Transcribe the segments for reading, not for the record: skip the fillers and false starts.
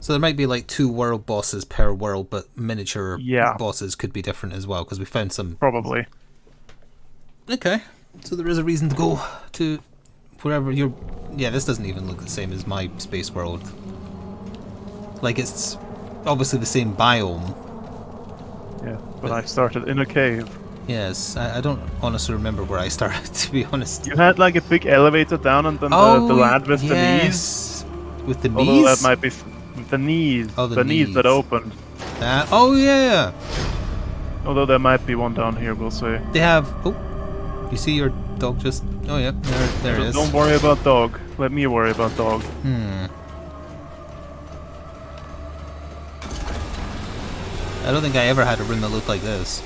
So there might be like 2 world bosses per world, but miniature Yeah. bosses could be different as well, because we found some... Probably. Okay, so there is a reason to go to wherever you're... Yeah, this doesn't even look the same as my space world. Like, it's obviously the same biome. Yeah, but I started in a cave. Yes, I don't honestly remember where I started, to be honest. You had like a big elevator down and then the lad with the knees. With the Although knees? that might be the knees. Oh, the knees that opened. Oh, yeah! Although there might be one down here, we'll see. They have... Oh, you see your dog just... Oh, yeah, there it is. Don't worry about dog. Let me worry about dog. I don't think I ever had a room that looked like this.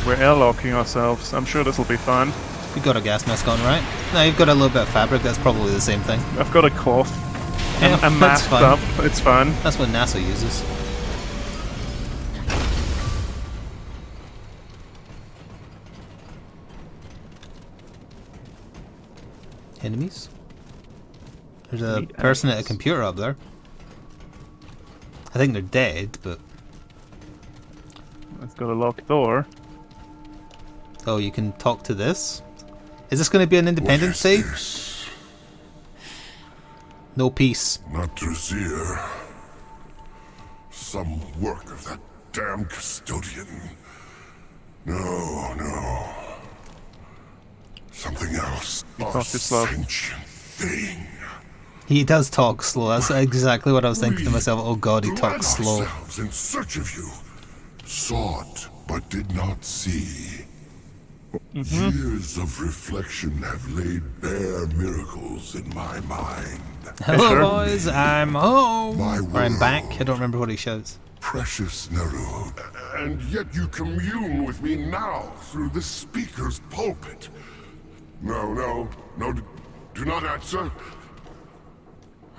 We're airlocking ourselves. I'm sure this will be fun. You got a gas mask on, right? No, you've got a little bit of fabric. That's probably the same thing. I've got a cloth. Yeah, I'm that's masked fine. up. It's fun. That's what NASA uses. Enemies? There's a person at a computer up there. I think they're dead, but... I've got a locked door. Oh, you can talk to this? Is this going to be an independent save? This? No peace. Not Drasier. Some work of that damn custodian. No. Something else. A sentient thing. He does talk slow. That's exactly what I was thinking to myself. Oh god, he talks slow. In search of you. Sought, but did not see. Years of reflection have laid bare miracles in my mind. Hello boys, I'm home. My Or I'm back. I don't remember what he shouts. Precious Nerud. And yet you commune with me now through the speaker's pulpit. No, do not answer.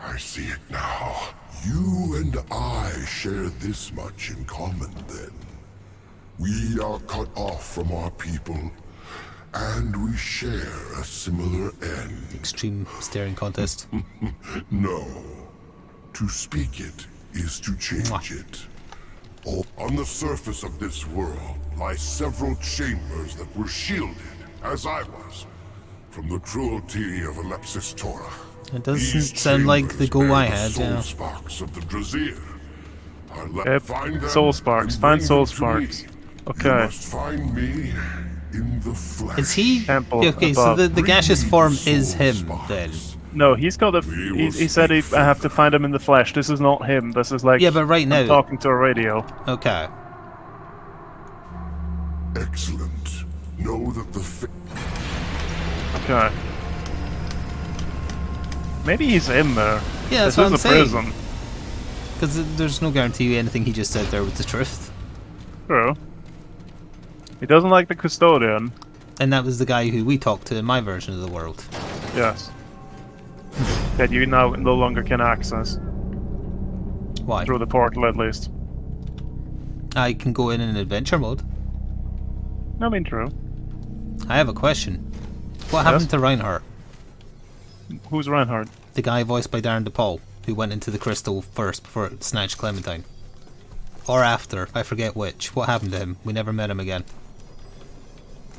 I see it now. You and I share this much in common then. We are cut off from our people, and we share a similar end. Extreme staring contest. No. To speak it is to change it. On the surface of this world lie several chambers that were shielded, as I was, from the cruelty of Alepsis Torah. It doesn't sound like the goal I had, soul yeah. sparks of the Drasier. Find them soul sparks. and Find bring soul them to sparks. me. Okay. You must find me in the flesh. Is he... Temple Okay, so above. the gaseous form is him, Soul then. sparks. No, he's got a. He said I have to find him in the flesh. This is not him. This is like. Yeah, but right now... I'm talking to a radio. Okay. Excellent. Know that the Okay. Maybe he's in there. Yeah, that's this what is I'm a saying. prison. Because there's no guarantee anything he just said there was the truth. True. He doesn't like the custodian. And that was the guy who we talked to in my version of the world. Yes. That you now no longer can access. Why? Through the portal, at least. I can go in adventure mode. I mean, true. I have a question. What happened to Reinhardt? Who's Reinhardt? The guy voiced by Darren DePaul, who went into the crystal first before it snatched Clementine. Or after, I forget which. What happened to him? We never met him again.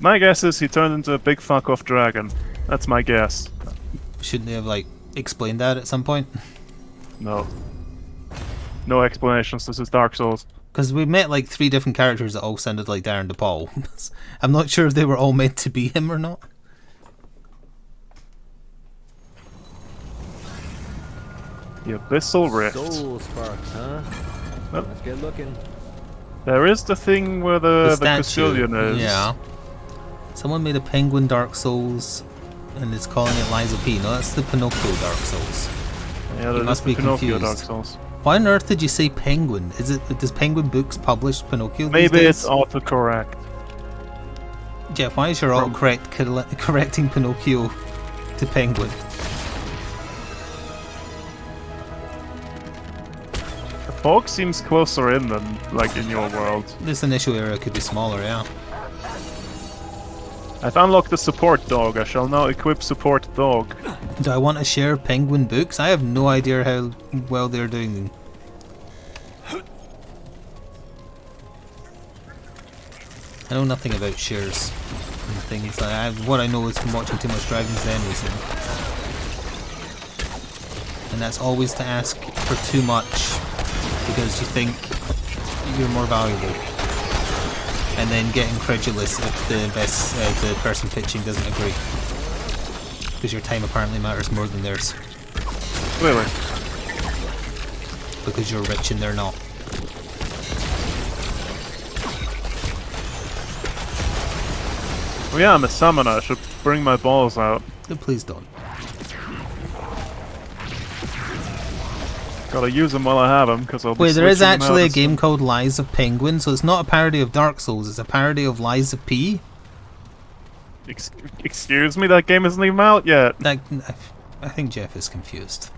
My guess is he turned into a big fuck-off dragon. That's my guess. Shouldn't they have, like, explained that at some point? No. No explanations. This is Dark Souls. Because we met, like, 3 different characters that all sounded like Darren DePaul. I'm not sure if they were all meant to be him or not. The Abyssal Rift. Soul sparks, huh? Yep. Let's get looking. There is the thing where the statue. custodian is. Yeah. Someone made a penguin Dark Souls and is calling it Liza P. No, that's the Pinocchio Dark Souls. Yeah, You there must is be the Pinocchio confused. Dark Souls. Why on earth did you say penguin? Does Penguin Books publish Pinocchio these Maybe days? it's autocorrect. Jeff, why is your correcting Pinocchio to penguin? The fog seems closer in than, like, in your world. This initial area could be smaller, yeah. I've unlocked the support dog. I shall now equip support dog. Do I want to share Penguin books? I have no idea how well they're doing. I know nothing about shares and things like that. What I know is from watching too much Dragon's Den recently. And that's always to ask for too much because you think you're more valuable. And then get incredulous if the person pitching doesn't agree. Because your time apparently matters more than theirs. Really? Because you're rich and they're not. Well, yeah, I'm a summoner. I should bring my balls out. No, please don't. Gotta use them while I have them, because I'll be Wait, there is switching them actually out a as game soon- called Lies of Penguin, so it's not a parody of Dark Souls, it's a parody of Lies of P. Excuse me, that game isn't even out yet. That, I think Jeff is confused.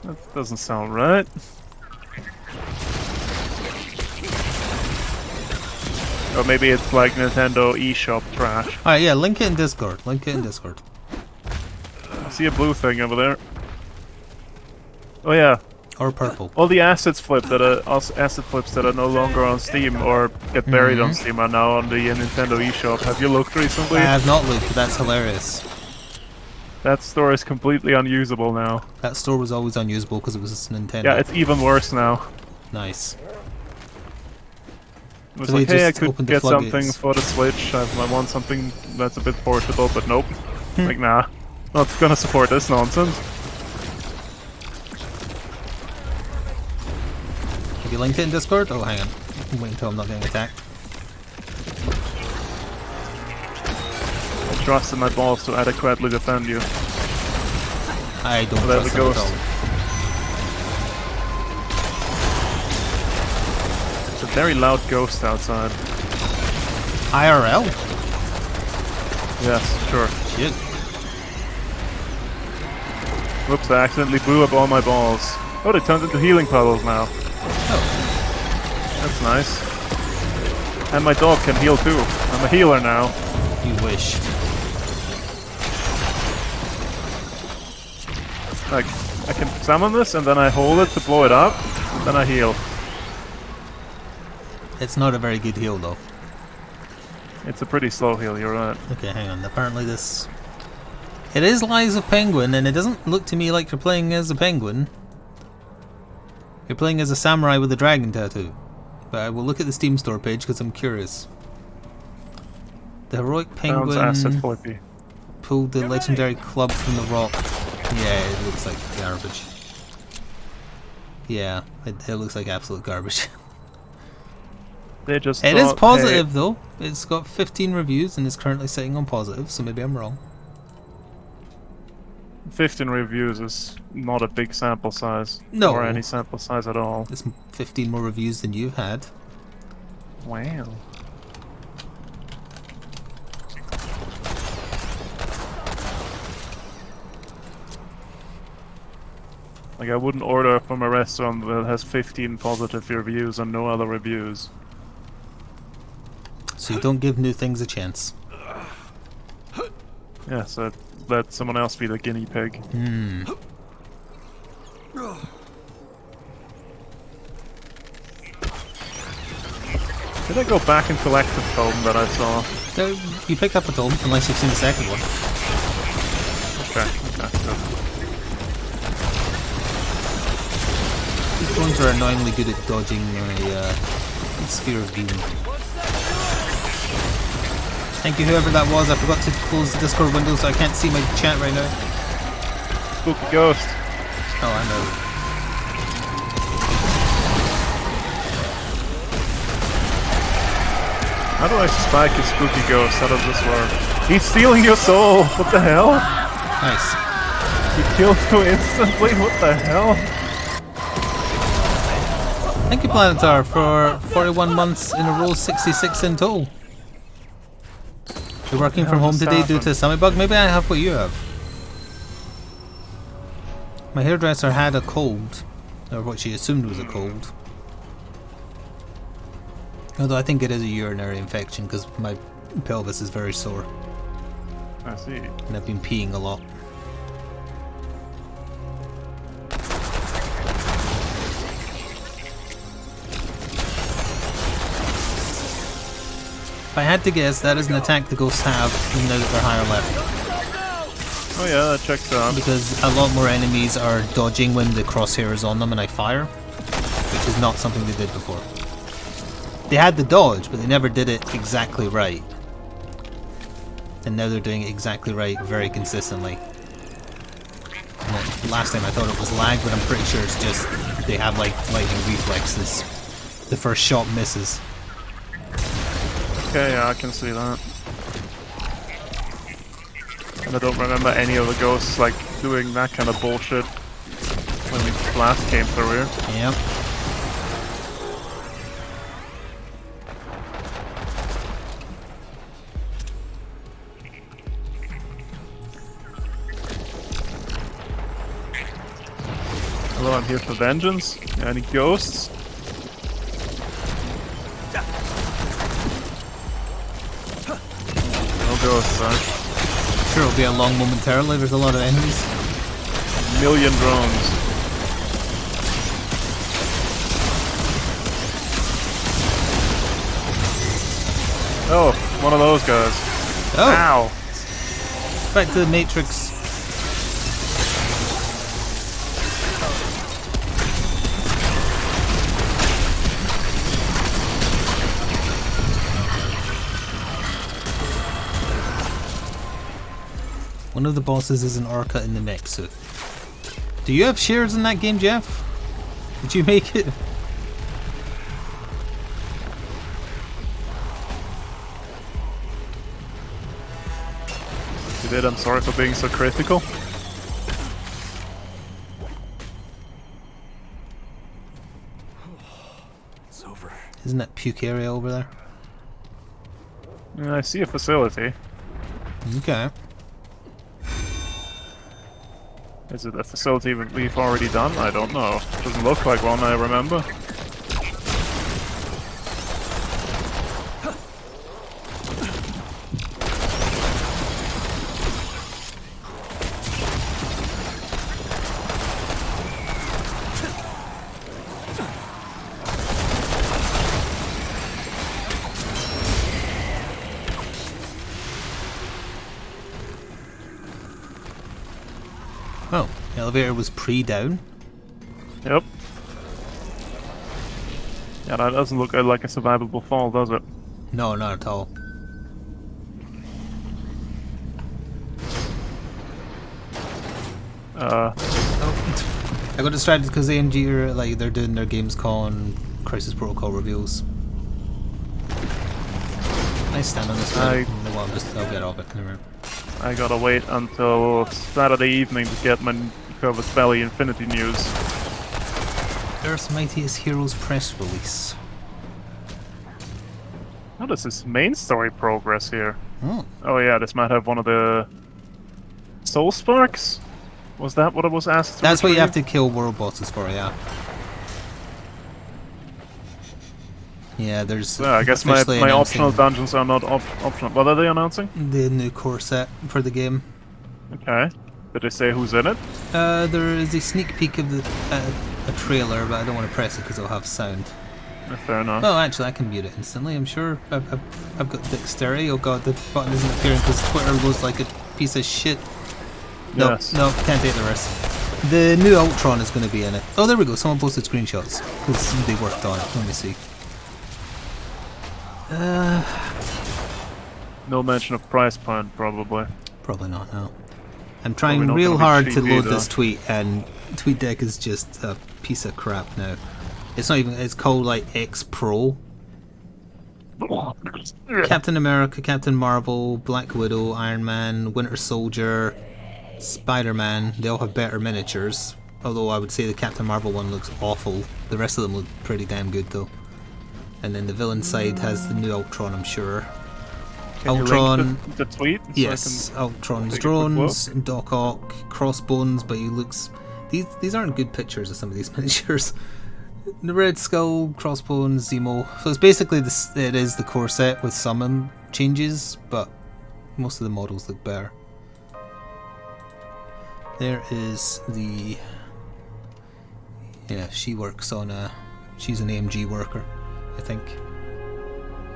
That doesn't sound right. Or maybe it's like Nintendo eShop trash. Alright, yeah, link it in Discord. Link it in Discord. I see a blue thing over there. Oh yeah, Or purple. all the assets flips that are no longer on Steam or get buried on Steam are now on the Nintendo eShop. Have you looked recently? I have not looked, but that's hilarious. That store is completely unusable now. That store was always unusable because it was Nintendo. Yeah, it's even worse now. Nice. It was So they like, hey, I just could opened the get something floodgates. for the Switch. I want something that's a bit portable, but nope. Like, nah. Not gonna support this nonsense. Have you linked it in Discord? Oh, hang on. Wait until I'm not getting attacked. I trust in my balls to adequately defend you. I don't Without trust the them at ghost. all. It's a very loud ghost outside. IRL? Yes, sure. Shit. Whoops, I accidentally blew up all my balls. Oh, they turned into healing puddles now. Oh, That's nice. And my dog can heal too. I'm a healer now. you wish. Like, I can summon this and then I hold it to blow it up, and then I heal. It's not a very good heal though. It's a pretty slow heal, you're right. Okay, hang on. Apparently this... It is Lies of Penguin, and it doesn't look to me like you're playing as a penguin. You're playing as a samurai with a dragon tattoo. But I will look at the Steam store page because I'm curious. The heroic Sounds acid penguin flippy. pulled the legendary club from the rock. Yeah, it looks like garbage. Yeah, it looks like absolute garbage. They just It is thought, positive hey, though. It's got 15 reviews and is currently sitting on positive, so maybe I'm wrong. 15 reviews is not a big sample size. No. Or any sample size at all. There's 15 more reviews than you've had. Wow. Like, I wouldn't order from a restaurant that has 15 positive reviews and no other reviews. So you don't give new things a chance. Yeah, so let someone else be the guinea pig. Did I go back and collect the tome that I saw? So you picked up a tome, unless you've seen the second one. Okay, good. These ones are annoyingly good at dodging my sphere of doom. Thank you, whoever that was. I forgot to close the Discord window, so I can't see my chat right now. Spooky ghost. Oh, I know. How do I spike a spooky ghost? How does this work? He's stealing your soul! What the hell? Nice. He killed you instantly? What the hell? Thank you, Planetar, for 41 months in a row, 66 in total. You're working from home today due to a stomach bug? Maybe I have what you have. My hairdresser had a cold, or what she assumed was a cold. Although I think it is a urinary infection because my pelvis is very sore I see. and I've been peeing a lot. If I had to guess, that is an attack the ghosts have now that they're higher level. Oh yeah, that checks out. Because a lot more enemies are dodging when the crosshair is on them and I fire, which is not something they did before. They had the dodge, but they never did it exactly right. And now they're doing it exactly right very consistently. And last time I thought it was lag, but I'm pretty sure it's just they have like lightning reflexes. The first shot misses. Okay, yeah, I can see that. And I don't remember any of the ghosts like doing that kind of bullshit when we last came through here. Yep. Hello, I'm here for vengeance. Any ghosts? No ghosts, huh? Sure, it'll be a long momentarily. There's a lot of enemies. A million drones. Oh, one of those guys. Oh, Ow! back to the Matrix. One of the bosses is an Orca in the mech suit. Do you have shares in that game, Jeff? Did you make it? You did, I'm sorry for being so critical. It's over. Isn't that puke area over there? Yeah, I see a facility. Okay. Is it a facility we've already done? I don't know. Doesn't look like one, I remember. Oh, the elevator was pre-down. Yep. Yeah, that doesn't look like a survivable fall, does it? No, not at all. Oh. I got distracted because AMG are like they're doing their Gamescom and Crisis Protocol reveals. I stand on this one. I'll get off it. Never mind. I gotta wait until Saturday evening to get my Corvus Belly Infinity news. Earth's Mightiest Heroes press release. How does this main story progress here? Oh. Oh yeah, this might have one of the Soul Sparks? Was that what it was asked to That's what you retrieve? have to kill world bosses for, yeah. Yeah, there's... Yeah, I guess my officially optional announcing dungeons are not optional. What are they announcing? the new core set for the game. Okay. Did they say who's in it? There is a sneak peek of the a trailer, but I don't want to press it because it'll have sound. Fair enough. Oh, actually, I can mute it instantly. I'm sure I've got dexterity. Oh god, the button isn't appearing because Twitter goes like a piece of shit. No, Yes. no, can't take the risk. The new Ultron is going to be in it. Oh, there we go. Someone posted screenshots because they worked on it. Let me see. No mention of price point, probably. Probably not. No. I'm trying not real gonna be hard to cheap load either. this tweet, and TweetDeck is just a piece of crap now. It's not even. It's called like X Pro. Captain America, Captain Marvel, Black Widow, Iron Man, Winter Soldier, Spider-Man. They all have better miniatures. Although I would say the Captain Marvel one looks awful. The rest of them look pretty damn good though. And then the villain side has the new Ultron, I'm sure. Can you Ultron. link the tweet? So Yes, I can Ultron's take a quick look? drones, Doc Ock, Crossbones, but he looks... These aren't good pictures of some of these miniatures. The Red Skull, Crossbones, Zemo. So it's basically this. It is the core set with some changes, but most of the models look better. There is the... Yeah, she works on a... She's an AMG worker, I think.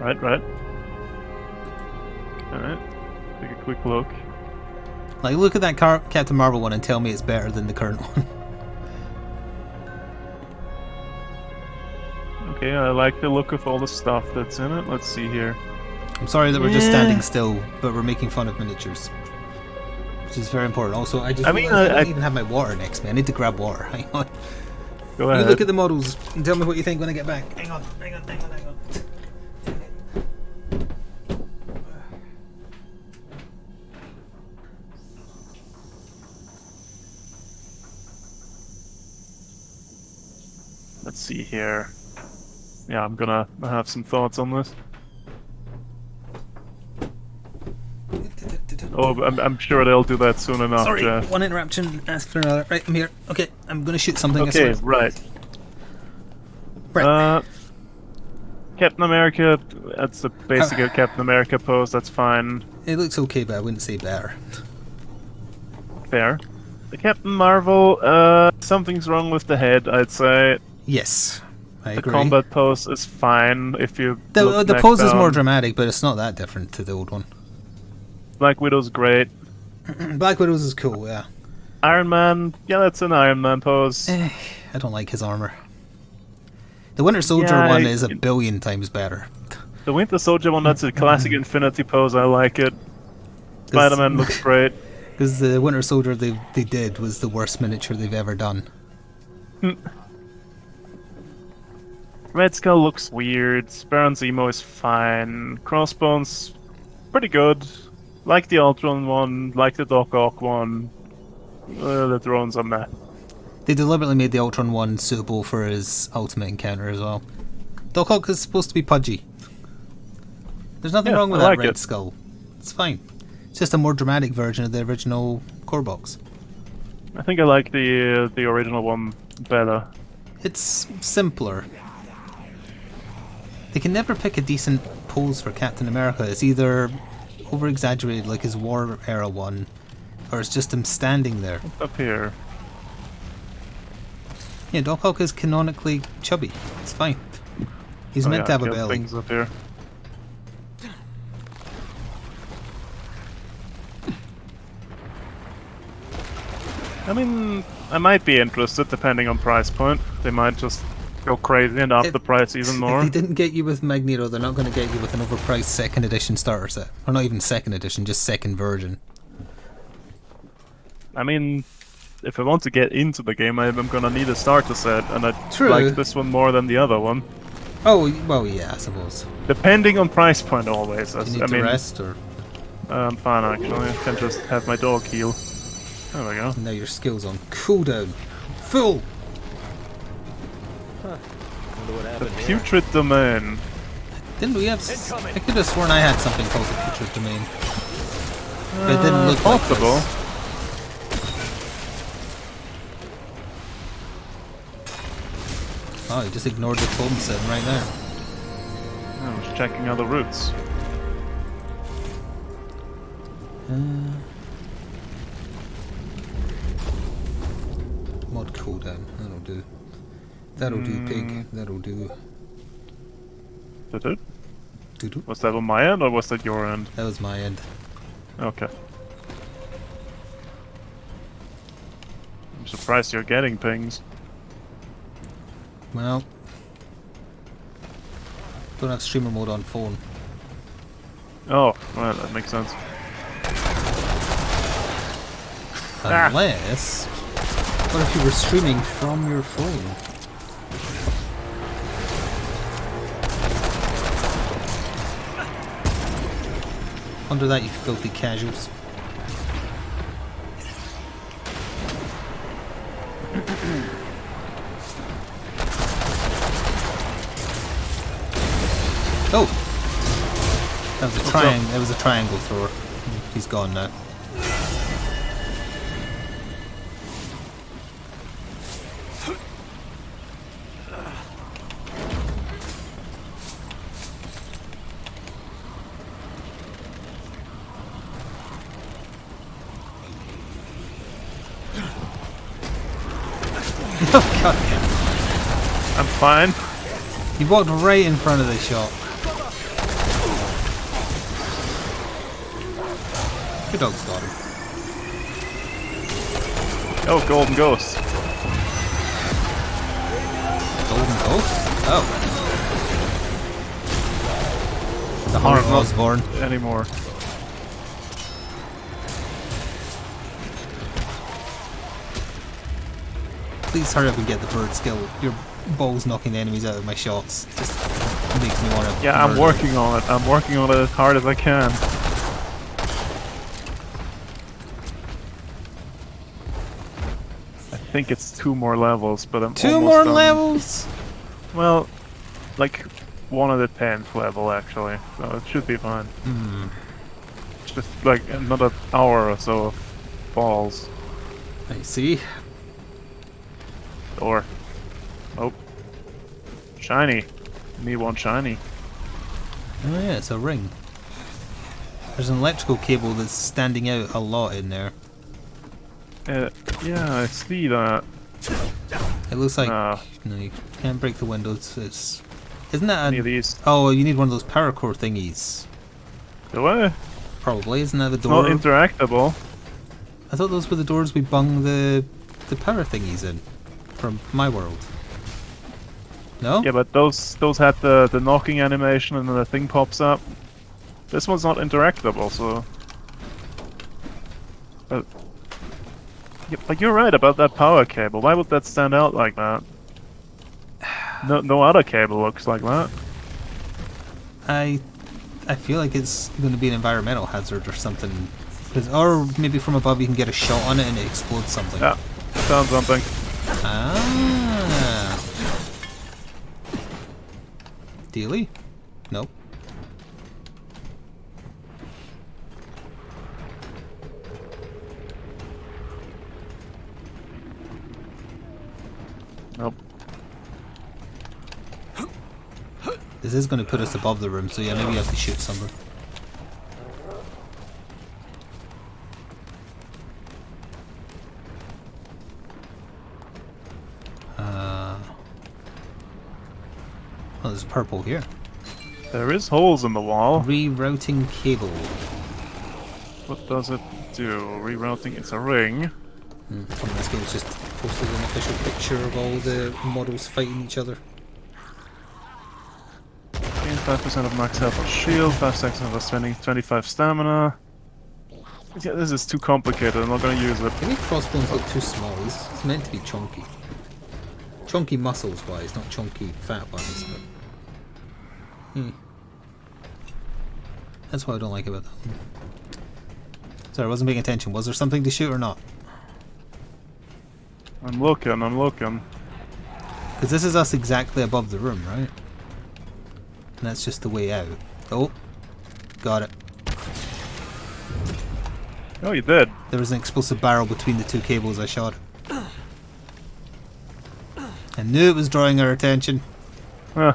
Right, right. Alright. Take a quick look. Like, look at that Captain Marvel one and tell me it's better than the current one. Okay, I like the look of all the stuff that's in it. Let's see here. I'm sorry that we're just standing still, but we're making fun of miniatures. Which is very important. Also, I don't even have my water next to me. I need to grab water. Hang on. Go ahead. You look at the models and tell me what you think when I get back. Hang on. Let's see here. Yeah, I'm gonna have some thoughts on this. Oh, I'm sure they'll do that soon enough, Sorry, Jeff. one interruption after another. Right, I'm here. Okay, I'm gonna shoot something. Okay, right. Right. Captain America, that's a basic Captain America pose, that's fine. It looks okay, but I wouldn't say better. Fair. The Captain Marvel, something's wrong with the head, I'd say. Yes, I agree. The combat pose is fine if you The pose is more dramatic, but it's not that different to the old one. Black Widow's great. Black Widow's is cool, yeah. Iron Man, yeah, that's an Iron Man pose. I don't like his armor. The Winter Soldier one is a billion times better. The Winter Soldier one, that's a classic Infinity pose, I like it. Spider-Man looks great. Because the Winter Soldier they did was the worst miniature they've ever done. Red Skull looks weird. Baron Zemo is fine. Crossbones, pretty good. Like the Ultron one, like the Doc Ock one. The drones are meh. They deliberately made the Ultron one suitable for his ultimate encounter as well. Doc Ock is supposed to be pudgy. There's nothing wrong with that Red Skull. It's fine. It's just a more dramatic version of the original core box. I think I like the original one better. It's simpler. They can never pick a decent pose for Captain America. It's either over-exaggerated like his War Era one, or it's just him standing there. Up here. Yeah, Doc Ock is canonically chubby. It's fine. He's meant to have a belly. Things up here. I mean, I might be interested depending on price point. They might just go crazy and up the price even more. If they didn't get you with Magneto, they're not going to get you with an overpriced second edition starter set. Or not even second edition, just second version. I mean, if I want to get into the game, I'm going to need a starter set, and I True. like this one more than the other one. Oh, well, yeah, I suppose. Depending on price point always. Do you need to rest, or...? I'm fine, actually. I can just have my dog heal. There we go. Now your skill's on cooldown. Full! The Putrid Domain. Didn't we have... I could have sworn I had something called the Putrid Domain. But it didn't look possible. like this. Oh, he just ignored the phone setting right there. I'm just checking other routes. Mod cooldown. That'll do. That'll do, pig. That'll do. Did it? Doo-doo. Was that on my end or was that your end? That was my end. Okay. I'm surprised you're getting pings. Well, don't have streamer mode on phone. Oh, well, that makes sense. Unless... What if you were streaming from your phone? Under that, you filthy casuals. Oh! That was a triangle. That was a triangle thrower. He's gone now. Oh god. I'm fine. You walked right in front of the shot. Your dog's got him. Oh, golden ghost. Golden ghost? Oh. The Or heart not was born. anymore. Please hurry up and get the bird skill. Your bow's knocking the enemies out of my shots. It just makes me want to. Yeah, I'm working on it. I'm working on it as hard as I can. I think it's 2 more levels, but I'm Two almost more done. levels? Well, like 1 at the 10th level actually, so it should be fine. It's just like another hour or so of balls. I see. Or, oh, shiny. Need one shiny. Oh yeah, it's a ring. There's an electrical cable that's standing out a lot in there. Yeah, I see that. It looks like Ah. no, you can't break the windows. Isn't that Any of these? Oh, you need one of those power core thingies. Do I? Probably, isn't that the It's door? not interactable. I thought those were the doors we bung the power thingies in from my world. No? Yeah, but those had the knocking animation and then the thing pops up. This one's not interactable, so. But yeah, but you're right about that power cable. Why would that stand out like that? No other cable looks like that. I feel like it's going to be an environmental hazard or something. Or maybe from above you can get a shot on it and it explodes something. Yeah, found something. Ah. Dealy? Nope. Nope. This is going to put us above the room, so yeah, maybe you have to shoot something. Oh, there's purple here. There is holes in the wall. Rerouting cable. What does it do? Rerouting. It's a ring. Come on, this game's just posted an official picture of all the models fighting each other. Gain 5% of max health on shield, 5 seconds of spending 25 stamina. Yeah, this is too complicated. I'm not gonna use it. Maybe crossbones look too small. It's meant to be chunky. Chunky muscles wise, not chunky fat wise. But that's what I don't like about that one. Sorry, I wasn't paying attention. Was there something to shoot or not? I'm looking. Because this is us exactly above the room, right? And that's just the way out. Oh, got it. Oh, you did. There was an explosive barrel between the two cables I shot. I knew it was drawing our attention. Huh.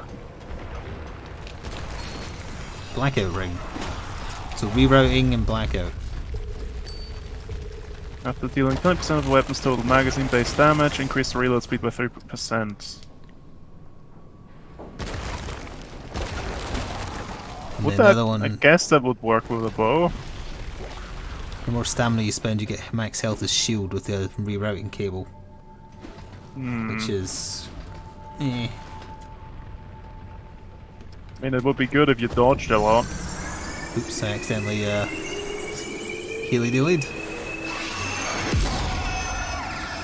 Blackout ring. So rerouting and blackout. After dealing 20% of the weapon's total magazine-based damage, increase the reload speed by 3%. And Would then that? the other one, I guess that would work with a bow. the more stamina you spend, you get max health as shield with the rerouting cable. Which is... I mean, it would be good if you dodged a lot. Oops, I accidentally healy-dealied.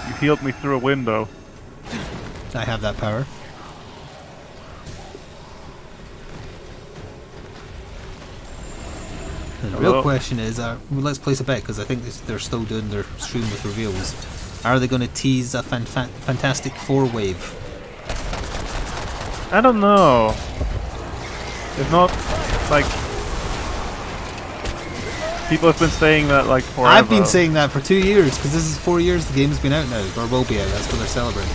You healed me through a window. I have that power. And the real Hello? question is, let's place a bet, because I think they're still doing their stream with reveals. Are they going to tease a Fantastic Four wave? I don't know. If not, like... People have been saying that, like, forever. I've been saying that for 2 years, because this is 4 years the game's been out now, or will be out, that's what they're celebrating.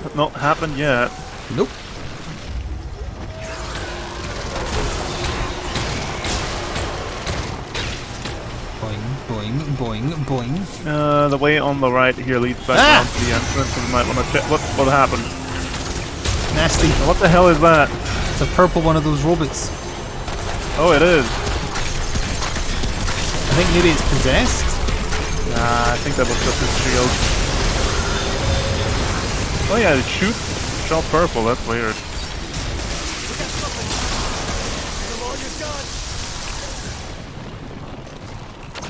It's not happened yet. Nope. Boing, boing, boing, boing. The way on the right here leads back down to the entrance, so we might want to check what happened. Nasty. What the hell is that? It's a purple one of those robots. Oh, it is. I think maybe it's possessed. Nah, I think that was just his shield. Oh yeah, it shot purple, that's weird.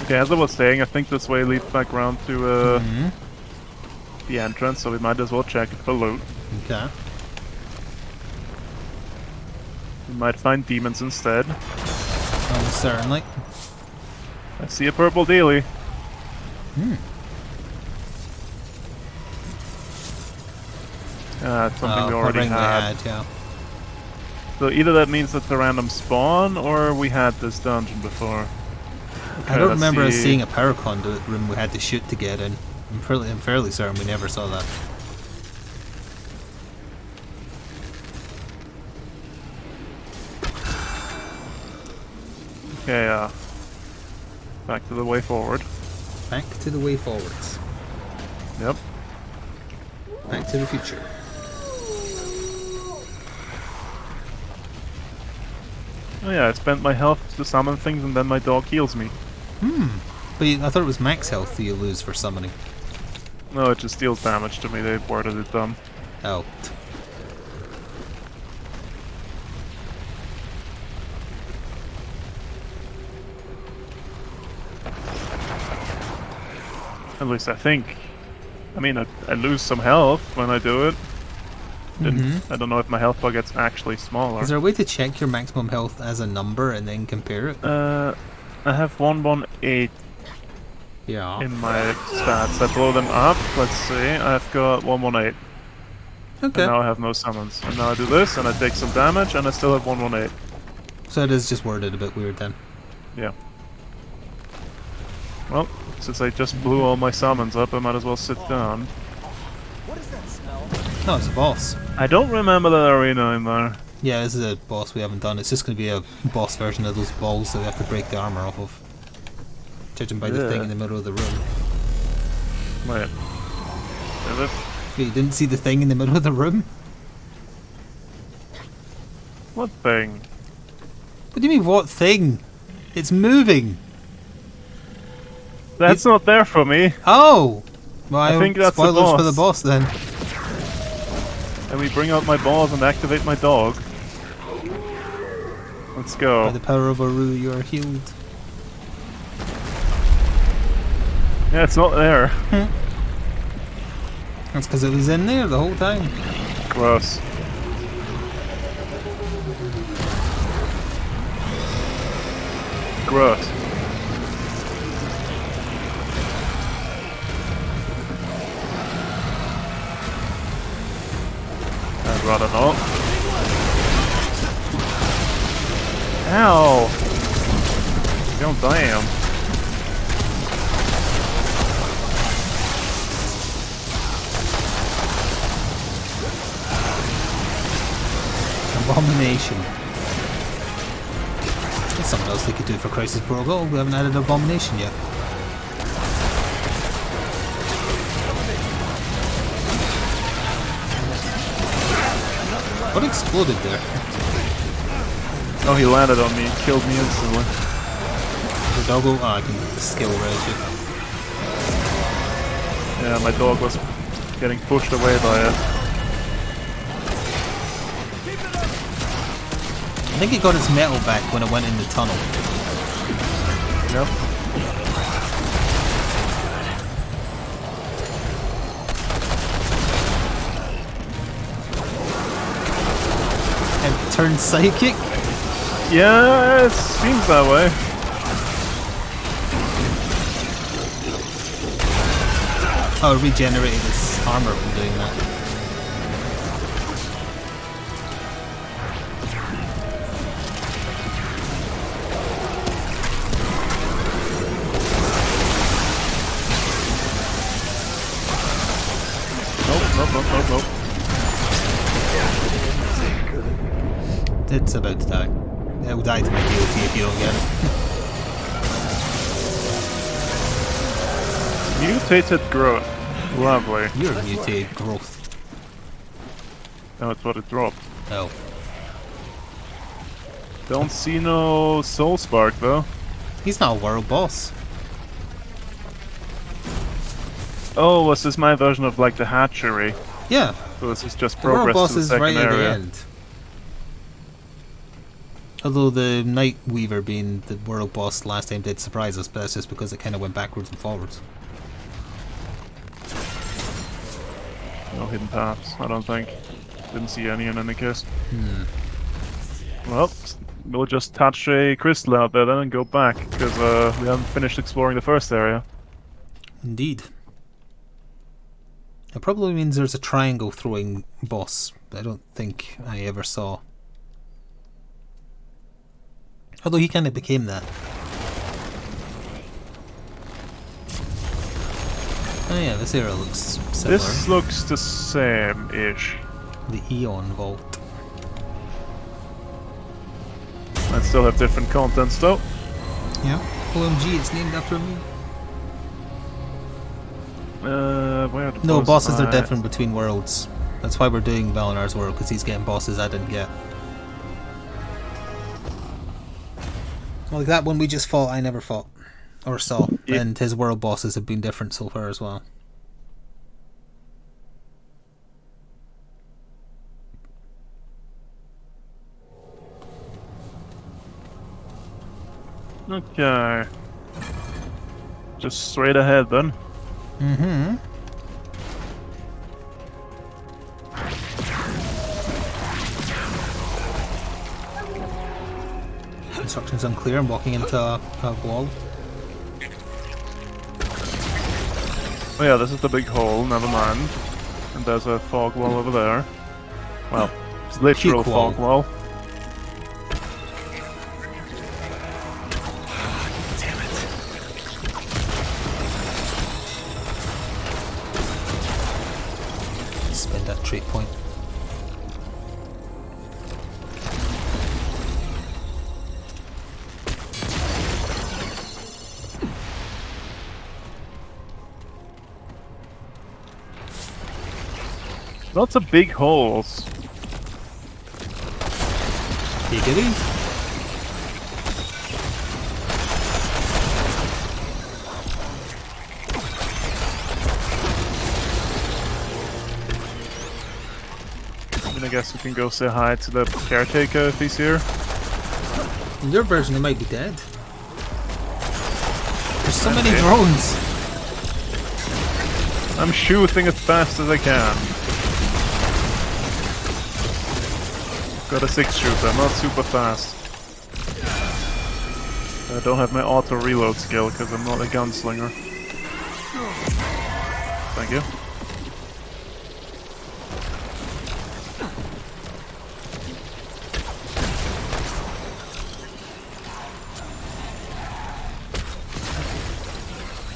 Okay, as I was saying, I think this way leads back around to the entrance, so we might as well check it for loot. Okay. We might find demons instead. Almost certainly. I see a purple dealie. It's something we already had. Yeah. So either that means it's a random spawn, or we had this dungeon before. Okay, I don't remember us seeing a power conduit room we had to shoot to get in. I'm fairly certain we never saw that. Okay, back to the way forward. Back to the way forwards. Yep. Back to the future. Oh yeah, I spent my health to summon things and then my dog heals me. But I thought it was max health that you lose for summoning. No, it just deals damage to me, they worded it dumb. Oh. At least I think. I mean, I lose some health when I do it. I don't know if my health bar gets actually smaller. Is there a way to check your maximum health as a number and then compare it? I have 118 Yeah. in my stats. I blow them up. Let's see. I've got 118. Okay. And now I have no summons. And now I do this, and I take some damage, and I still have 118. So it is just worded a bit weird then. Yeah. Well, since I just blew all my summons up, I might as well sit down. What is that smell? No, it's a boss. I don't remember that arena in there. Yeah, this is a boss we haven't done. It's just going to be a boss version of those balls that we have to break the armor off of. Judging by the thing in the middle of the room. Wait. Is it? Wait, you didn't see the thing in the middle of the room? What thing? What do you mean, what thing? It's moving! That's not there for me. Oh! Well, I think that's the spoilers for the boss. boss then. Let me bring out my balls and activate my dog. Let's By go. the power of Aru, you are healed. Yeah, it's not there. That's because it was in there the whole time. Gross. Gross. I'd rather not. Ow! God damn. Abomination. That's something else they could do for Crisis Protocol. We haven't added Abomination yet. What exploded there? Oh, he landed on me and killed me instantly. The doggo? Oh, I can skill res it. Yeah, my dog was getting pushed away by it. I think it got its metal back when it went in the tunnel. Yep. It turned psychic? Yeah, it seems that way. Oh, it regenerated its armor from doing that. Nope. It's about to die. It will die to my DLC if you don't get it. Mutated growth. Lovely. You're mutated growth. That's what it dropped. Oh. Don't see no soul spark though. He's not a world boss. Oh, was this my version of like the hatchery? Yeah, So this is just the world progress boss to the is second right at the area. end. Although the Night Weaver being the world boss last time did surprise us, but that's just because it kind of went backwards and forwards. No hidden paths, I don't think. Didn't see any in any case. Well, we'll just touch a crystal out there then and go back, because we haven't finished exploring the first area. Indeed. It probably means there's a triangle throwing boss that I don't think I ever saw. Although he kind of became that. Oh yeah, this area looks similar. This looks the same-ish. The Eon Vault. I still have different contents though. Yeah. OMG, it's named after me. Where the No, boss bosses are I- different between worlds. That's why we're doing Valinar's world, because he's getting bosses I didn't get. Like that one we just fought, I never fought. Or saw. Yeah. And his world bosses have been different so far as well. Okay. Just straight ahead then. Mm-hmm. Instructions unclear. I'm walking into a wall. Oh yeah, this is the big hole, never mind. And there's a fog wall over there. Well, it's literal Puke wall. fog wall. Spend that trait point. Lots of big holes. Giggity. I mean, I guess we can go say hi to the caretaker if he's here. In your version, he might be dead. There's so many Okay. drones. I'm shooting as fast as I can. Got a 6-shooter, not super fast. I don't have my auto reload skill because I'm not a gunslinger. Thank you.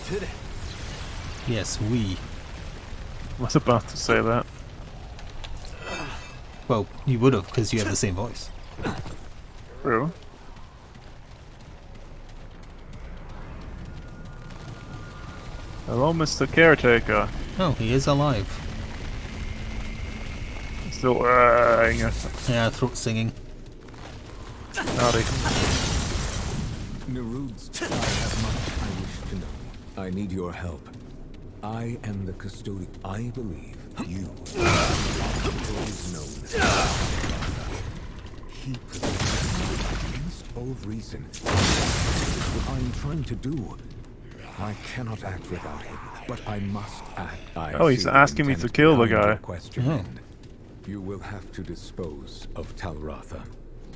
Did it? Yes, we. Was about to say that. Well, you would have, because you have the same voice. True. Hello, Mr. Caretaker. Oh, he is alive. Still Yeah, throat singing. howdy. Nerud's, I have much I wish to know. I need your help. I am the custodian. I believe you is known. He against all reason. What I'm trying to do. I cannot act without him, but I must act. Oh, he's see the asking me to intent kill the behind your guy. question, Oh. and you will have to dispose of Talratha.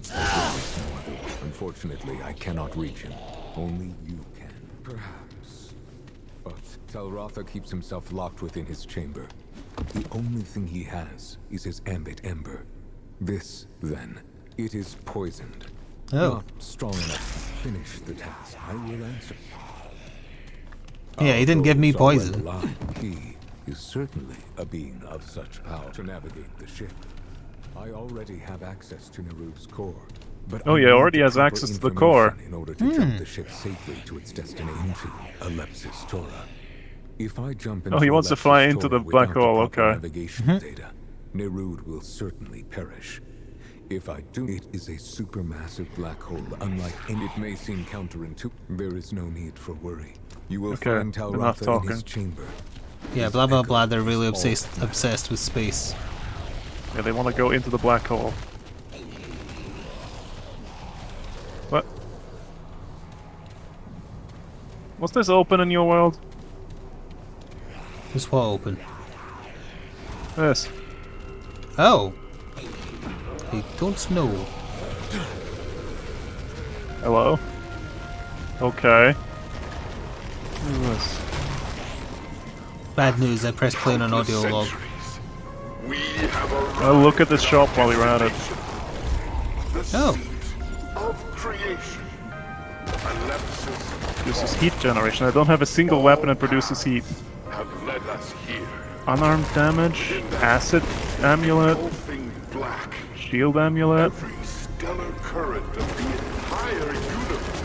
There is no other way. Unfortunately, I cannot reach him. Only you can. Perhaps. But Talratha keeps himself locked within his chamber. The only thing he has is his ambit ember. This, then, it is poisoned. Oh. Not strong enough to finish the task. I will answer. Yeah, he didn't give me Although it's poison. already alive, he is certainly a being of such power to navigate the ship. I already have access to Nerud's core. But Oh, I yeah, need already the has proper access to the core. information in order to jump the ship safely to its destination into Alepsis Tora. If I jump into Oh, he wants to Alepsis fly into Tora the black without hole, proper okay. Navigation data, Nerud will certainly perish. If I do, it is a supermassive black hole, unlike any. It may seem counterintuitive. There is no need for worry. You will Okay, find enough Talratha in his talking. chamber. Yeah, blah blah blah. They're really obsessed with space. Yeah, they want to go into the black hole. What? Was this open in your world? Just what open? This. Oh. I don't know. Hello? Okay. What is this? Bad news. I pressed play on an audio log. We have arrived. Well, look at this shop while you're at it. The Oh. seat of creation. Alepsis Produces heat generation. I don't have a single weapon that produces heat. have led us here. Unarmed damage, acid amulet, Pulsing black. shield amulet. Every stellar current of the entire universe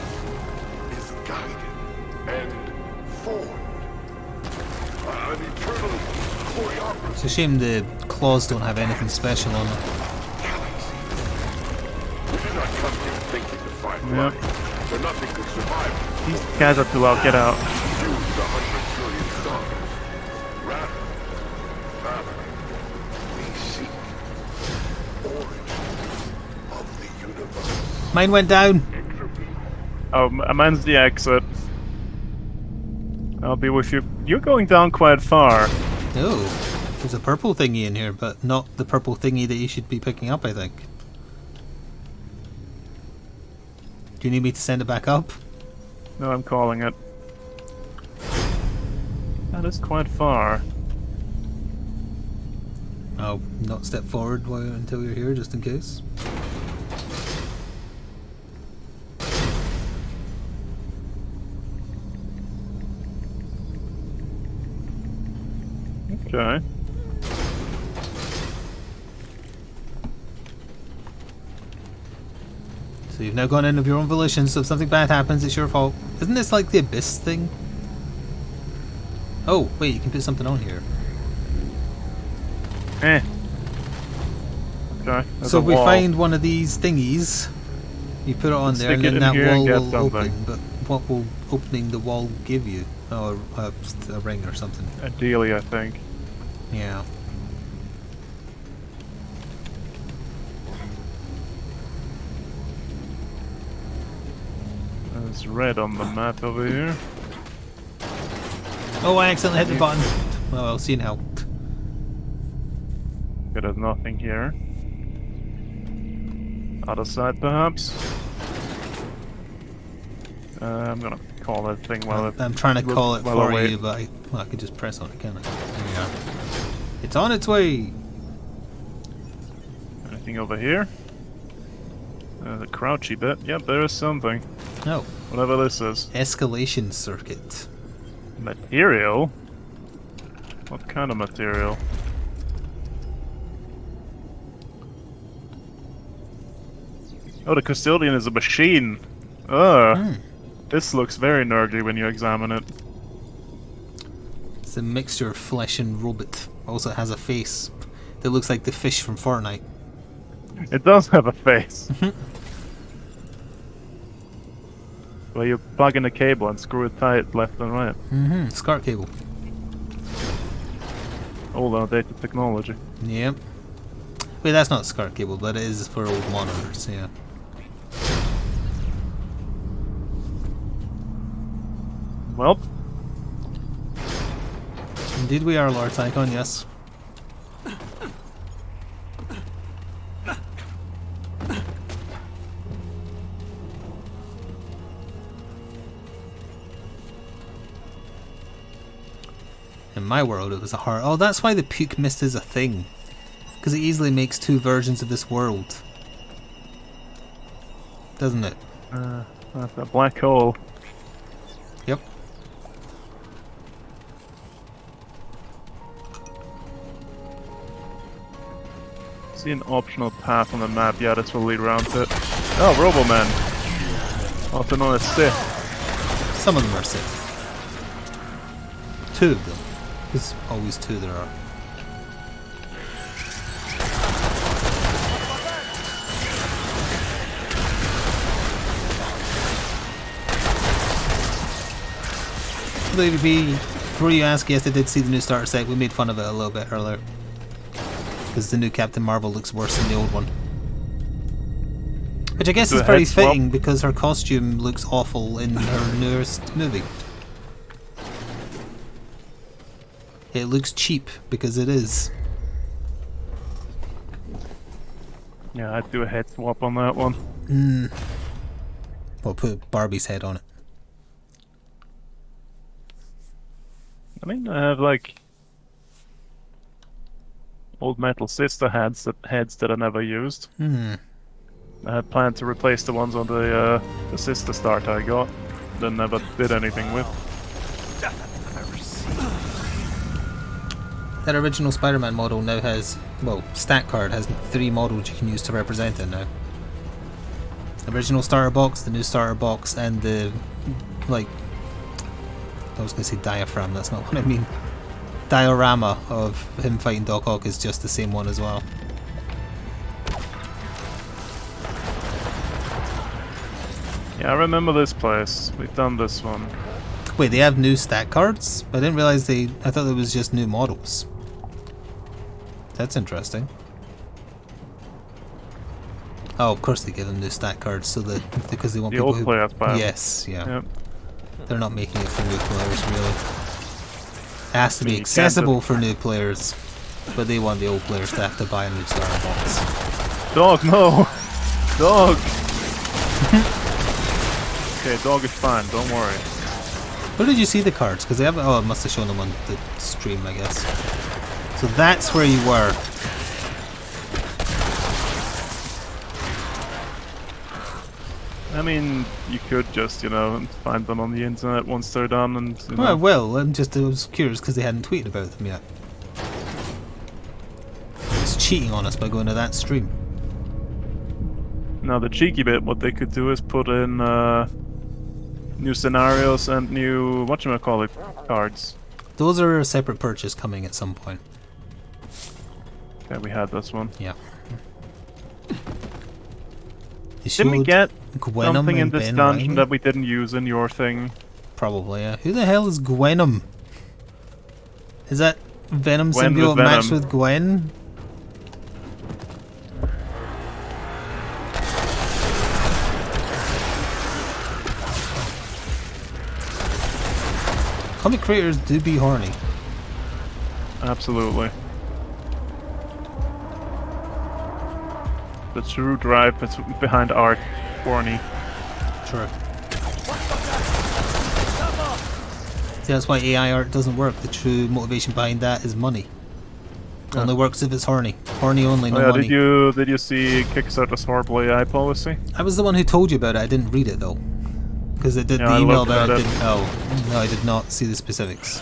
is guided and formed. An eternal choreography. It's a shame the claws don't have anything special on them. We did not come here thinking to find Yep. life, for nothing could survive. These guys are too loud, get out. Use 100 trillion stars. Rather, we seek origin of the universe. Mine went down. Entropy. Oh, mine's the exit. I'll be with you. You're going down quite far. Oh, there's a purple thingy in here, but not the purple thingy that you should be picking up, I think. Do you need me to send it back up? No, I'm calling it. That is quite far. I'll not step forward until you're here, just in case. Okay. So you've now gone in of your own volition, so if something bad happens, it's your fault. Isn't this like the Abyss thing? Oh, wait, you can put something on here. Eh. Okay. There's So a if we wall. find one of these thingies, you put it on there, and Stick it then in that here and wall get will something. open. But what will opening the wall give you? Oh, a ring or something. Ideally, I think. Yeah. There's red on the map over here. Oh, I accidentally hit the button. Oh, I'll see now. Okay, there's nothing here. Other side, perhaps? I'm gonna call that thing while it... I'm trying to call it while I for wait. you, but I could just press on it, can't I? There we are. It's on its way. Anything over here? The crouchy bit. Yep, there is something. Oh, Whatever this is. escalation circuit. Material? What kind of material? Oh, the custodian is a machine. Ugh. This looks very nerdy when you examine it. It's a mixture of flesh and robot. Also, it has a face that looks like the fish from Fortnite. It does have a face. Well, you plug in a cable and screw it tight left and right. Mm-hmm. SCART cable. Old outdated technology. Yep. Wait, that's not SCART cable, but it is for old monitors, yeah. Well, Indeed we are, Lord Tychon, yes. In my world it was a heart. Oh, that's why the puke mist is a thing. Because it easily makes two versions of this world. Doesn't it? that's a black hole. Yep. See an optional path on the map. Yeah, this will lead around to it. Oh, Roboman. Also known as Sith. Some of them are Sith. Two of them. There's always two there are. before you ask, yes, I did see the new starter set. We made fun of it a little bit earlier. Because the new Captain Marvel looks worse than the old one. Which I guess is very fitting because her costume looks awful in her newest movie. It looks cheap because it is. Yeah, I'd do a head swap on that one. Well, put Barbie's head on it. I mean, I have like old metal sister heads that I never used. I had planned to replace the ones on the sister starter I got, then never did anything with. That original Spider-Man model now has, well, stat card has 3 models you can use to represent it now. Original starter box, the new starter box, and the, like, I was going to say diaphragm, that's not what I mean. Diorama of him fighting Doc Ock is just the same one as well. Yeah, I remember this place. We've done this one. Wait, they have new stat cards? I didn't realize I thought it was just new models. That's interesting. Oh, of course they give them new stat cards so that because they want The people old players buy them. Yes, yeah. Yep. They're not making it for new players, really. It has to be You can't accessible for new players, but they want the old players to have to buy a new starter box. Dog, no! Dog! Okay, dog is fine, don't worry. Where did you see the cards? Because they haven't. Oh, I must have shown them on the stream, I guess. So that's where you were. I mean, you could just, you know, find them on the internet once they're done and, you know. Well, I will. I was curious because they hadn't tweeted about them yet. It's cheating on us by going to that stream. Now the cheeky bit, what they could do is put in new scenarios and new, whatchamacallit, cards. Those are a separate purchase coming at some point. Okay, we had this one. Yeah. Didn't we get Gwenum something in and this Ben dungeon Riley? that we didn't use in your thing? Probably, yeah. Who the hell is Gwenum? Is that Venom Gwen symbiote with matched Venom. with Gwen? Comic creators do be horny. Absolutely. The true drive behind art, horny. Sure. See, that's why AI art doesn't work. The true motivation behind that is money. It only works if it's horny. Horny only, no Oh yeah, money. did you see Kickstarter's horrible AI policy? I was the one who told you about it. I didn't read it though, because it did Yeah, the I email looked about at it. it. Didn't, oh, no, I did not see the specifics.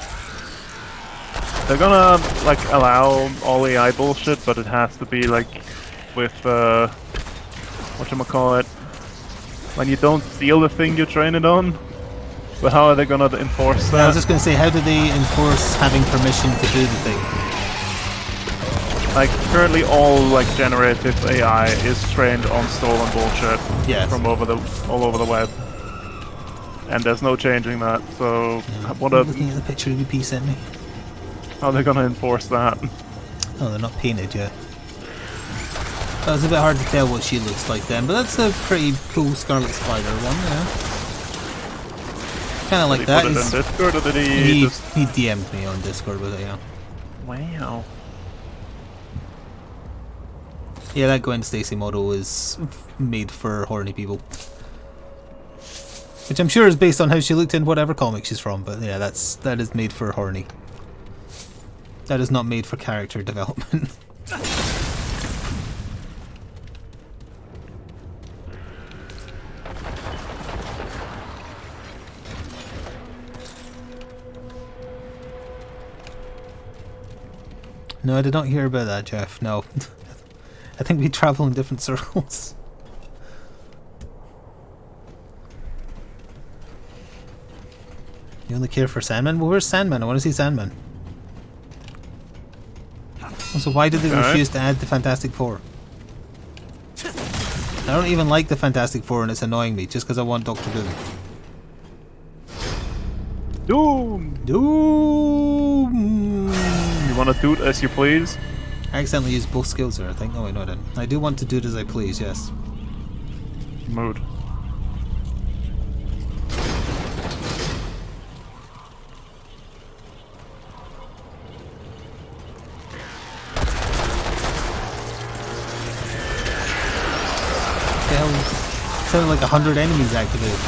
They're gonna like allow all AI bullshit, but it has to be like with whatchamacallit, when you don't steal the thing you train it on. But how are they gonna enforce I was that? just going to say, how do they enforce having permission to do the thing? Like currently, all like generative AI is trained on stolen bullshit Yes. from all over the web, and there's no changing that. So, what I'm are looking at the picture UP sent me. how are they gonna enforce that? Oh, they're not painted yet. Well, it's a bit hard to tell what she looks like then, but that's a pretty cool Scarlet Spider one, yeah. Kind of like Did he that. put it in He's- Discord, or did he just? he DM'd me on Discord with it, yeah. Wow. Yeah, that Gwen Stacy model is made for horny people. Which I'm sure is based on how she looked in whatever comic she's from, but yeah, that is made for horny. That is not made for character development. No, I did not hear about that, Jeff. No. I think we travel in different circles. You only care for Sandman? Well, where's Sandman? I want to see Sandman. Also, why did they Alright. refuse to add the Fantastic Four? I don't even like the Fantastic Four and it's annoying me just because I want Doctor Doom. Doom! Doom! You wanna do it as you please? I accidentally used both skills there, I think. Oh, wait, no, I didn't. I do want to do it as I please, yes. Mood. The hell? Sounded like 100 enemies activated.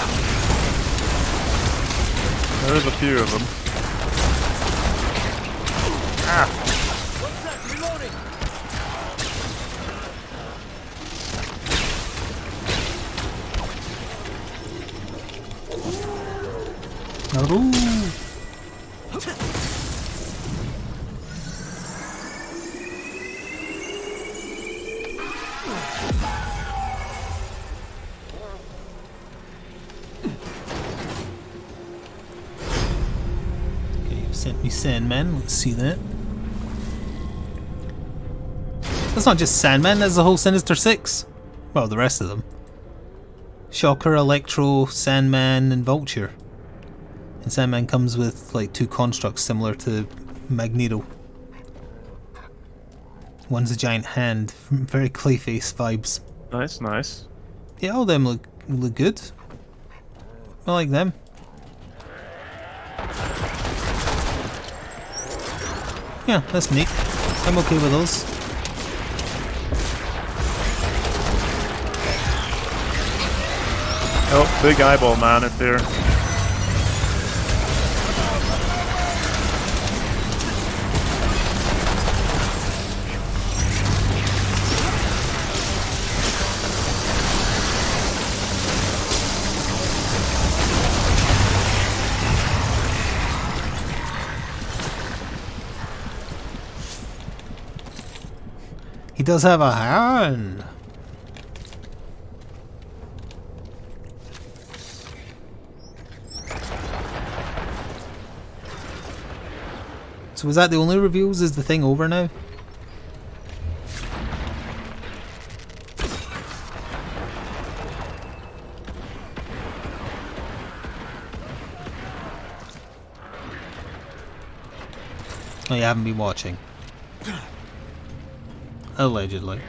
There's a few of them. Ah! Reloading. Naru! Okay, you've sent me Sandman. Let's see that. That's not just Sandman, that's the whole Sinister Six. Well, the rest of them. Shocker, Electro, Sandman, and Vulture. And Sandman comes with like 2 constructs similar to Magneto. One's a giant hand, very Clayface vibes. Nice, nice. Yeah, all of them look good. I like them. Yeah, that's neat. I'm okay with those. Oh, big eyeball man up there. He does have a hand. So was that the only reviews? Is the thing over now? Oh, you haven't been watching. Allegedly.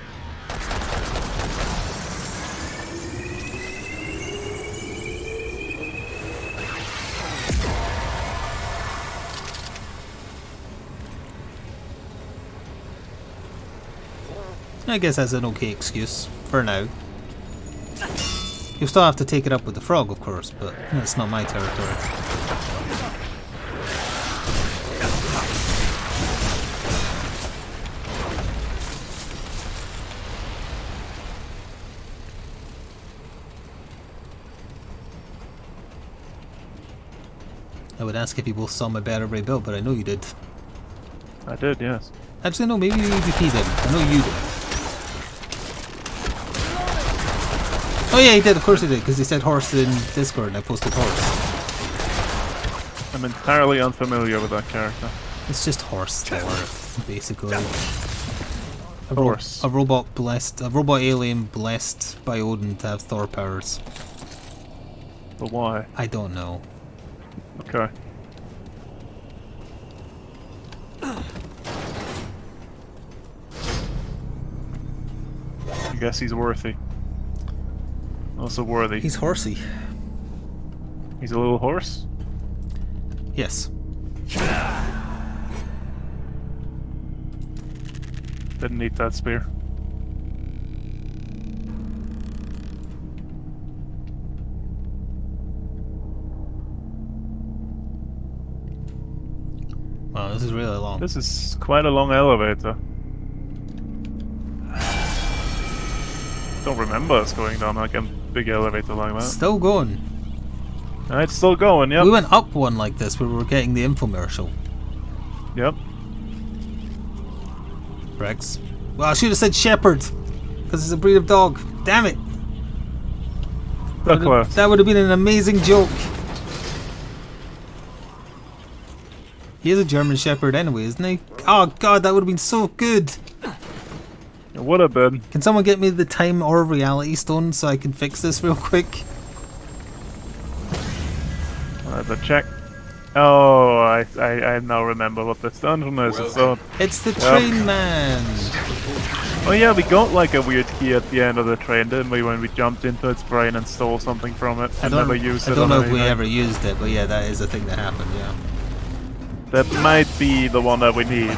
I guess that's an okay excuse for now. You'll still have to take it up with the frog, of course, but that's not my territory. I would ask if you both saw my better rebuild, but I know you did. I did, yes. Actually, no, maybe he did. I know you did. Oh yeah, he did, of course he did, because he said horse in Discord and I posted horse. I'm entirely unfamiliar with that character. It's just horse Thor, basically. Horse. A robot alien blessed by Odin to have Thor powers. But why? I don't know. Okay. I guess he's worthy. Also worthy. He's horsey. He's a little horse? Yes. Didn't need that spear. Wow, this is really long. This is quite a long elevator. Don't remember us going down like a big elevator like that. Still going. It's still going, yep. We went up one like this where we were getting the infomercial. Yep. Rex. Well, I should have said shepherd, because it's a breed of dog. Damn it! So close. That would have been an amazing joke. He is a German shepherd anyway, isn't he? Oh god, that would have been so good! It would have been. Can someone get me the time or reality stone so I can fix this real quick? The check. Oh, I now remember what this dungeon is. It's so. It's the train man. Oh yeah, we got like a weird key at the end of the train, didn't we? When we jumped into its brain and stole something from it. I Never used it. don't on know if we anything. ever used it, but yeah, that is a thing that happened. Yeah. That might be the one that we need.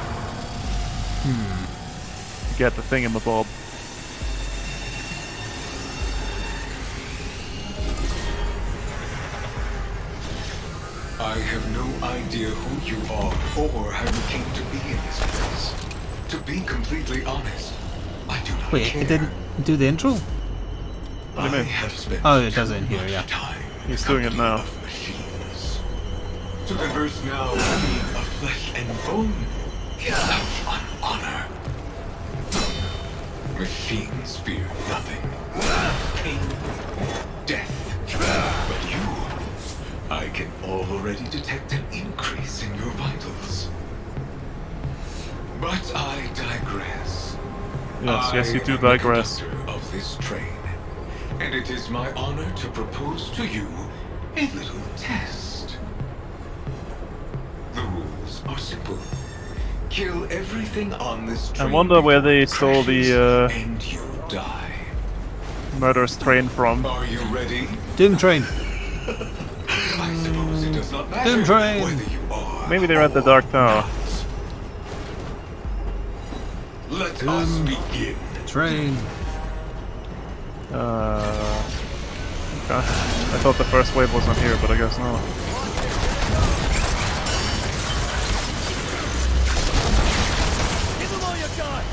To get the thingamabob. I have no idea who you are or how you came to be in this place. To be completely honest, I do not Wait, care. it didn't do the intro? What do you mean? Have spent Oh, it does it in too here, much yeah. time in He's the doing it company now. of machines. To converse now being of flesh and bone is such an honor. Machines fear nothing. Pain, death. But you, I can already detect an increase in your vitals. But I digress. Yes, you do I am the digress. conductor of this train, and it is my honor to propose to you a little test. The rules are simple. Kill everything on this train. wonder where before they it stole the, crashes, and you die. Murderous train from. Are you ready? Doom train. I suppose it does not matter Doom train. whether you are. Maybe they're at the Dark Tower. Let us begin. Train. Okay. I thought the first wave was on here, but I guess not. Give them all you got!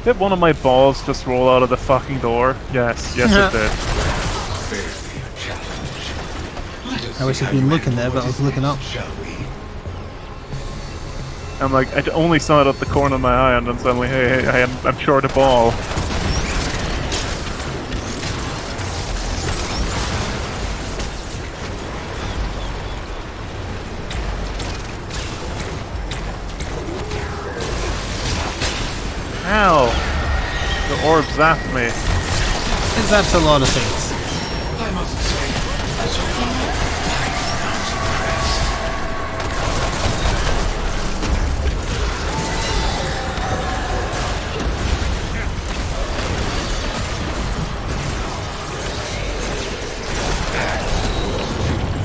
Did one of my balls just roll out of the fucking door? Yes, yes it did. Fairly a challenge. Let us I wish see I'd how been you looking handle there, but I what was is looking next, up. Shall we? I'm like, I only saw it at the corner of my eye, and then suddenly, hey, I'm short a ball. Ow! The orb zapped me. It zaps a lot of things. I must say, as a rule, I'm not impressed.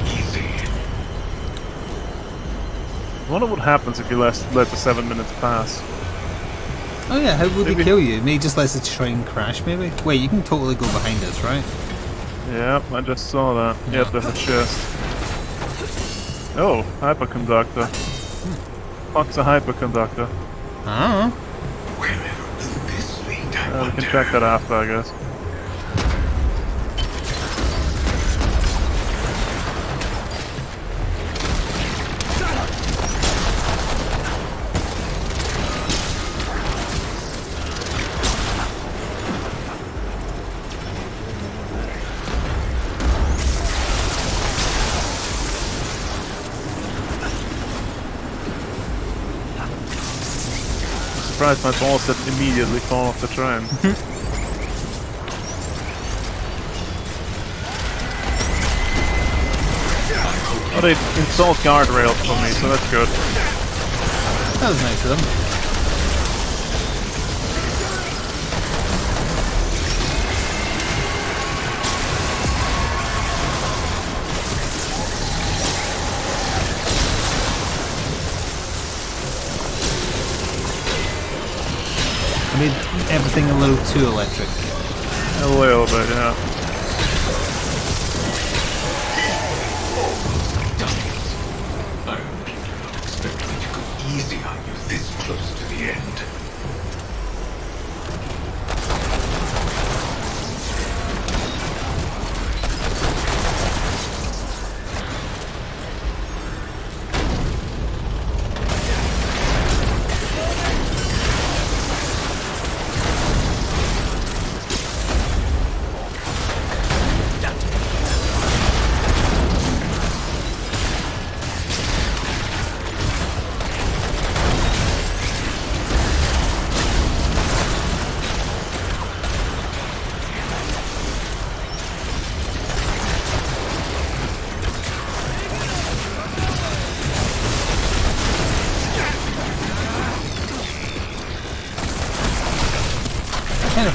Easy. I wonder what happens if you let the 7 minutes pass. Oh yeah, how would Maybe. it kill you? Maybe just lets the train crash, maybe? Wait, you can totally go behind us, right? Yep, I just saw that. Yep, there's a chest. Oh, hyperconductor. Fuck's a hyperconductor? Ah. Wherever will this lead, I We can wonder. check that after, I guess. Surprised my balls didn't immediately fall off the train. Oh, they installed guardrails for me, so that's good. That was nice of them. I made everything a little too electric. A little bit, yeah. I hope you do not expect me to go easy on you this close to the end.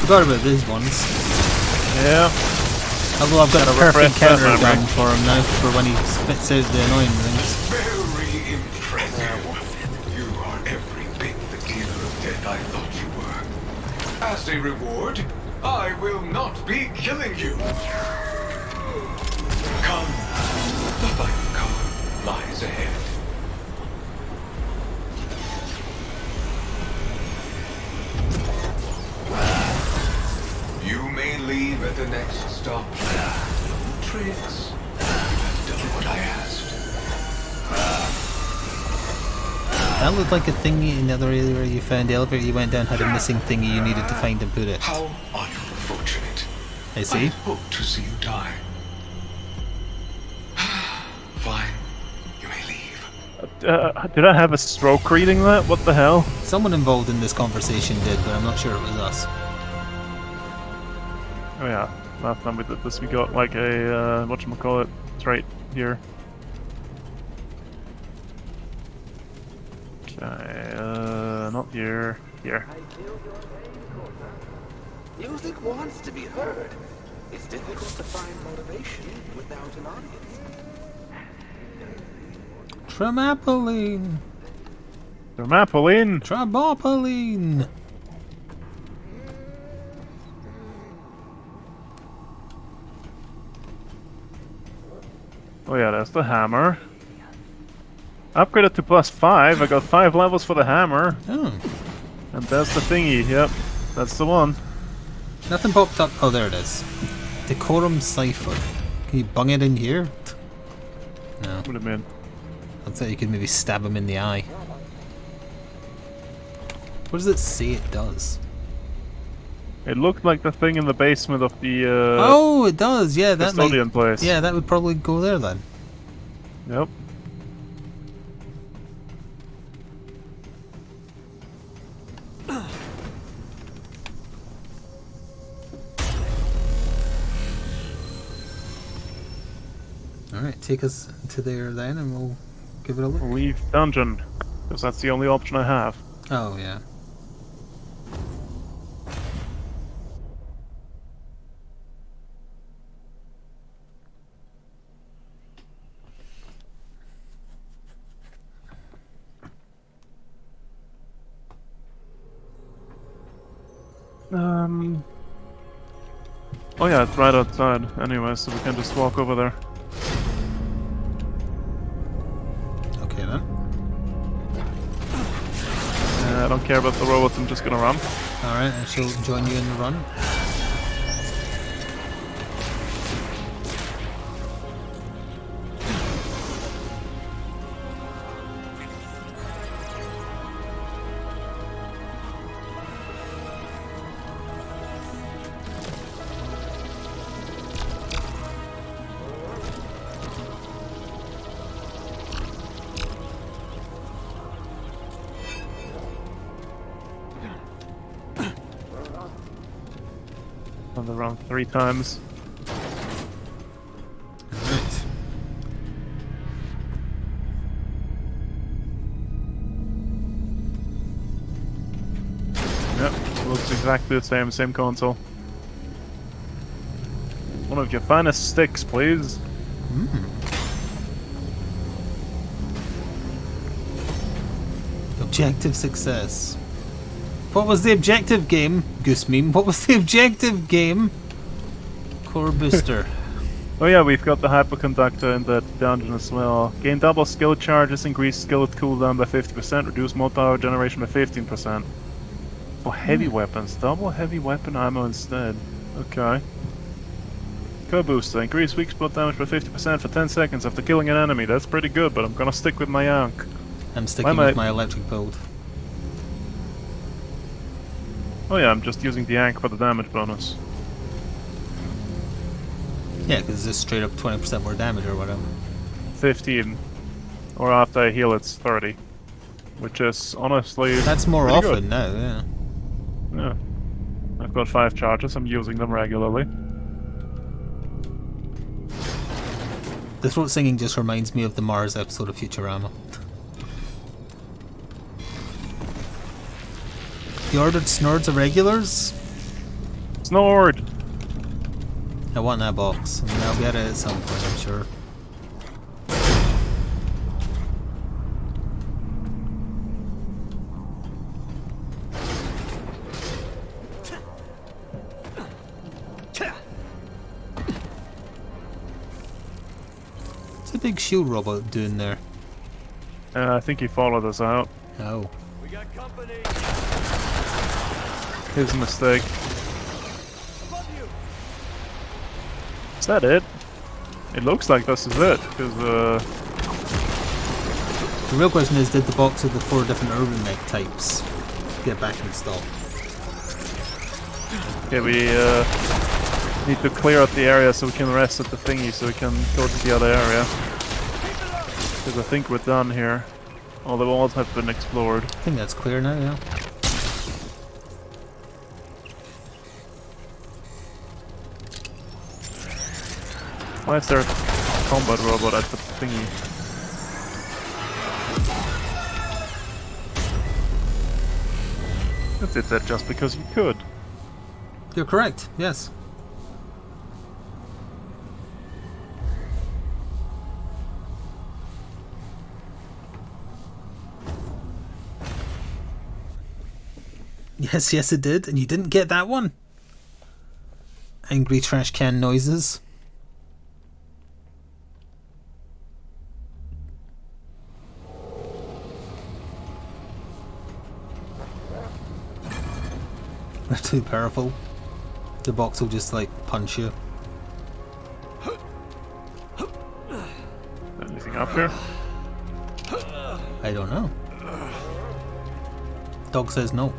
Forgot about these ones. Yeah. Although I've got a refresh perfect that counter memory. gun for him now for when he spits out the annoying things. Very impressive. You are every bit the dealer of death I thought you were. As a reward, I will not be killing you. Come, the final color lies ahead. You may leave at the next stop. No tricks. You have done what I asked. That looked like a thingy in the other area where you found the elevator you went down had a missing thingy you needed to find and put it. How unfortunate. I see. I hope to see you die. Fine. You may leave. Did I have a stroke reading that? What the hell? Someone involved in this conversation did, but I'm not sure it was us. Oh yeah, last time we did this we got like a, whatchamacallit, it's right here. Okay, not here, here. Music wants to be heard. It's difficult to find motivation without an audience. Tremapoline! Dermapoline! Trabopoline! Oh yeah, that's the hammer. Upgraded to +5, I got 5 levels for the hammer. Oh. And that's the thingy, yep. That's the one. Nothing popped up. Oh, there it is. Decorum Cipher. Can you bung it in here? No. What do you mean? I thought you could maybe stab him in the eye. What does it say it does? It looked like the thing in the basement of the Oh, it does. Yeah, that might. custodian place. Yeah, that would probably go there then. Yep. Alright, take us to there then and we'll give it a look. Leave dungeon. Because that's the only option I have. Oh, yeah. Oh yeah, it's right outside anyway, so we can just walk over there. Okay then. I don't care about the robots, I'm just gonna run. Alright, I shall join you in the run. On the run 3 times. Alright. Yep, looks exactly the same console. One of your finest sticks, please. Objective success. What was the objective game? Goose meme. What was the objective game? Core booster. Oh yeah, we've got the hyperconductor in that dungeon as well. Gain double skill charges, increase skill cooldown by 50%, reduce mod power generation by 15%. For heavy weapons, double heavy weapon ammo instead. Okay. Core booster, increase weak spot damage by 50% for 10 seconds after killing an enemy. That's pretty good, but I'm gonna stick with my Yank. I'm sticking with my electric build. Oh yeah, I'm just using the Yank for the damage bonus. Yeah, because it's straight up 20% more damage or whatever. 15. Or after I heal it's 30. Which is honestly That's more pretty often good. now, yeah. Yeah. I've got 5 charges, I'm using them regularly. The throat singing just reminds me of the Mars episode of Futurama. You ordered Snords irregulars? Snord! I want that box. I mean, I'll get it at some point, I'm sure. What's a big shield robot doing there? I think he followed us out. Oh. We got company. His mistake. Above you. Is that it? It looks like this is it, because The real question is, did the box of the 4 different urban mech types get back in stock? okay, we need to clear out the area so we can rest at the thingy, so we can go to the other area. Because I think we're done here. All the walls have been explored. I think that's clear now, yeah. Why is there a combat robot at the thingy? You did that just because you could. You're correct, yes. Yes, yes it did, and you didn't get that one. Angry trash can noises. They're too powerful. The box will just like punch you. Anything up here? I don't know. Dog says no.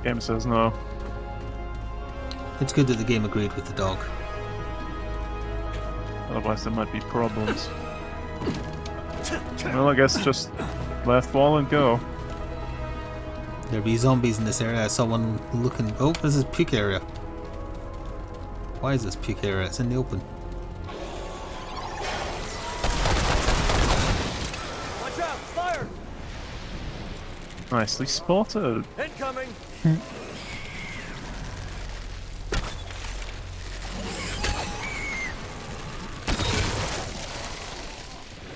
Game says no. It's good that the game agreed with the dog. Otherwise there might be problems. Well, I guess just left wall and go. There'll be zombies in this area. I saw one looking. Oh, this is puke area. Why is this puke area? It's in the open. Watch out! Fire! Nicely spotted. Incoming!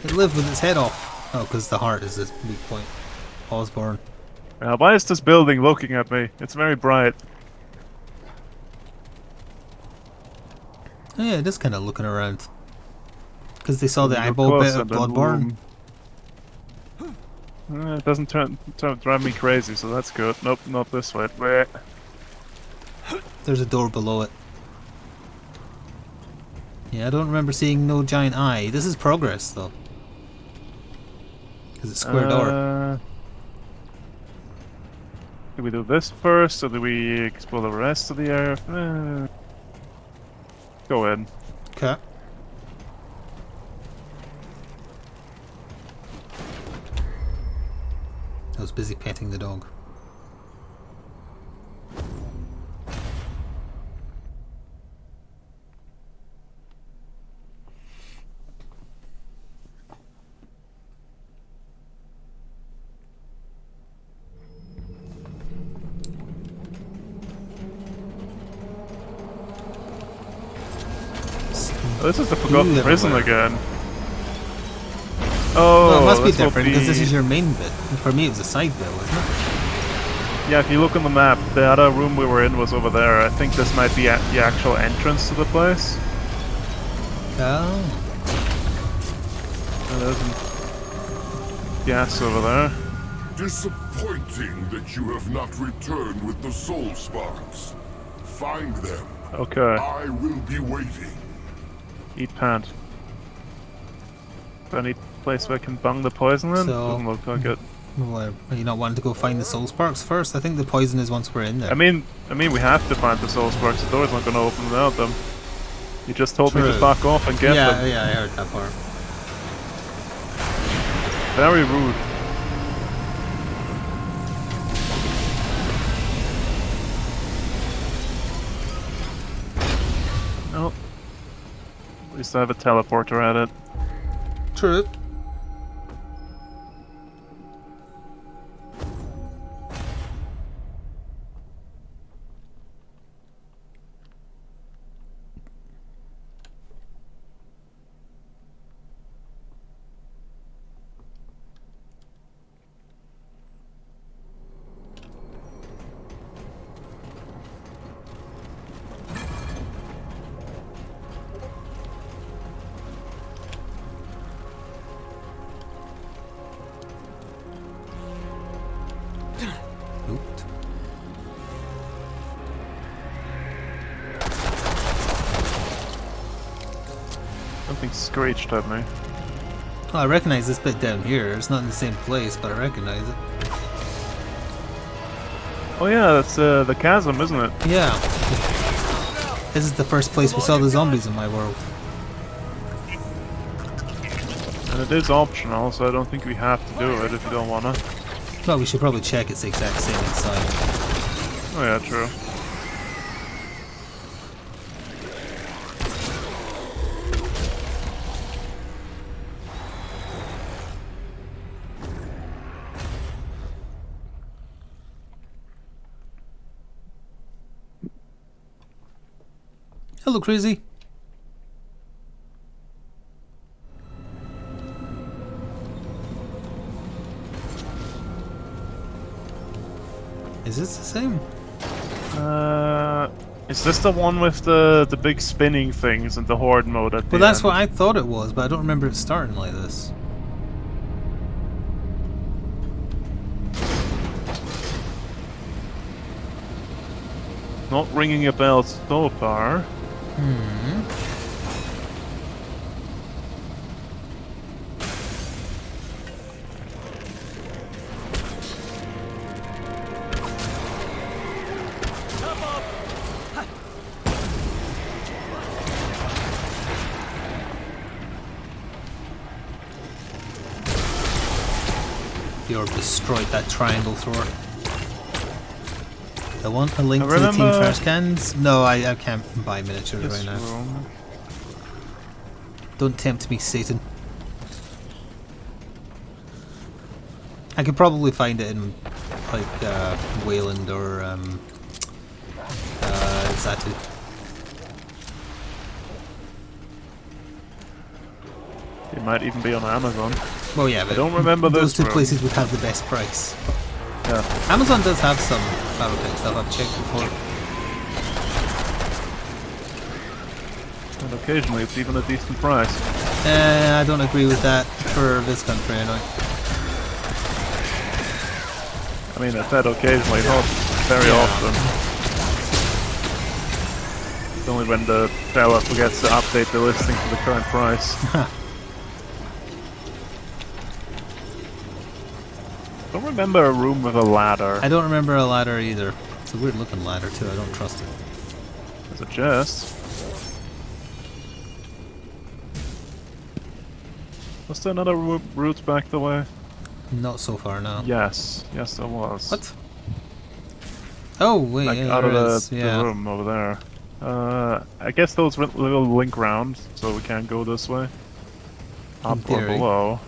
It lived with its head off. Oh, because the heart is the weak point. Osborne. Why is this building looking at me? It's very bright. Oh, yeah, it is kind of looking around. Because they saw the You go eyeball bit closer, of then Bloodborne. It doesn't drive me crazy, so that's good. Nope, not this way. Wait. There's a door below it. Yeah, I don't remember seeing no giant eye. This is progress, though. Because it's square door. Do we do this first, or do we explore the rest of the area? Go in. Okay. I was busy petting the dog. This is the Forgotten Ooh, Prison everywhere. again. Oh, Well, it must be this will different because this be- is your main bit. For me, it was a side bit, wasn't it? Yeah, if you look on the map, the other room we were in was over there. I think this might be at the actual entrance to the place. Oh. And there's gas over there. Disappointing that you have not returned with the soul sparks. Find them. Okay, I will be waiting. eat pant. Any place where I can bung the poison in? So- Doesn't look like it. Well, are you not wanting to go find the soul sparks first? I think the poison is once we're in there. I mean, we have to find the soul sparks. The door's not going to open without them. You just told me to True. back off and get yeah, them. yeah, I heard that part. Very rude. No. At least I have a teleporter at it. True. Something screeched at me. Oh, I recognize this bit down here. It's not in the same place, but I recognize it. Oh yeah, that's the chasm, isn't it? Yeah. This is the first place we saw the zombies in my world. And it is optional, so I don't think we have to do it if you don't wanna. Well, we should probably check it's the exact same inside. Oh yeah, true. Hello, Crazy. Is this the same? Is this the one with the big spinning things and the horde mode at the Well, that's end? what I thought it was, but I don't remember it starting like this. Not ringing a bell so far. The orb destroyed that triangle thrower. I want a link I to the team remember trash cans. No, I can't buy miniatures This right now. room. Don't tempt me, Satan. I could probably find it in like Wayland or Zatu. It might even be on Amazon. Well, yeah, but I don't remember those this two room. places would have the best price. Yeah. Amazon does have some battle pack stuff. I've checked before. And occasionally it's even a decent price. I don't agree with that for this country, anyway. I mean, I said occasionally, not very often. It's only when the seller forgets to update the listing to the current price. I don't remember a room with a ladder. I don't remember a ladder either. It's a weird looking ladder too. I don't trust it. There's a chest. Was there another route back the way? Not so far now. Yes. Yes, there was. What? Oh wait, Like yeah, out of there the, is. Yeah. the room over there. I guess those little link round, so we can't go this way. Up or theory. below.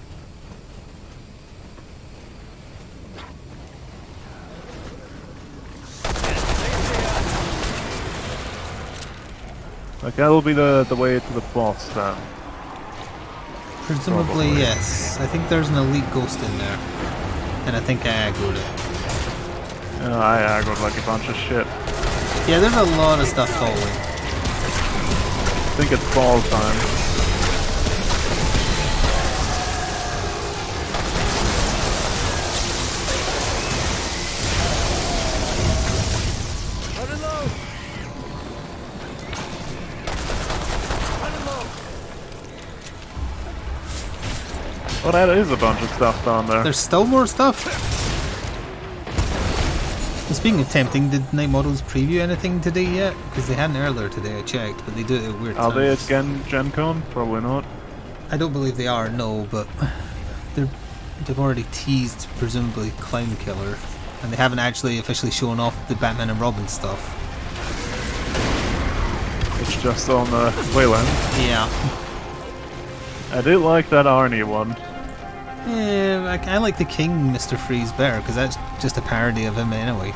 Like that'll be the way to the boss then. Presumably, Probably. yes. I think there's an elite ghost in there, and I think I aggroed it. I aggroed like a bunch of shit. Yeah, there's a lot of stuff falling. I think it's fall time. Running low! Running low! Oh, that is a bunch of stuff down there. There's still more stuff. And speaking of tempting, did Night Models preview anything today yet? Because they hadn't earlier today. I checked, but they do it at weird Are times. they at Gen Con? Probably not. I don't believe they are. No, but they've already teased presumably Clown Killer, and they haven't actually officially shown off the Batman and Robin stuff. It's just on the Wayland. Yeah. I do like that Arnie one. Yeah, I like the King Mr. Freeze better because that's just a parody of him anyway.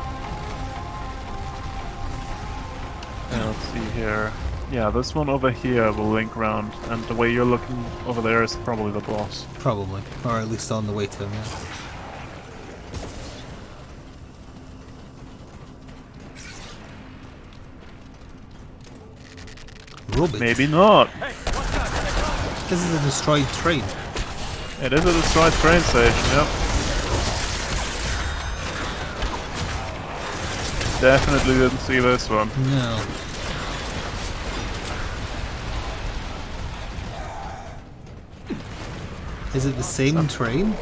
Let's see here. Yeah, this one over here will link round, and the way you're looking over there is probably the boss. Probably, or at least on the way to him. Yeah. Robot. Maybe not. This is a destroyed train. It is a destroyed train station, yep. Definitely didn't see this one. No. Is it the same train?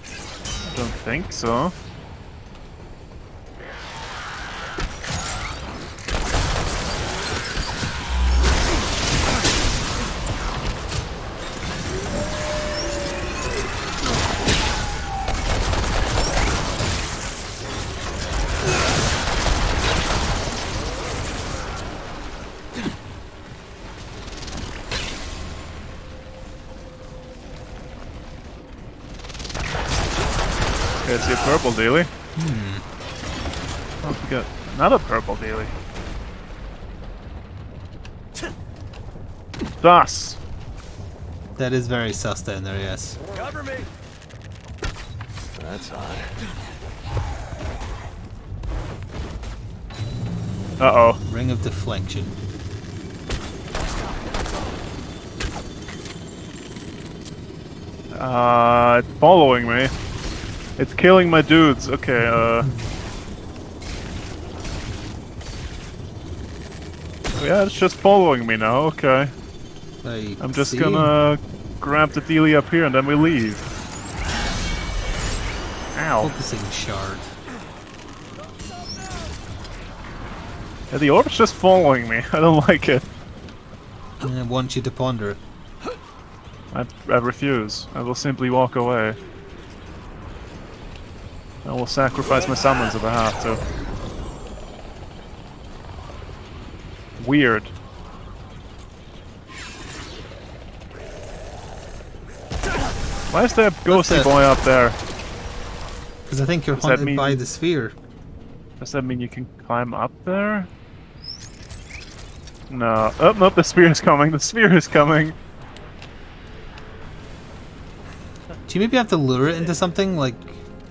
I don't think so. Okay, I see a purple daily. Oh, we got another purple daily. Das! That is very sus down there, yes. Cover me. That's odd. Uh-oh. Ring of deflection. It's following me. It's killing my dudes. Okay, yeah, it's just following me now, okay. I'm just see. gonna grab the dealie up here and then we leave. Ow. Focusing shard. Yeah, the orb's just following me. I don't like it. And I want you to ponder it. I refuse. I will simply walk away. I will sacrifice my summons if I have to. Weird. Why is there a ghostly it? boy up there? Because I think you're Does that haunted mean- by the sphere. Does that mean you can climb up there? No. Oh, nope, the spear is coming. The spear is coming. Do you maybe have to lure it into something, like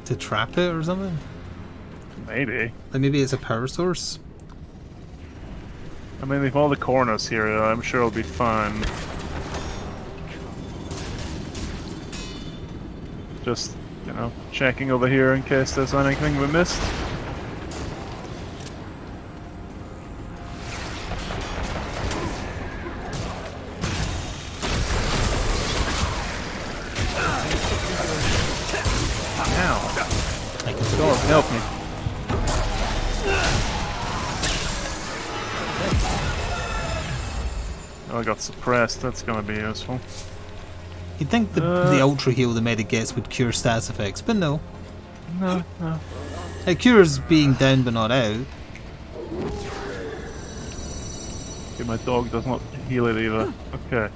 to trap it or something? Maybe. Like maybe it's a power source? I mean, with all the corners here, I'm sure it'll be fine. Just, you know, checking over here in case there's anything we missed. Ow. I can God, help me. Oh, I got suppressed. That's gonna be useful. You'd think the ultra heal the medic gets would cure stats effects, but no. No, no. It cures being down but not out. Okay, my dog does not heal it either. Okay.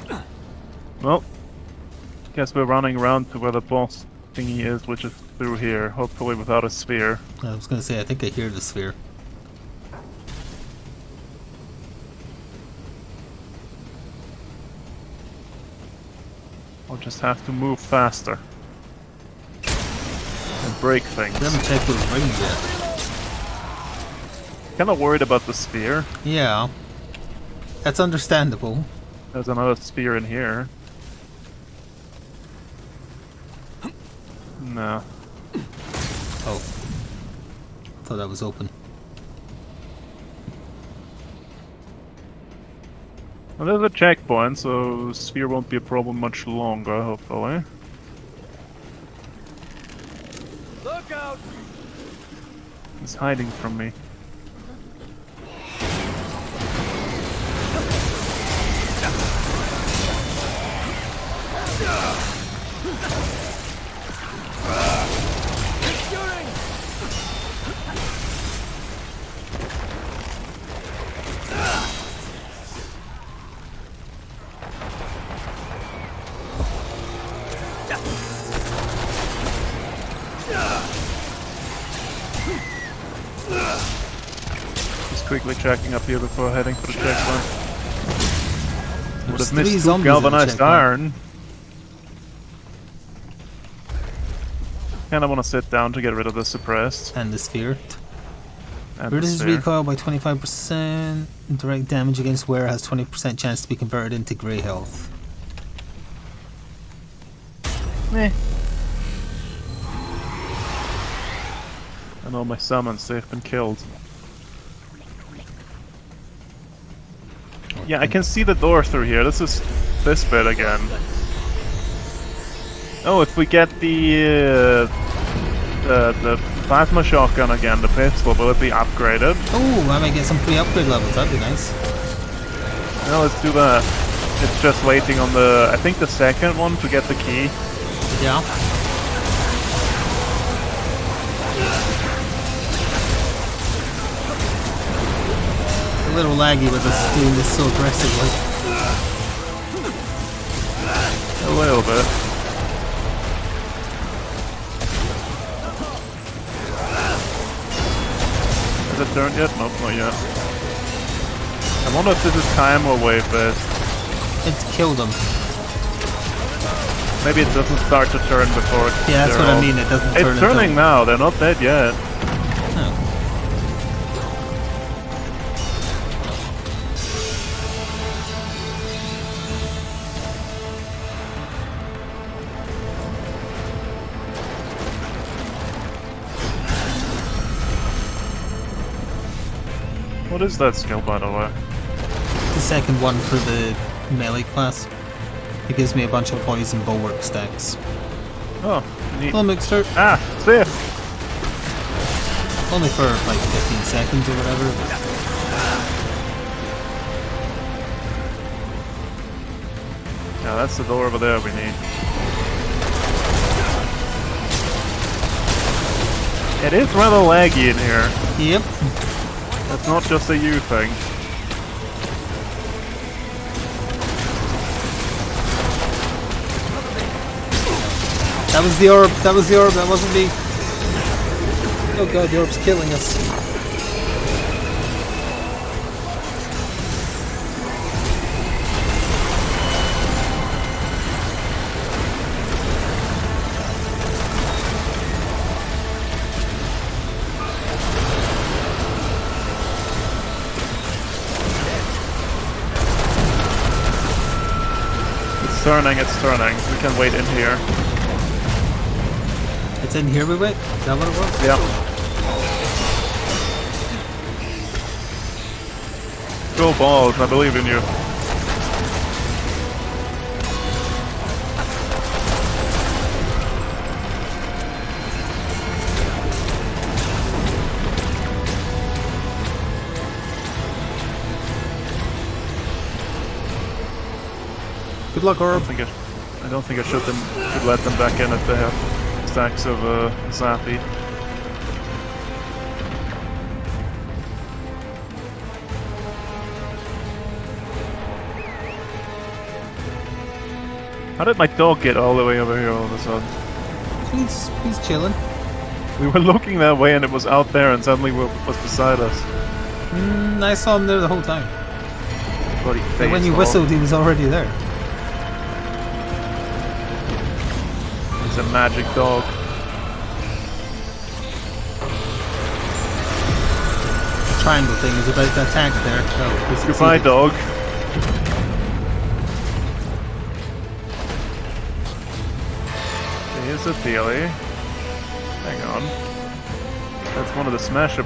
Well, guess we're running around to where the boss thingy is, which is through here, hopefully without a sphere. I was gonna say, I think I hear the sphere. I'll just have to move faster. And break things. We haven't checked those rings yet. Kinda worried about the sphere. Yeah. That's understandable. There's another sphere in here. No. Oh. Thought that was open. Well, there's a checkpoint, so sphere won't be a problem much longer, hopefully. Look out! He's hiding from me. Shooting! Just quickly checking up here before heading for the checkpoint. Would There's have missed 3 two zombies in the galvanized checkpoint. iron. Kinda wanna sit down to get rid of the suppressed. And the sphere. And the Reduces sphere. recoil by 25%. Direct damage against wearer has 20% chance to be converted into grey health. Meh. And all my summons, they've been killed. Yeah, I can see the door through here. This is this bit again. Oh, if we get the plasma shotgun again, the pistol, will it be upgraded? Oh, I might get some free upgrade levels. That'd be nice. No, let's do that. It's just waiting on I think the second one to get the key. Yeah. A little laggy with us doing this so aggressively. A little bit. Has it turned yet? Nope, not yet. I wonder if this is time or wave based. It's killed them. Maybe it doesn't start to turn before it's Yeah, that's what I mean. It doesn't turn. It's turning now. They're not dead yet. Oh. What is that skill, by the way? The second one for the melee class. It gives me a bunch of poison bulwark stacks. Oh, neat. Hello, Mixer. Ah, safe. Only for like 15 seconds or whatever. Yeah, that's the door over there we need. It is rather laggy in here. Yep. That's not just a you thing. That was the orb. That was the orb. That wasn't me. Oh god, the orb's killing us. It's turning, it's turning. We can wait in here. It's in here we wait? Is that what it was? Yeah. Go balls, I believe in you. Good luck, orb. I don't think I should let them back in if they have stacks of Zappy. How did my dog get all the way over here all of a sudden? He's chilling. We were looking that way and it was out there and suddenly was beside us. I saw him there the whole time. Bloody But face when you hog. whistled, he was already there. He's a magic dog. The triangle thing is about to attack there. Oh, we Goodbye, succeeded. dog. Here's a dealie. Hang on. That's one of the smash up.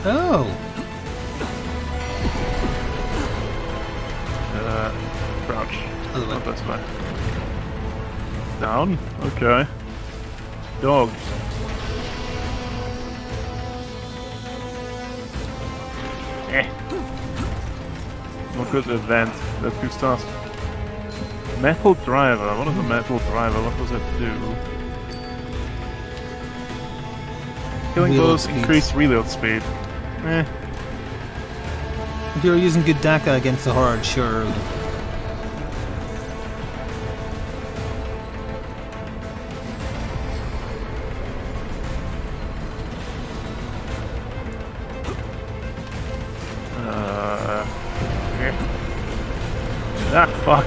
Oh. Crouch. Other way. Oh, that's fine. Down? Okay. Dog. Not good at vent. That's good stuff. Metal driver. What is a metal driver? What does it do? Killing Reload blows speed. increase reload speed. Eh. If you were using good DACA against the Horde, sure. Here. Ah, fuck.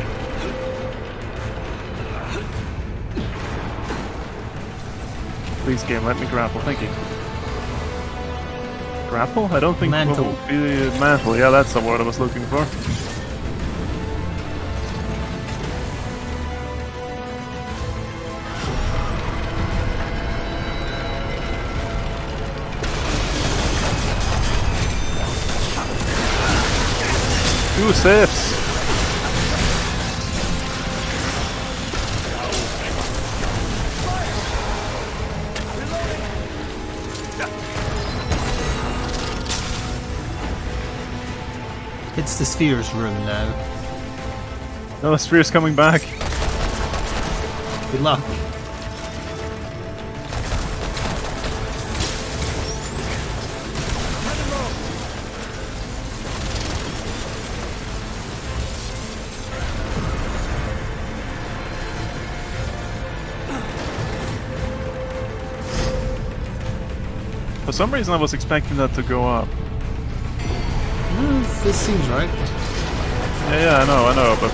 Please, game, let me grapple. Thank you. Grapple? I don't think Mantle. will be mantle. Yeah, that's the word I was looking for. Two assists. It's the sphere's room now. No, the sphere's coming back. Good luck. For some reason I was expecting that to go up. This seems right. Yeah, I know, but...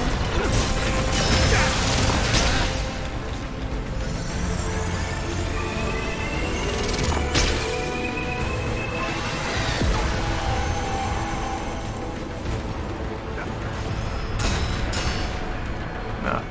Nah.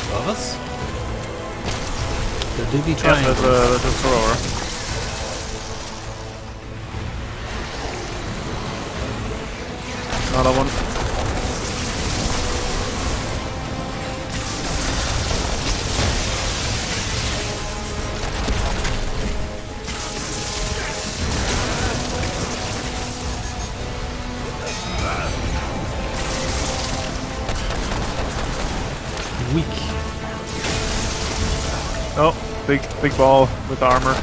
Above us? The doobie Yeah, triangle. there's a thrower. Another one. Weak. Oh, big ball with armor.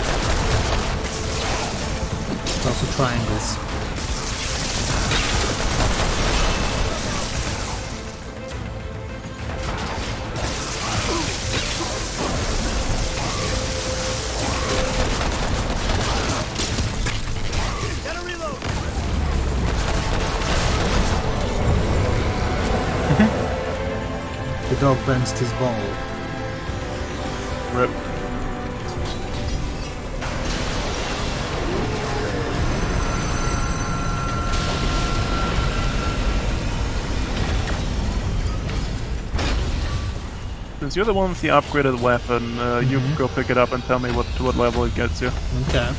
Also triangles. Gotta reload. The dog bounced his ball. Rip. Since you're the one with the upgraded weapon, you go pick it up and tell me to what level it gets you. Okay.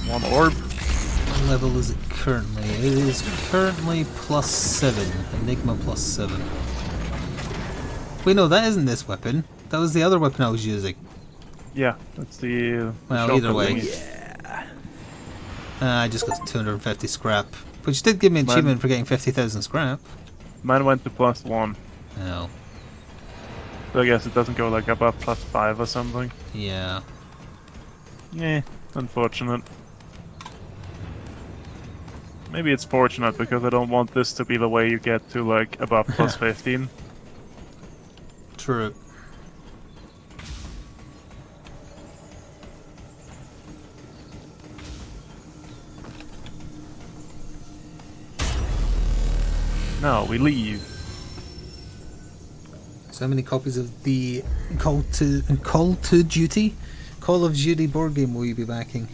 One orb. What level is it currently? It is currently +7. Enigma +7. Wait, no, that isn't this weapon. That was the other weapon I was using. Yeah, that's the. Well, shelter either way. thingy. I just got 250 scrap. Which did give me an Man. achievement for getting 50,000 scrap. Mine went to +1. Oh, So I guess it doesn't go like above +5 or something. yeah. Yeah, unfortunate. Maybe it's fortunate because I don't want this to be the way you get to like above +15. True. No, we leave. So how many copies of the Call of Duty board game will you be backing?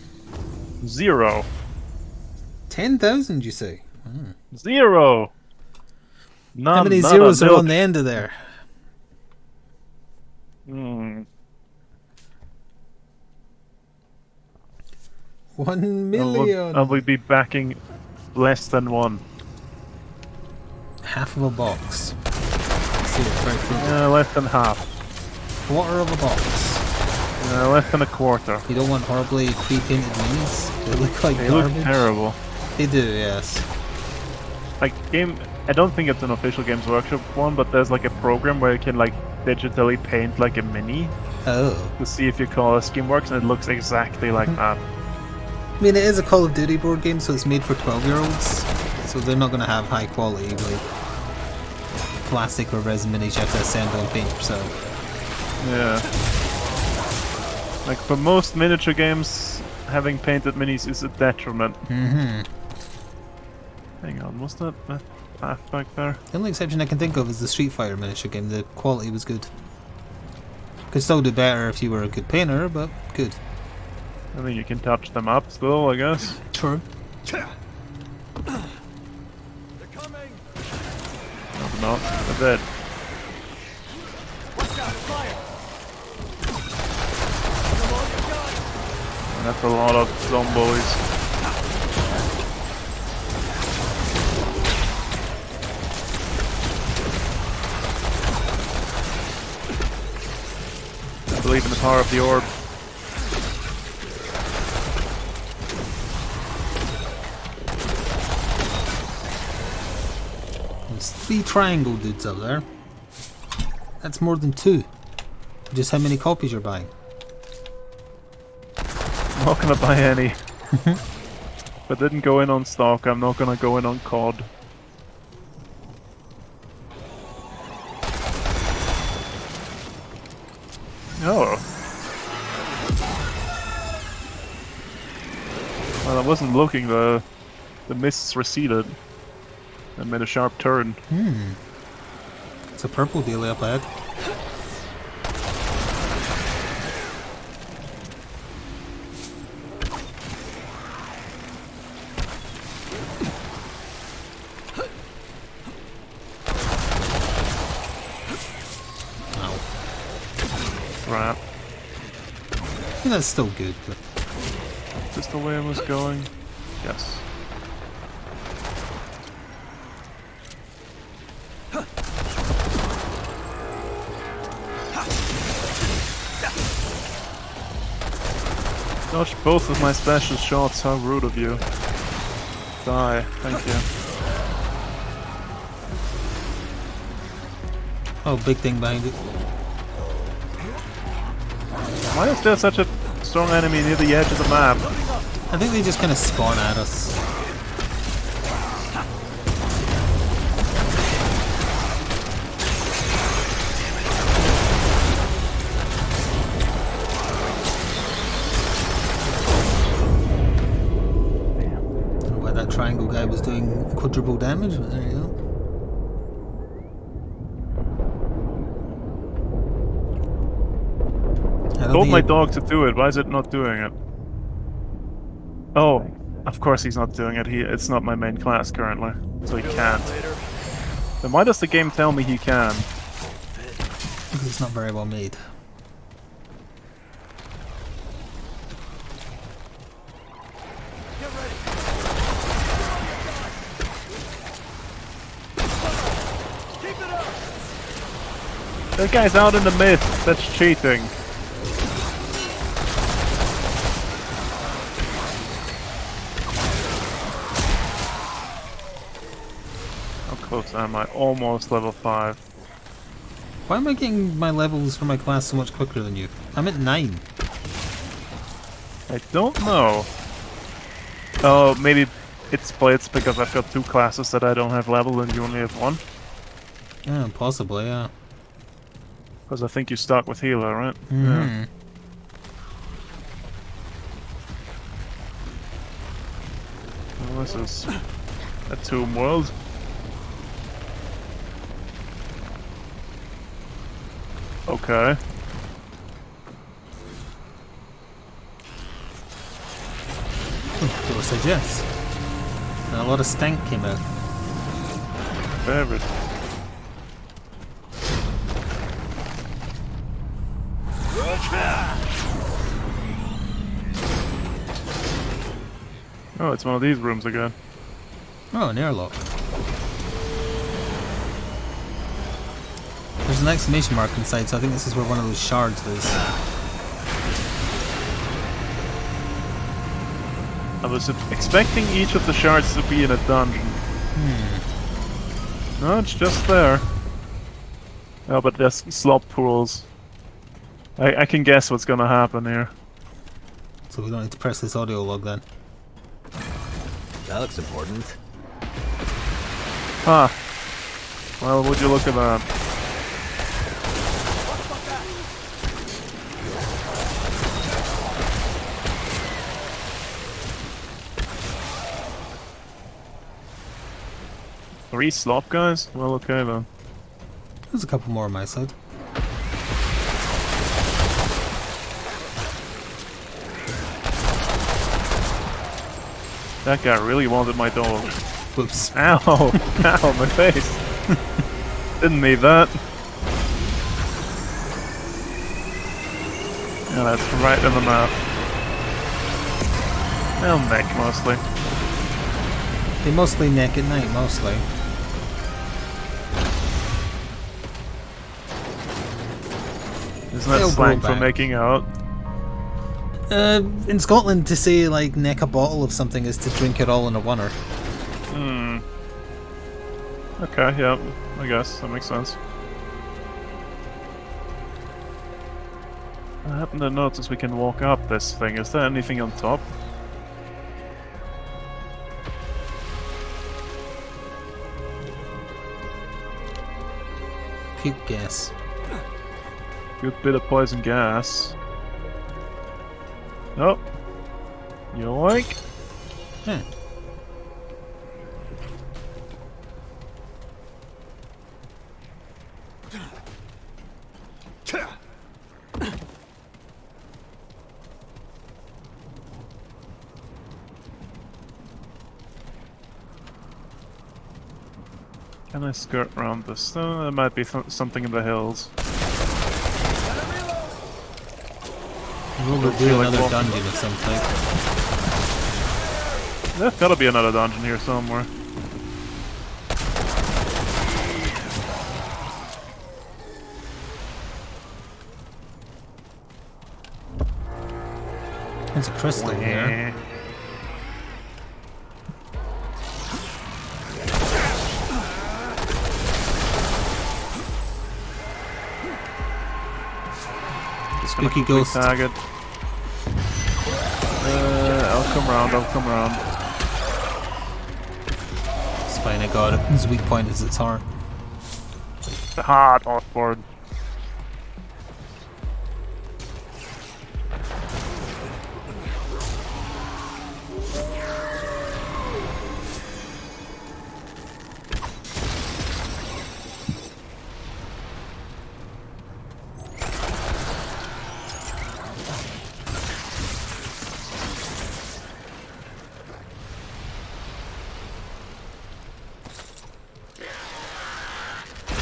0. 10,000, you say? 0. None, How many not zeros a are milk. on the end of there? Hmm. 1 million. I will be backing less than 1. Half of a box. Let's see what's right through. Less than half. Quarter of a box. Less than a quarter. You don't want horribly pre-painted minis? They look like They look garbage. terrible. They do, yes. Like I don't think it's an official Games Workshop one, but there's like a program where you can like digitally paint like a mini, Oh. to see if your color scheme works, and it looks exactly like that. I mean, it is a Call of Duty board game, so it's made for 12-year-olds. So they're not going to have high quality, like, plastic or resin minis you have to assemble and paint yourself. Yeah. Like, for most miniature games, having painted minis is a detriment. Mm-hmm. Hang on, what's that path back there? The only exception I can think of is the Street Fighter miniature game. The quality was good. Could still do better if you were a good painter, but good. I think you can touch them up still, I guess. True. They're coming. No, they're not. They're dead. Watch out, fire. And that's a lot of zombies. I believe in the power of the orb. There's 3 triangle dudes up there. That's more than 2. Just how many copies you're buying. I'm not gonna buy any. If it didn't go in on stock, I'm not gonna go in on COD. Oh. Well, I wasn't looking. The mists receded and made a sharp turn. It's a purple dealie up ahead. Crap. I think that's still good, but Is this the way I was going? Yes. Dodged both of my special shots, how rude of you. Die, thank you. oh, big thing behind it. Why is there such a strong enemy near the edge of the map? I think they just kind of spawn at us. I don't know why that triangle guy was doing quadruple damage, but there you go. I don't Told think my it- dog to do it, why is it not doing it? Oh, of course he's not doing it. It's not my main class currently, so he can't. Then why does the game tell me he can? because it's not very well made. Get ready. Keep it up. That guy's out in the mist. That's cheating. How close am I? Almost level 5. Why am I getting my levels for my class so much quicker than you? I'm at 9. I don't know. Oh, maybe it splits because I've got 2 classes that I don't have leveled and you only have 1. Yeah, possibly, yeah. Because I think you start with healer, right? Mm-hmm. Well, this is a tomb world. Okay. Door said yes. And a lot of stank came out. Favorite. Oh, it's one of these rooms again. Oh, an airlock. There's an exclamation mark inside, so I think this is where one of those shards is. I was expecting each of the shards to be in a dungeon. No, it's just there. Oh, but there's slop pools. I can guess what's gonna happen here. So we don't need to press this audio log then. That looks important. Huh. Well, would you look at that? Three slop guys? Well, okay then. There's a couple more on my side. That guy really wanted my dog. Whoops. Ow! Ow, my face! Didn't need that. Yeah, that's right in the mouth. Well, neck mostly. They mostly neck at night, mostly. Isn't that They'll slang grow for back. making out? In Scotland, to say, like, neck a bottle of something is to drink it all in a oneer. Hmm. Okay, yeah, I guess that makes sense. I happen to notice we can walk up this thing. Is there anything on top? Puke gas. Good bit of poison gas. Oh. You like? Hmm. Can I skirt around this? There might be something in the hills. We'll Don't do feel like another walking. dungeon of some type. There's gotta be another dungeon here somewhere. There's a crystal here. Just gonna Spooky quickly ghost. tag it. I'll come round, I'll come round. It's fine, I got it. His weak point is its heart. The heart offboard.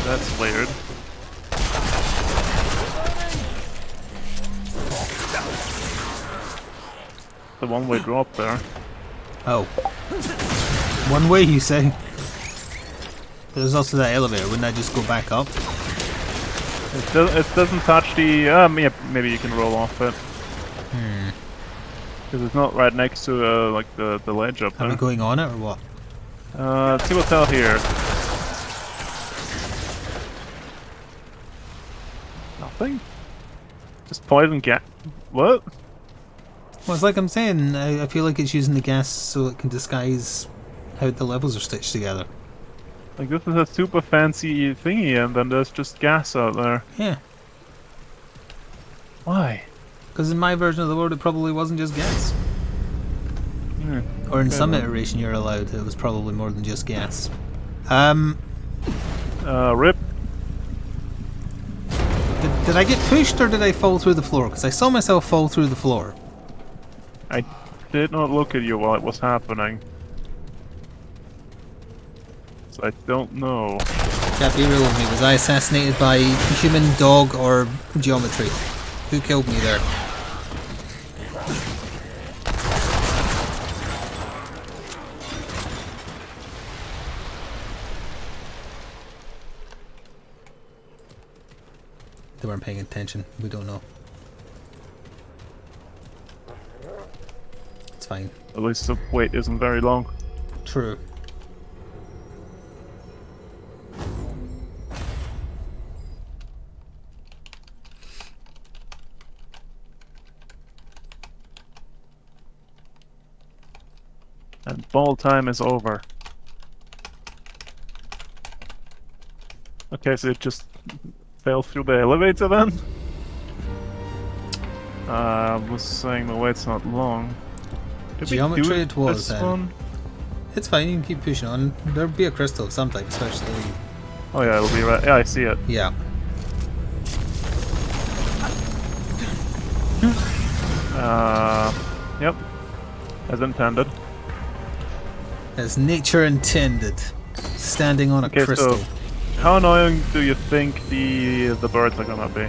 That's weird. The one-way drop there. Oh. One way, you say? There's also that elevator. Wouldn't I just go back up? It doesn't touch the... yeah, maybe you can roll off it. Because it's not right next to like the ledge up Are we there. going on it or what? Let's see what's out here. Nothing? Just poison gas. What? Well, it's like I'm saying, I feel like it's using the gas so it can disguise how the levels are stitched together. Like, this is a super fancy thingy, and then there's just gas out there. Yeah. Why? Because in my version of the world, it probably wasn't just gas. Hmm. Or in Okay, some then. iteration you're allowed, it was probably more than just gas. Rip. Did I get pushed or did I fall through the floor? Because I saw myself fall through the floor. I did not look at you while it was happening. So I don't know. Can't be real with me. Was I assassinated by human, dog, or geometry? Who killed me there? They weren't paying attention. We don't know. It's fine. At least the wait isn't very long. True. And ball time is over. Okay, so it just fell through the elevator then? I was saying the wait's not long. Did we Geometry do it was this then. one? It's fine, you can keep pushing on. There'll be a crystal of some type, especially... Oh yeah, it'll be right. Yeah, I see it. Yeah. Yep. As intended. As nature intended. Standing on a Okay, crystal. so how annoying do you think the birds are gonna be?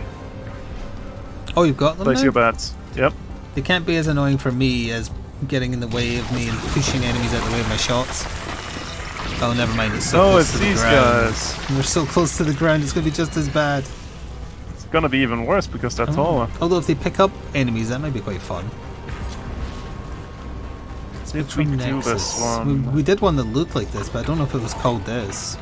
Oh, you've got them Place now? your bets. Yep. They can't be as annoying for me as getting in the way of me and pushing enemies out the way of my shots. Oh, never mind, it's so No, close it's to the these ground. guys. And they're so close to the ground, it's going to be just as bad. It's gonna be even worse because they're taller. Although if they pick up enemies, that might be quite fun. Did we do this one? We did one that looked like this, but I don't know if it was called this.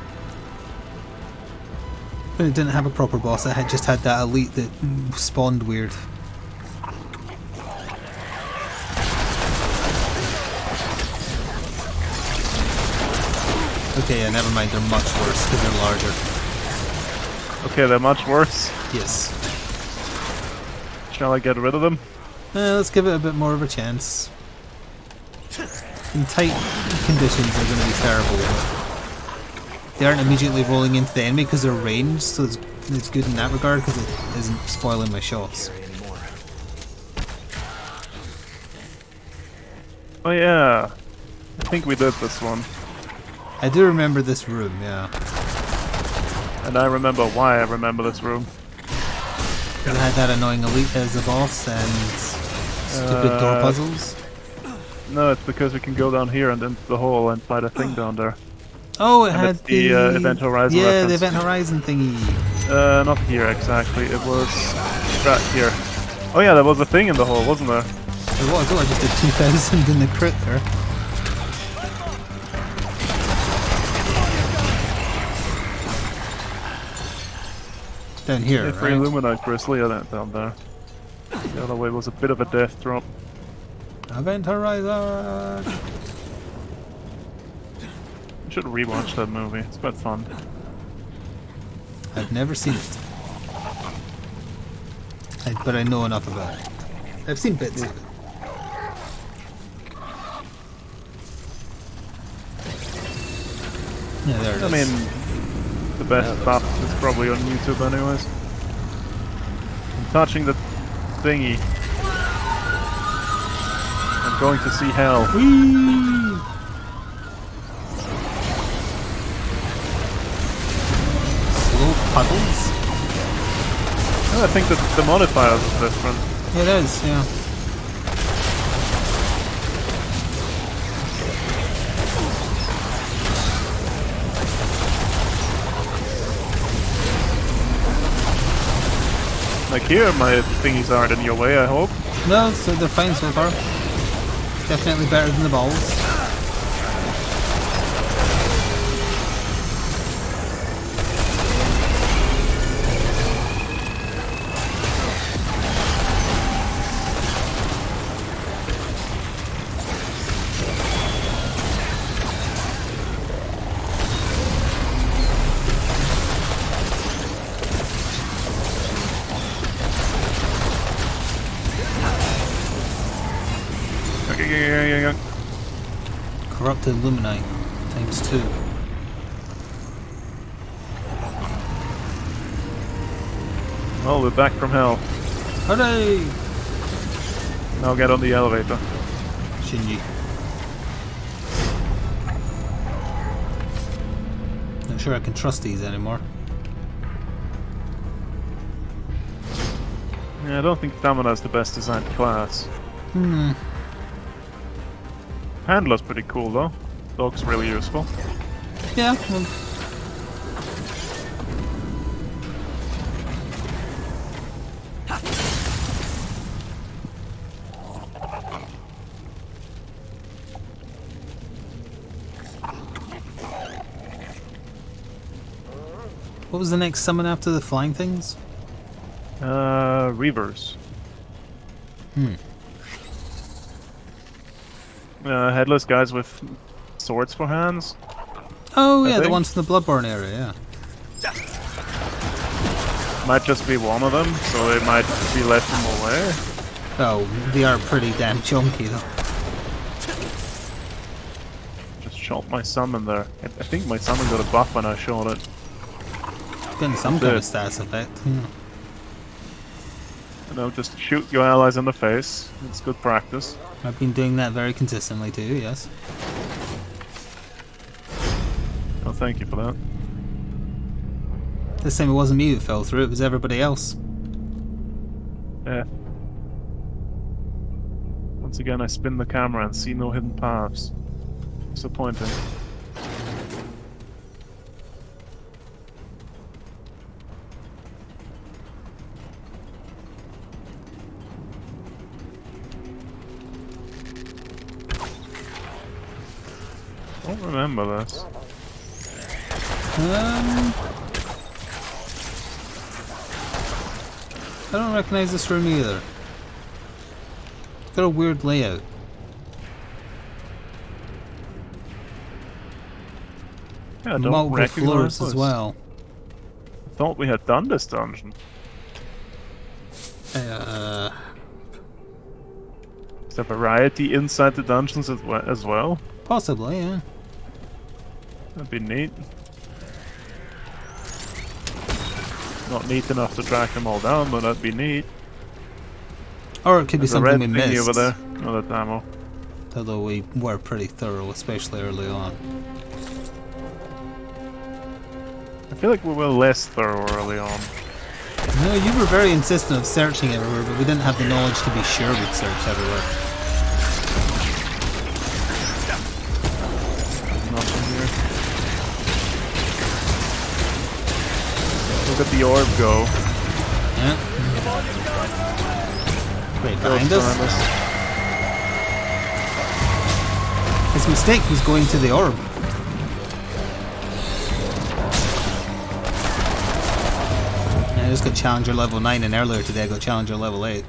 But it didn't have a proper boss, it had just had that elite that spawned weird. Okay, yeah, never mind, they're much worse because they're larger. Okay, they're much worse. Yes. Shall I get rid of them? Let's give it a bit more of a chance. In tight conditions, they're going to be terrible. But they aren't immediately rolling into the enemy because they're ranged, so it's good in that regard because it isn't spoiling my shots. Oh yeah. I think we did this one. I do remember this room, yeah. And I remember why I remember this room. It had that annoying elite as a boss and stupid door puzzles. No, it's because we can go down here and into the hole and fight a thing down there. Oh, it And had it's the Event Horizon yeah, reference. the Event Horizon thingy. Not here exactly. It was right here. Oh yeah, there was a thing in the hole, wasn't there? It was. Oh, I just did 2,000 in the crit there. Down here, If we right? illuminate Grizzly, yeah, that down there. The other way was a bit of a death drop. Event Horizon! You should rewatch that movie. It's quite fun. I've never seen it. But I know enough about it. I've seen bits of it. Yeah, there it is. I mean, the best stuff is probably on YouTube anyways. I'm touching the thingy. I'm going to see hell. Slow puddles? I think that the modifiers is different. Yeah, it is, yeah. Like here, my thingies aren't in your way, I hope. No, so they're fine so far. Definitely better than the balls. Okay. Corrupted Luminite times 2. Well, we're back from hell. Hooray! Now get on the elevator. Shinji. Not sure I can trust these anymore. Yeah, I don't think Stamina's the best designed class. Handler's pretty cool though. Dog's really useful. Yeah, well, what was the next summon after the flying things? Reavers. Headless guys with swords for hands. Oh I yeah, the think. ones in the Bloodborne area. Yeah. Might just be one of them, so they might be left in the way. Oh, they are pretty damn chunky though. Just shot my summon there. I think my summon got a buff when I shot it. Getting some kind of stats effect. Yeah. You know, just shoot your allies in the face. It's good practice. I've been doing that very consistently too. Yes. Oh, thank you for that. This time it wasn't me who fell through; it was everybody else. Yeah. Once again, I spin the camera and see no hidden paths. Disappointing. I don't remember this. I don't recognize this room either. It's got a weird layout. Yeah, I don't Multiple recognize floors as this. well. I thought we had done this dungeon. Uh, Is there variety inside the dungeons as well? Possibly, yeah. That'd be neat. Not neat enough to track them all down, but that'd be neat. Or it could be There's a red something we thingy missed. over there. Oh, that's ammo. Although we were pretty thorough, especially early on. I feel like we were less thorough early on. No, you were very insistent of searching everywhere, but we didn't have the knowledge to be sure we'd searched everywhere. Nothing here. Look at the orb go. Yeah. Wait, Go behind behind us? His mistake was going to the orb. I just got Challenger level 9 and earlier today I got Challenger level 8.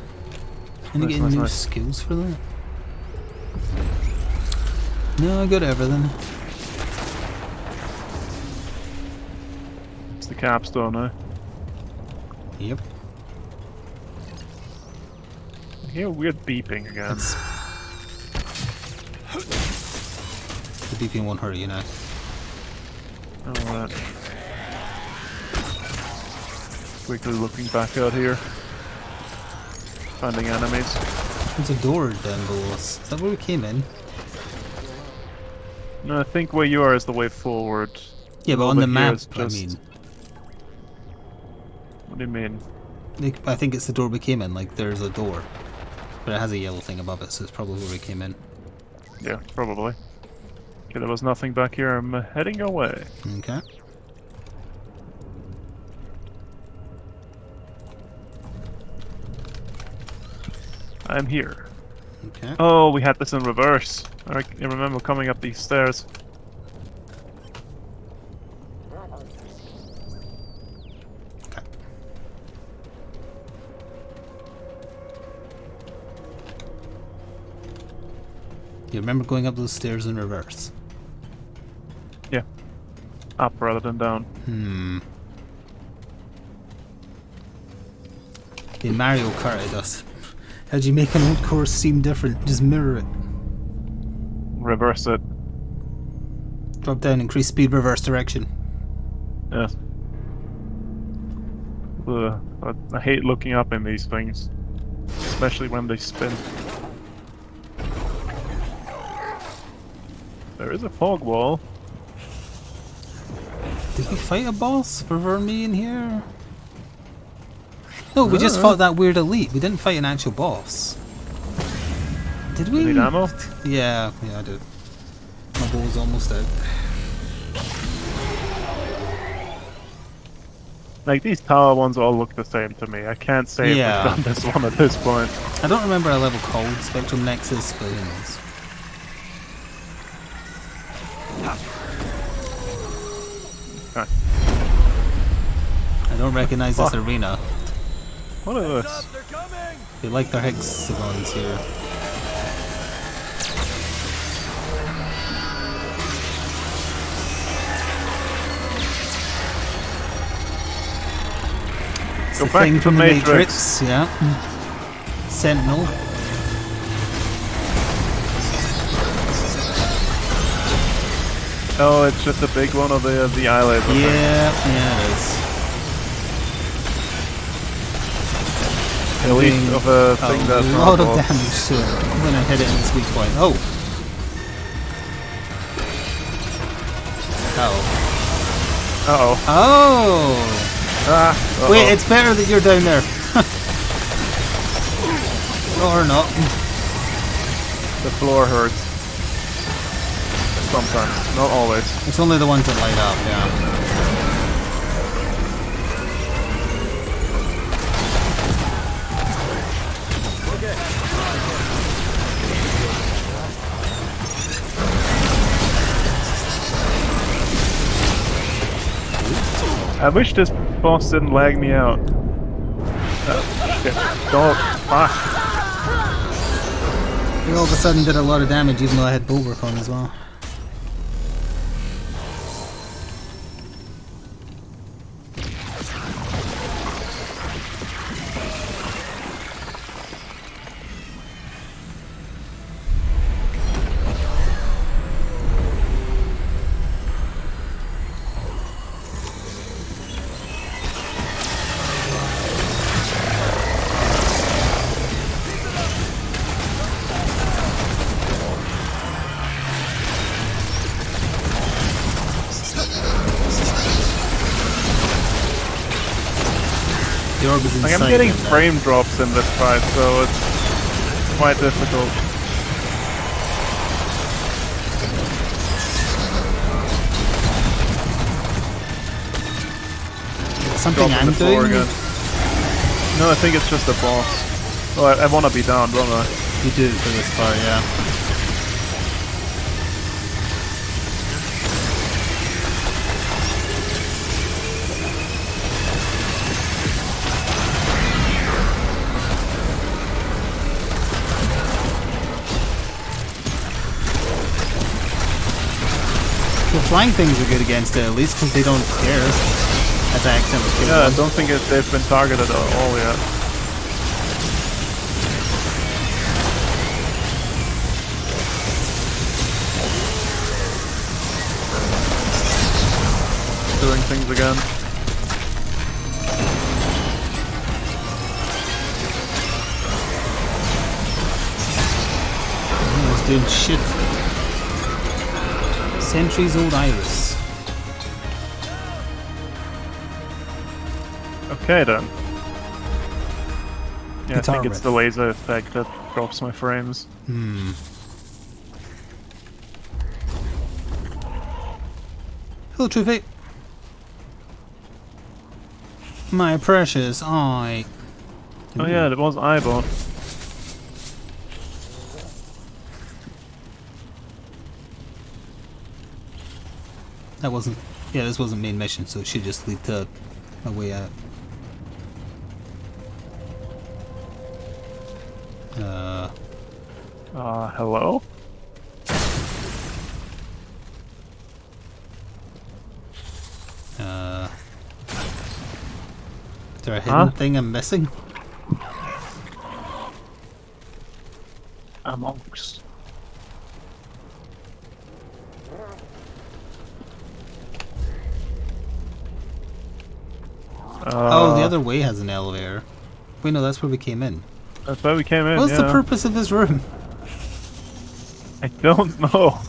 And Nice, getting nice, new nice. skills for that? No, I got everything. It's the capstone, eh? Yep. I hear weird beeping again. That's... The beeping won't hurt you now. Alright. Quickly looking back out here. Finding enemies. There's a door down below us. Is that where we came in? No, I think where you are is the way forward. Yeah, but Over on the here map, is I just- mean. What do you mean? I think it's the door we came in, like there's a door. But it has a yellow thing above it, so it's probably where we came in. Yeah, probably. Okay, there was nothing back here. I'm heading away. Okay. I'm here. Okay. Oh, we had this in reverse. I remember coming up these stairs. Okay. You remember going up those stairs in reverse? Yeah. Up rather than down. In Mario Kart it does. How'd you make an old course seem different? Just mirror it. Reverse it. Drop down, increase speed, reverse direction. Yes. I hate looking up in these things. Especially when they spin. There is a fog wall. Did we fight a boss for Vermi in here? No, we just fought that weird elite. We didn't fight an actual boss. Did we? You need ammo? Yeah, I did. My bow's almost out. Like, these tower ones all look the same to me. I can't say Yeah. if we've done this one at this point. I don't remember a level called Spectrum Nexus, but who knows. Okay. I don't recognize this arena. What is this? Up, they're coming! They like their hexagons here. Go the back thing to from the Matrix. Matrix. Yeah. Sentinel. Oh, it's just a big one of the eye laser thing. Yeah, it is. At least of a thing a that's lot not of boss. damage to it. I'm gonna hit it in its weak point. Oh. Oh. Uh-oh. Oh. Ah, uh-oh. Wait, it's better that you're down there. Or not. The floor hurts. Sometimes, not always. It's only the ones that light up, yeah. I wish this boss didn't lag me out. Shit. Don't. Fuck. He all of a sudden did a lot of damage even though I had bulwark on as well. The orb is Like, inside I'm getting him now. frame drops in this fight, so it's quite difficult. Something Drop in I'm the floor doing? again. No, I think it's just a boss. Oh, I want to be down, don't I? You do it for this part, yeah. The flying things are good against it, at least because they don't care. As I accidentally killed Yeah, I one. don't think they've been targeted at all yet. Doing things again. I was doing shit. Centuries old iris. Okay then. Yeah, I Guitar think it's riff. the laser effect that drops my frames. Hello, Truthie. My precious eye. Oh yeah, it was Eyebot. That wasn't. Yeah, this wasn't main mission, so it should just lead to a way out. Hello? Is there a hidden thing I'm missing? Amongst. Oh, the other way has an elevator. Wait, no, that's where we came in. That's why we came in, What's yeah. the purpose of this room? I don't know.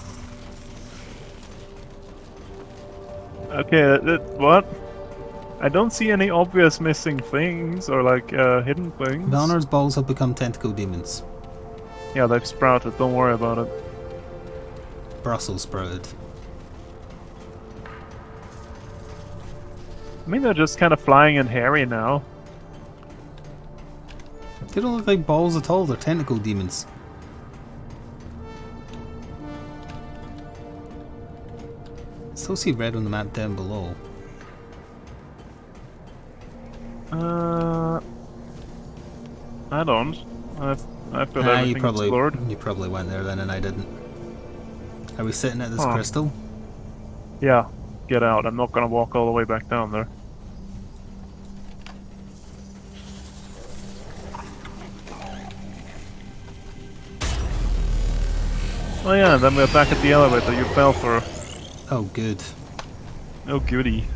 Okay, what? I don't see any obvious missing things or like hidden things. Valnor's balls have become tentacle demons. Yeah, they've sprouted, don't worry about it. Brussels sprouted. I mean, they're just kind of flying and hairy now. They don't look like balls at all, they're tentacle demons. Still see red on the map down below. I don't. I've got everything explored. You probably went there then and I didn't. Are we sitting at this crystal? Yeah, get out. I'm not gonna walk all the way back down there. Oh yeah, then we're back at the elevator you fell for. Oh, good. Oh goody.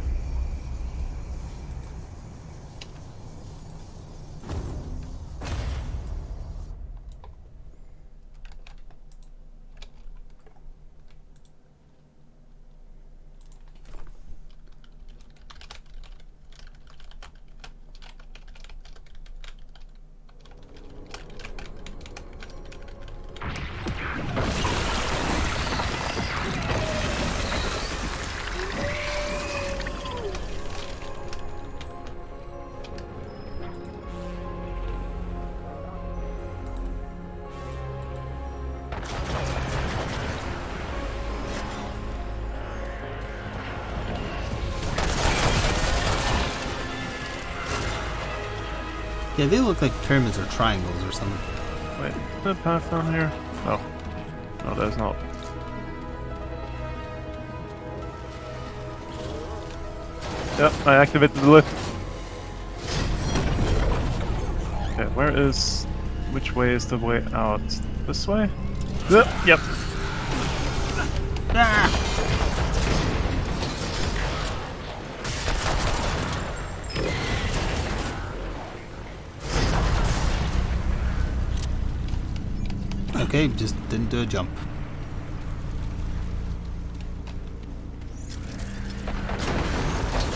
Yeah, they look like pyramids or triangles or something. Wait, is there a path down here? No. No, there's not. Yep, I activated the lift. Okay, where is... Which way is the way out? This way? Yep. Okay, just didn't do a jump.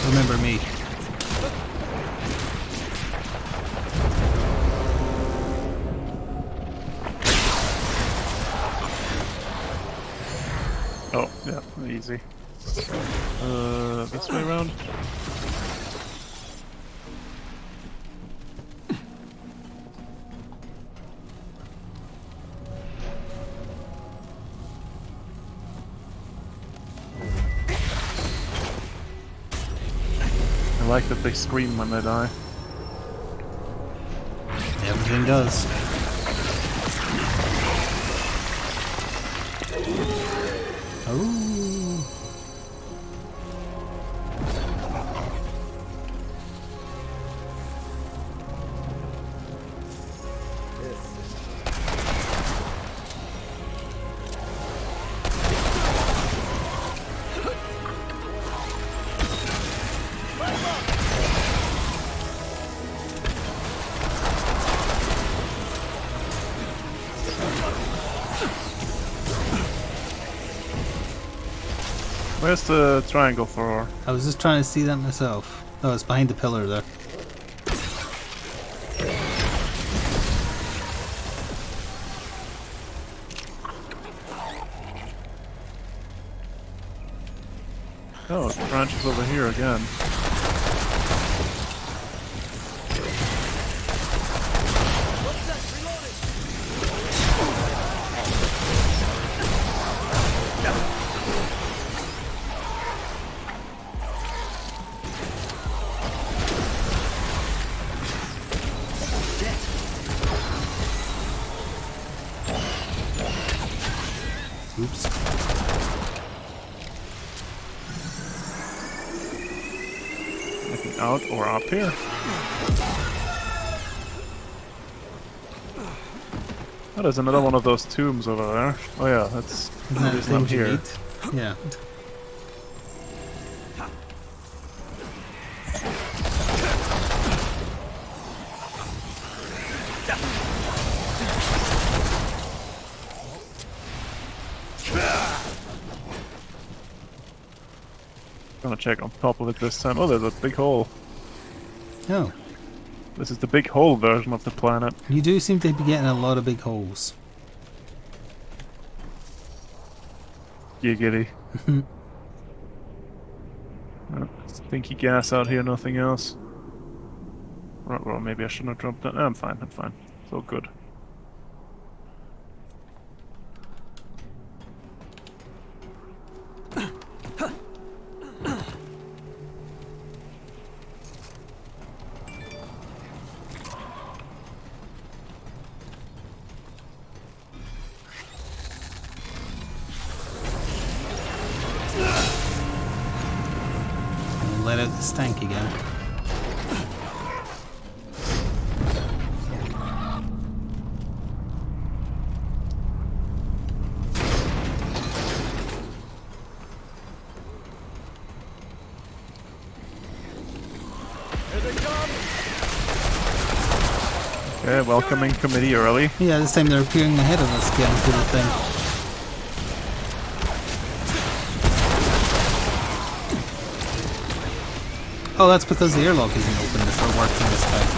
Remember me. Oh, yeah, easy. This way around? I like that they scream when they die. Everything does. Oh. Where's the triangle for? I was just trying to see that myself. Oh, it's behind the pillar there. Oh, the branch is over here again. Oops. Looking out or up here? Oh, there's another one of those tombs over there. Oh yeah, that's Isn't that the reason I'm things you here. eat? Yeah. Gonna check on top of it this time. Oh, there's a big hole. Oh. This is the big hole version of the planet. You do seem to be getting a lot of big holes. Giggity. Stinky gas out here, nothing else. Right, well, maybe I shouldn't have dropped that. I'm fine, I'm fine. It's all good. And let out the stank again. welcoming committee early. Yeah, this time they're appearing ahead of us getting to the thing. Oh, that's because the airlock isn't open if we're working this time.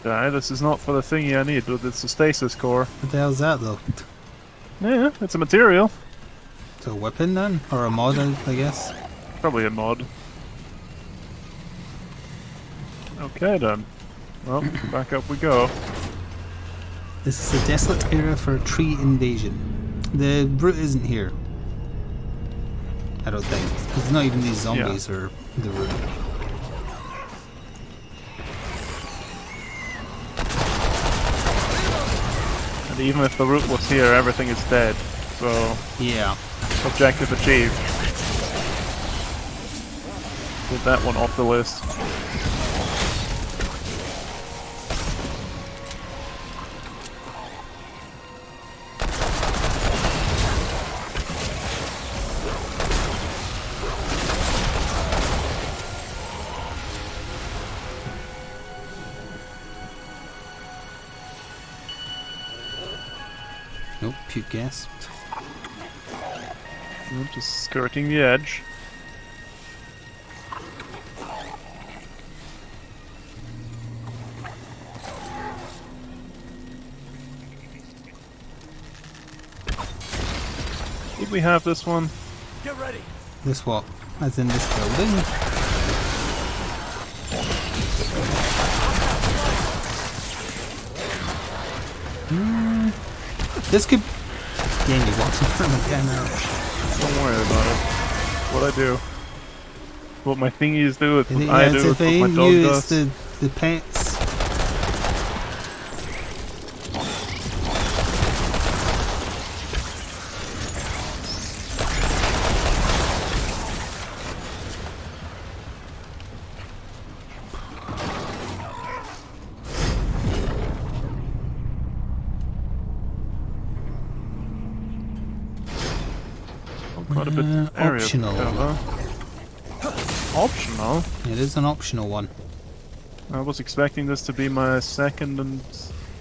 Okay, this is not for the thingy I need, but it's a stasis core. What the hell's that though? Yeah, it's a material. It's a weapon then? Or a mod, I guess? Probably a mod. Okay then. Well, back up we go. This is a desolate area for a tree invasion. The route isn't here. I don't think. Because not even these zombies are the route. And even if the route was here, everything is dead. So, Yeah. objective achieved. Get that one off the list. Nope, puke gas. Just skirting the edge. Did we have this one? Get ready. This what? As in this building? This could... Game you watching from again now. Don't worry about it. What I do. What my thingies do, it's what Yeah, I it's do, the it's what thing, my dog you, does. it's the pets. Quite a bit of area to optional. cover. Optional? It is an optional one. I was expecting this to be my second and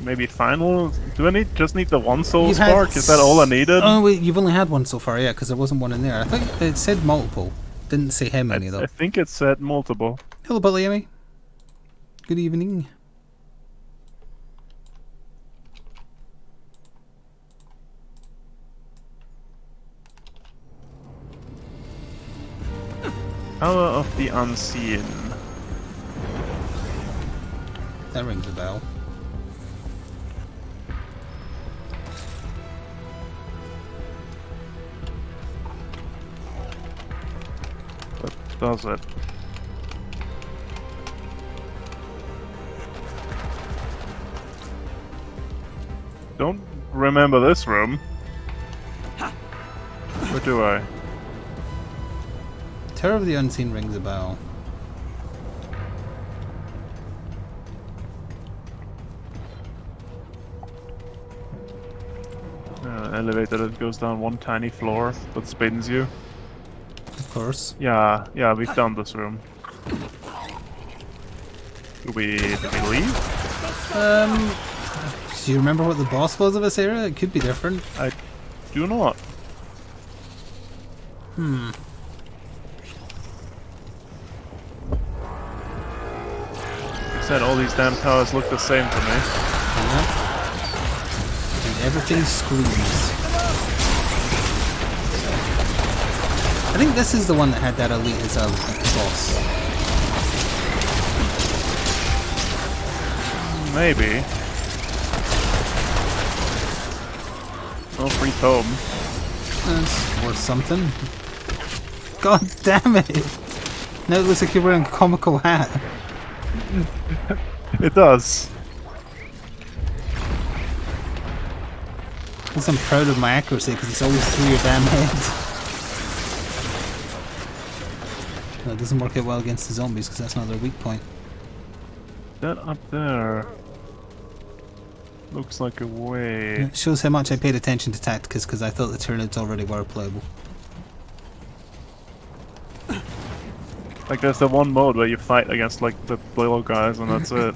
maybe final. Do I just need the one soul You've had spark? Is that all I needed? Oh wait, you've only had one so far, yeah, because there wasn't one in there. I think it said multiple. Didn't say how many though. I think it said multiple. Hello, Billy Amy. Good evening. Power of the Unseen. That rings a bell. But does it? Don't remember this room. Or do I? Terror of the Unseen rings a bell. Elevator that goes down one tiny floor but spins you. Of course. Yeah, we've done this room. Do we leave? Do you remember what the boss was of this area? It could be different. I do not. You said all these damn towers look the same to me. Yeah. And everything screams. I think this is the one that had that elite as a boss. Maybe. No free tome. That's worth something. God damn it! Now it looks like you're wearing a comical hat. It does. At least I'm proud of my accuracy because it's always through your damn head. No, it doesn't work out well against the zombies because that's not their weak point. That up there looks like a way. It shows how much I paid attention to Tacticus because I thought the Tyranids already were playable. Like there's the one mode where you fight against like the little guys and that's it.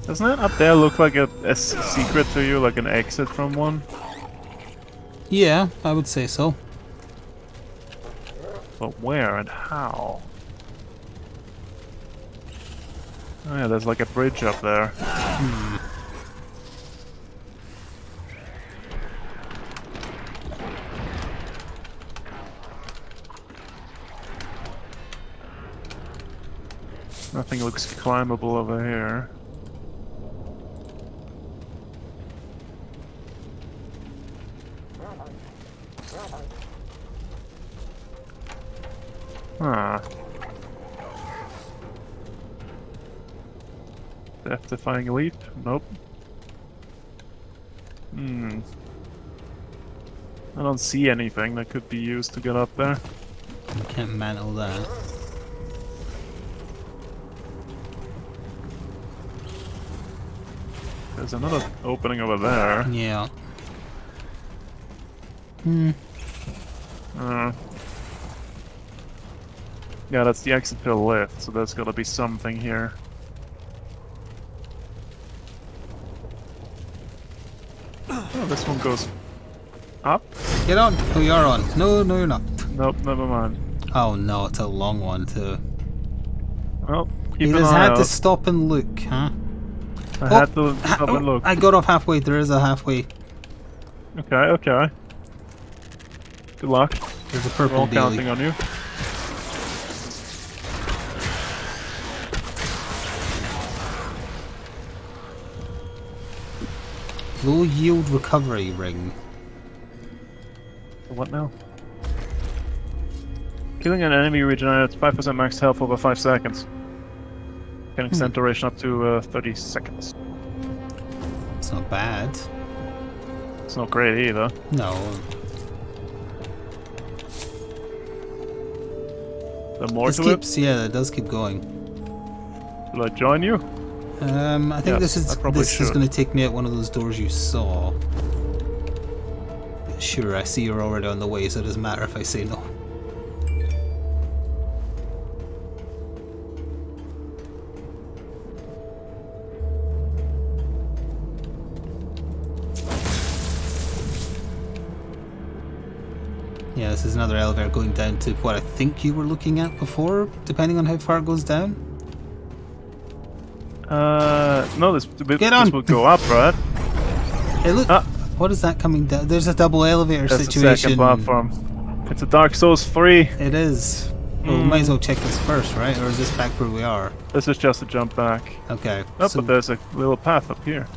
Doesn't that up there look like a secret to you, like an exit from one? Yeah, I would say so. But where and how? Oh yeah, there's like a bridge up there. Nothing looks climbable over here. Huh. Death-defying leap? Nope. I don't see anything that could be used to get up there. You can't mantle that. There's another opening over there. Yeah. Yeah, that's the exit to the left, so there's gotta be something here. Oh, this one goes up? Get on! Oh, you're on. No, no, you're not. Nope, never mind. Oh no, it's a long one too. Well, keep You an just eye had out. to stop and look, huh? I had to stop and look. I got off halfway. There is a halfway. Okay, okay. Good luck. There's a We're purple all counting dealie. on you. Low yield recovery ring. What now? Killing an enemy regenerates 5% max health over 5 seconds. Can extend duration up to 30 seconds. It's not bad. It's not great either. No. The more This to keeps, yeah, it does keep going. it, will I join you? I think Yes, this I probably is should. going to take me out one of those doors you saw. But sure, I see you're already on the way, so it doesn't matter if I say no. Yeah, this is another elevator going down to what I think you were looking at before, depending on how far it goes down. No, this Get on. would go up, right? Hey, look! Ah. What is that coming down? There's a double elevator That's the situation. second platform. It's a Dark Souls 3. It is. Well, we might as well check this first, right? Or is this back where we are? This is just a jump back. Okay. Oh, so but there's a little path up here.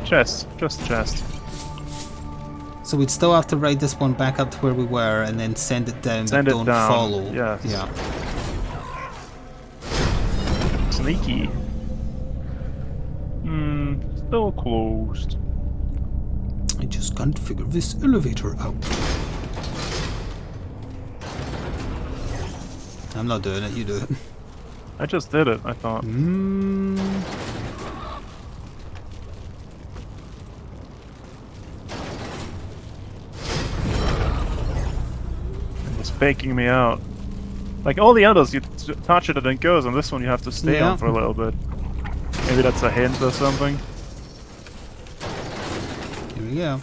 Chest. Just chest. So we'd still have to ride this one back up to where we were and then send it down, Send but it don't down, follow. yes. Yeah. Sneaky. Still closed. I just can't figure this elevator out. I'm not doing it, you do it. I just did it, I thought. It was faking me out. Like all the others, you touch it and it goes, and this one you have to stay Yeah. on for a little bit. Maybe that's a hint or something. Here we go.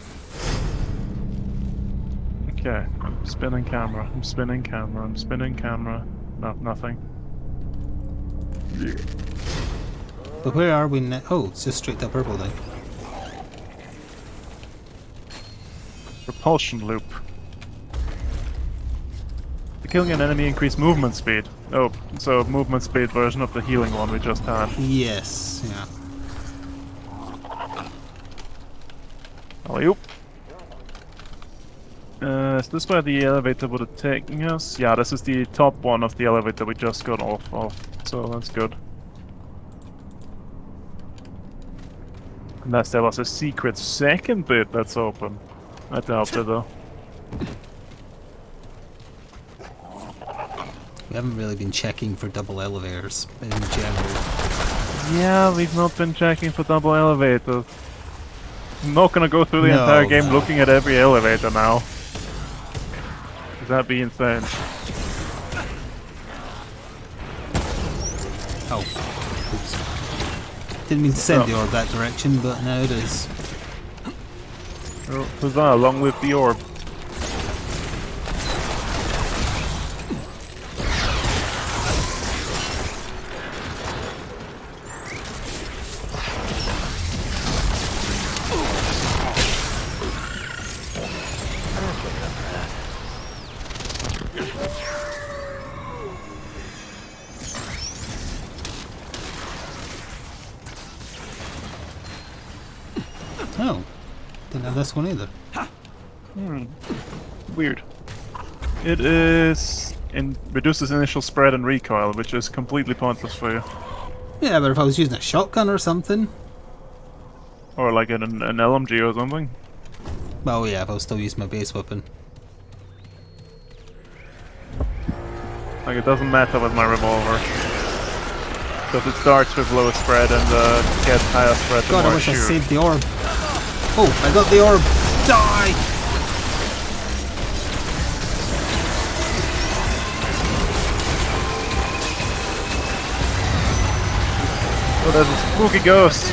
Okay, I'm spinning camera, I'm spinning camera, I'm spinning camera. No, nothing. But where are we now? Oh, it's just straight up purple then. Repulsion loop. Killing an enemy increase movement speed. Oh, so movement speed version of the healing one we just had. Yes, yeah. Alley-oop. Is this where the elevator would have taken us? Yeah, this is the top one of the elevator we just got off of, so that's good. Unless there was a secret second bit that's open. I doubt it though. We haven't really been checking for double elevators in general. Yeah, we've not been checking for double elevators. I'm not gonna go through the No, entire game no. looking at every elevator now. 'Cause that'd be insane. Oh. Oops. Didn't mean to send the orb that direction, but now it is. Oh, huzzah, long live the orb. Oh. Didn't have this one either. Weird. It is reduces initial spread and recoil, which is completely pointless for you. Yeah, but if I was using a shotgun or something. Or like an LMG or something. Oh yeah, if I was still using my base weapon. Like it doesn't matter with my revolver. Because it starts with low spread and gets higher spread the God, more I wish I shoot. saved the orb. Oh, I got the orb. Die! Oh, there's a spooky ghost.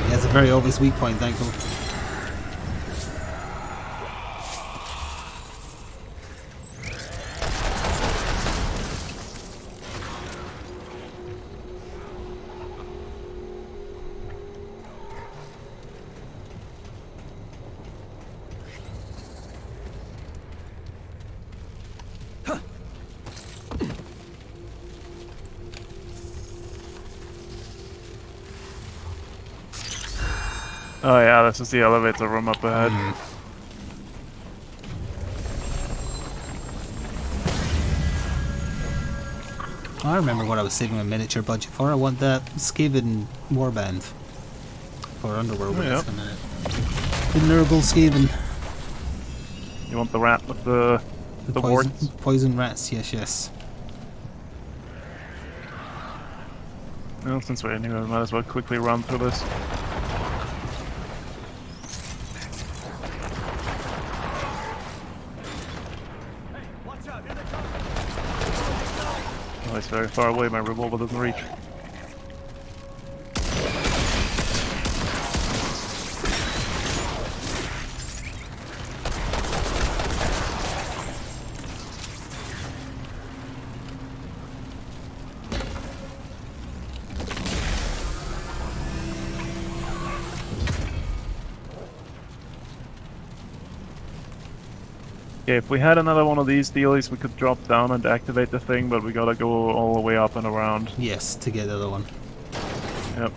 He has a very obvious weak point, thankfully. Oh yeah, this is the elevator room up ahead. I remember what I was saving my miniature budget for. I want that Skaven warband for Underworld. Oh, yeah. In a minute. Venerable Skaven. You want the rat with the warts? Poison rats, yes, yes. Well, since we're in here, we might as well quickly run through this. Watch out, here they come. Oh, it's very far away, my revolver doesn't reach. Okay, if we had another one of these dealies, we could drop down and activate the thing, but we gotta go all the way up and around. Yes, to get the other one. Yep.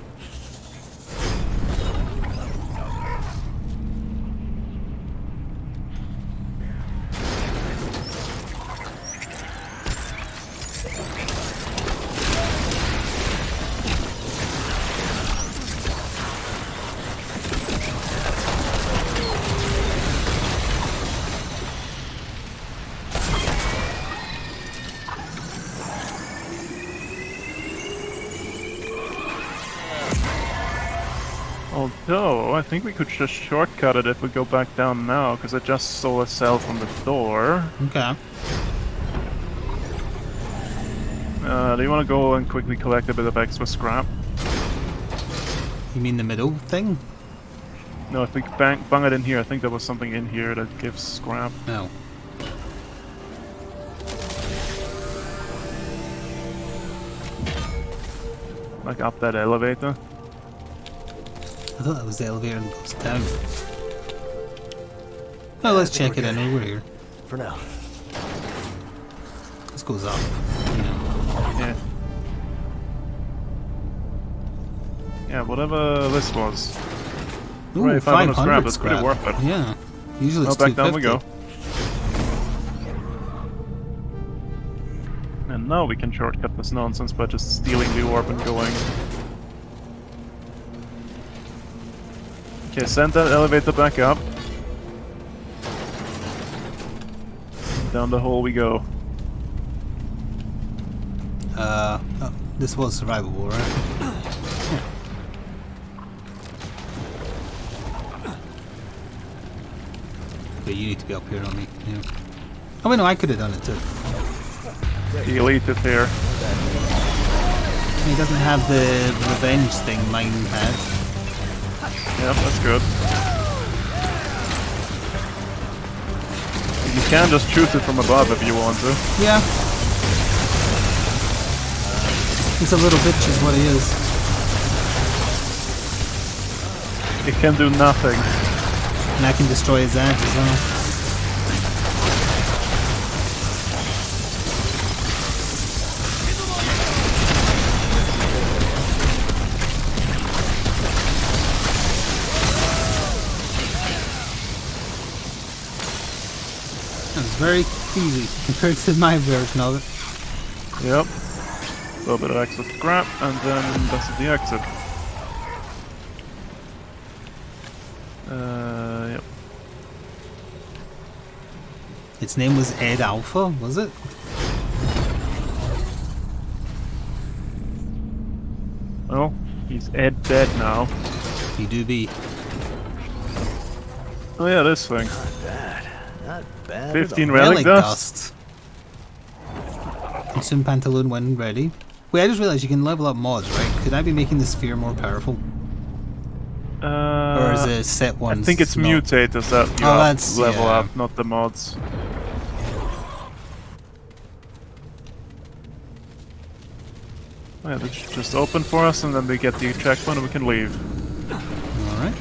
Although, I think we could just shortcut it if we go back down now, because I just saw a cell from the door. Okay. Do you want to go and quickly collect a bit of extra scrap? You mean the middle thing? No, if we bang it in here, I think there was something in here that gives scrap. No. Like up that elevator. I thought that was the elevator that goes down. Well, let's check it in over here. For now. This goes up. Yeah. Yeah. Yeah, whatever this was. Ooh, Right, 500 scrap, that's scrap. pretty worth it. Yeah. Usually it's Well, back down we 250. go. And now we can shortcut this nonsense by just stealing the orb and going. Okay, send that elevator back up. Down the hole we go. Oh, this was survivable, right? But you need to be up here on me. Yeah. Oh wait, no, I could have done it too. The elite is here. He doesn't have the revenge thing mine had. Yep, that's good. You can just shoot it from above if you want to. Yeah. He's a little bitch is what he is. It can do nothing. And I can destroy his edge as well. That was very easy compared to my version of it. Yep. A little bit of extra scrap, and then that's the exit. Yep. Its name was Ed Alpha, was it? Well, he's Ed dead now. He do be. Oh yeah, this thing. Not bad. 15 relic dust. Consume pantaloon when ready. Wait, I just realized you can level up mods, right? Could I be making the sphere more powerful? Or is it set ones? I think it's not? mutators that you that's- level yeah. up, not the mods. Yeah, this should just open for us, and then we get the checkpoint and we can leave. Alright.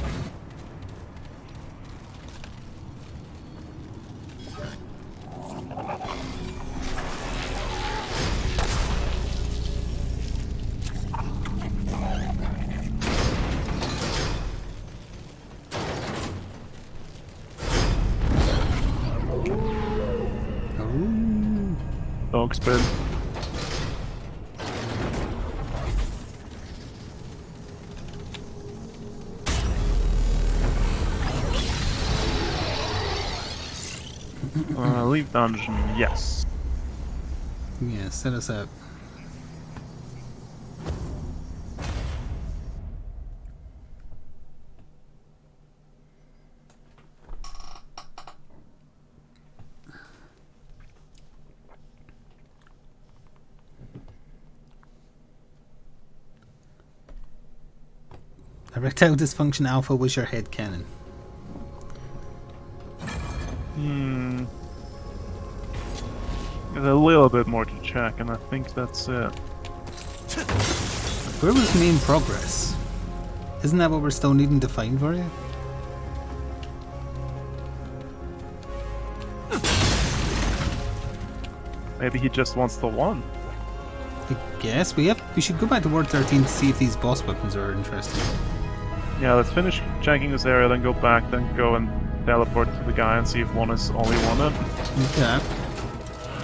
Dog spin. Leave dungeon, yes. Yeah, set us up. Erectile dysfunction alpha was your head cannon. There's a little bit more to check, and I think that's it. Where was me in progress? Isn't that what we're still needing to find for you? Maybe he just wants the one. I guess we should go back to Ward 13 to see if these boss weapons are interesting. Yeah, let's finish checking this area, then go back, then go and teleport to the guy and see if one is all he wanted. Okay.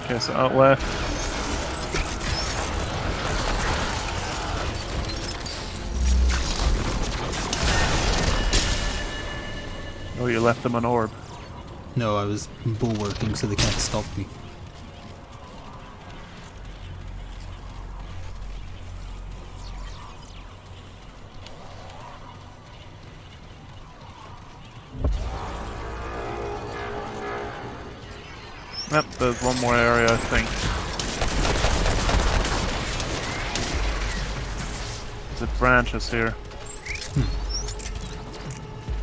Okay, so out left. Oh, you left them an orb. No, I was bulwarking so they can't stop me. Yep, there's one more area, I think. There's branches here.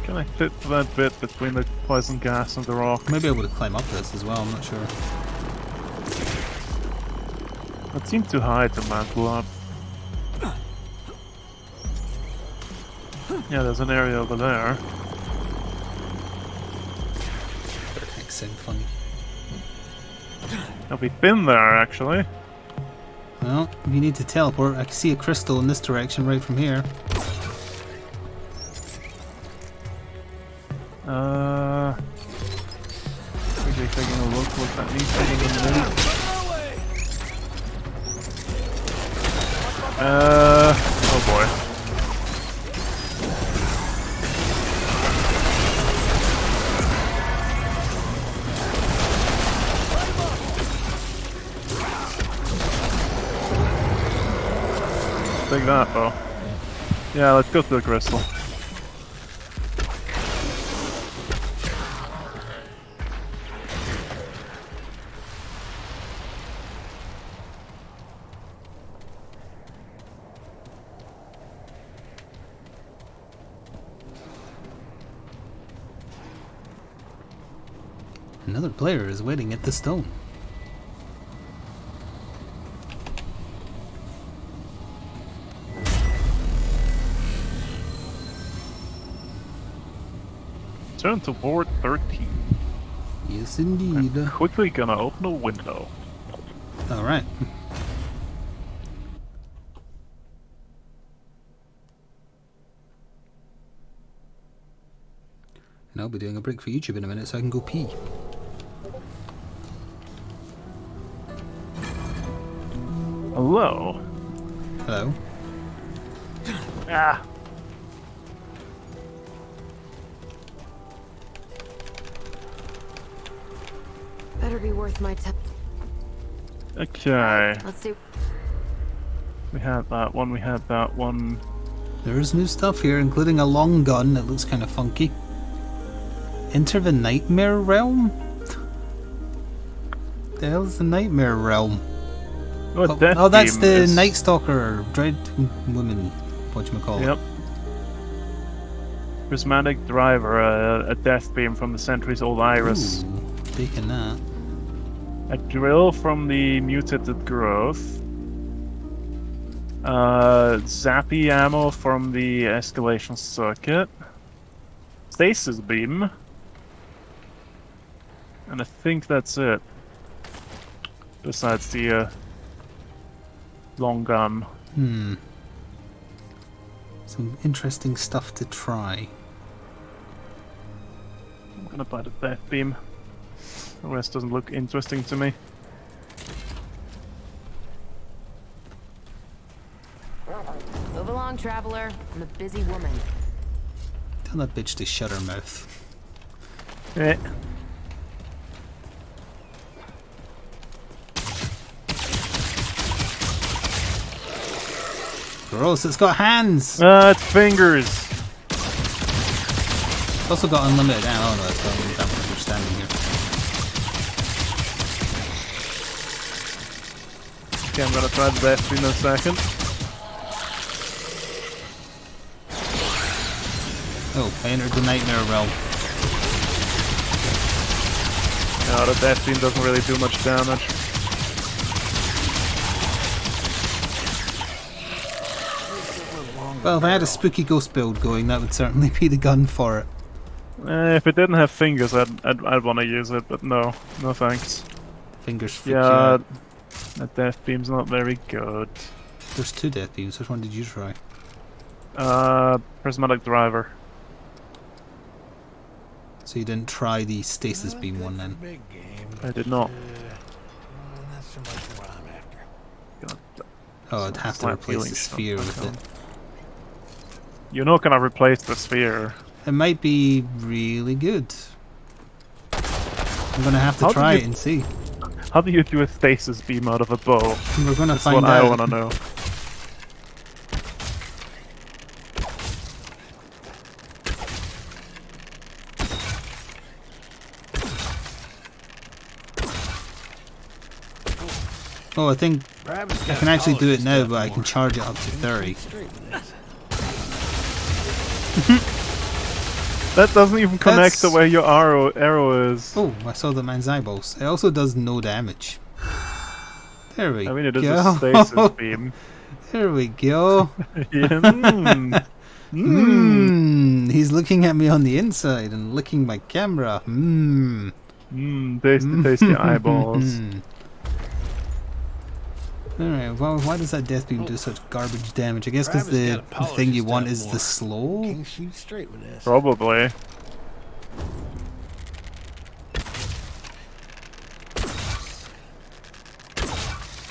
Can I fit that bit between the poison gas and the rock? Maybe I would have climbed up this as well, I'm not sure. It seemed too high to mantle up. Yeah, there's an area over there. That sound funny. Oh, we've been there, actually. Well, if you need to teleport, I can see a crystal in this direction right from here. Quickly taking a look what that means taking a minute. Oh boy. take that though. Yeah, let's go to the crystal. Another player is waiting at the stone. Turn to board 13. Yes, indeed. Quickly gonna open a window. Alright. And I'll be doing a break for YouTube in a minute so I can go pee. Hello. Hello. Ah. Better be worth my time. Okay. Let's see. We had that one, we had that one. There's new stuff here, including a long gun that looks kind of funky. Enter the Nightmare Realm? The hell's the Nightmare Realm? Oh, that's the Night Stalker, Dread Woman, whatchamacallit. Yep. Prismatic Driver, a death beam from the centuries-old Iris. Ooh, taking that. A drill from the mutated growth. Zappy ammo from the escalation circuit. Stasis beam. And I think that's it. Besides the long gun. Some interesting stuff to try. I'm gonna buy the death beam. The rest doesn't look interesting to me. Move along, traveler. I'm a busy woman. Tell that bitch to shut her mouth. Eh. Gross, it's got hands! It's fingers! It's also got unlimited ammo. Oh no, it's got unlimited ammo. We're standing here. Okay, I'm gonna try the death beam in a second. Oh, I entered the Nightmare Realm. No, the death beam doesn't really do much damage. Well, if I had a spooky ghost build going, that would certainly be the gun for it. If it didn't have fingers, I'd want to use it, but no thanks. Fingers freak you Yeah, out. that death beam's not very good. There's two death beams. Which one did you try? Prismatic Driver. So you didn't try the stasis beam one then? Big game. I did not. Not so much what I'm after. God, Oh, I'd have to Slight replace healing the shot, sphere with okay. it. You're not gonna replace the sphere. It might be really good. I'm gonna have to How try did it you- and see. How do you do a stasis beam out of a bow? We're gonna That's find what I out. wanna know. Oh, I think Perhaps it's I got can actually do it polished now, stuff but I more. can charge it up to 30. Straight with this. That doesn't even connect to That's- where your arrow is. Oh, I saw the man's eyeballs. It also does no damage. There we I mean, it is go. a stasis beam. There we go. Yeah, He's looking at me on the inside and licking my camera. tasty eyeballs. Alright, well, why does that death beam do such garbage damage? I guess because Perhaps it's the gotta polish thing you his want stuff is the more. slow? King shoots straight with this. Probably.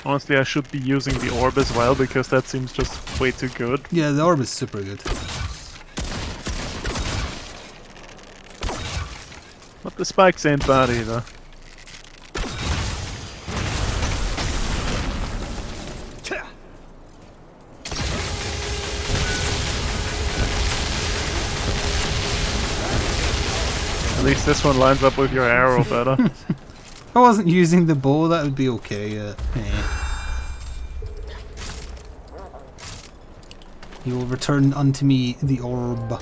Honestly, I should be using the orb as well because that seems just way too good. Yeah, the orb is super good. But the spikes ain't bad either. this one lines up with your arrow better. If I wasn't using the bow, that would be okay. You will return unto me the orb.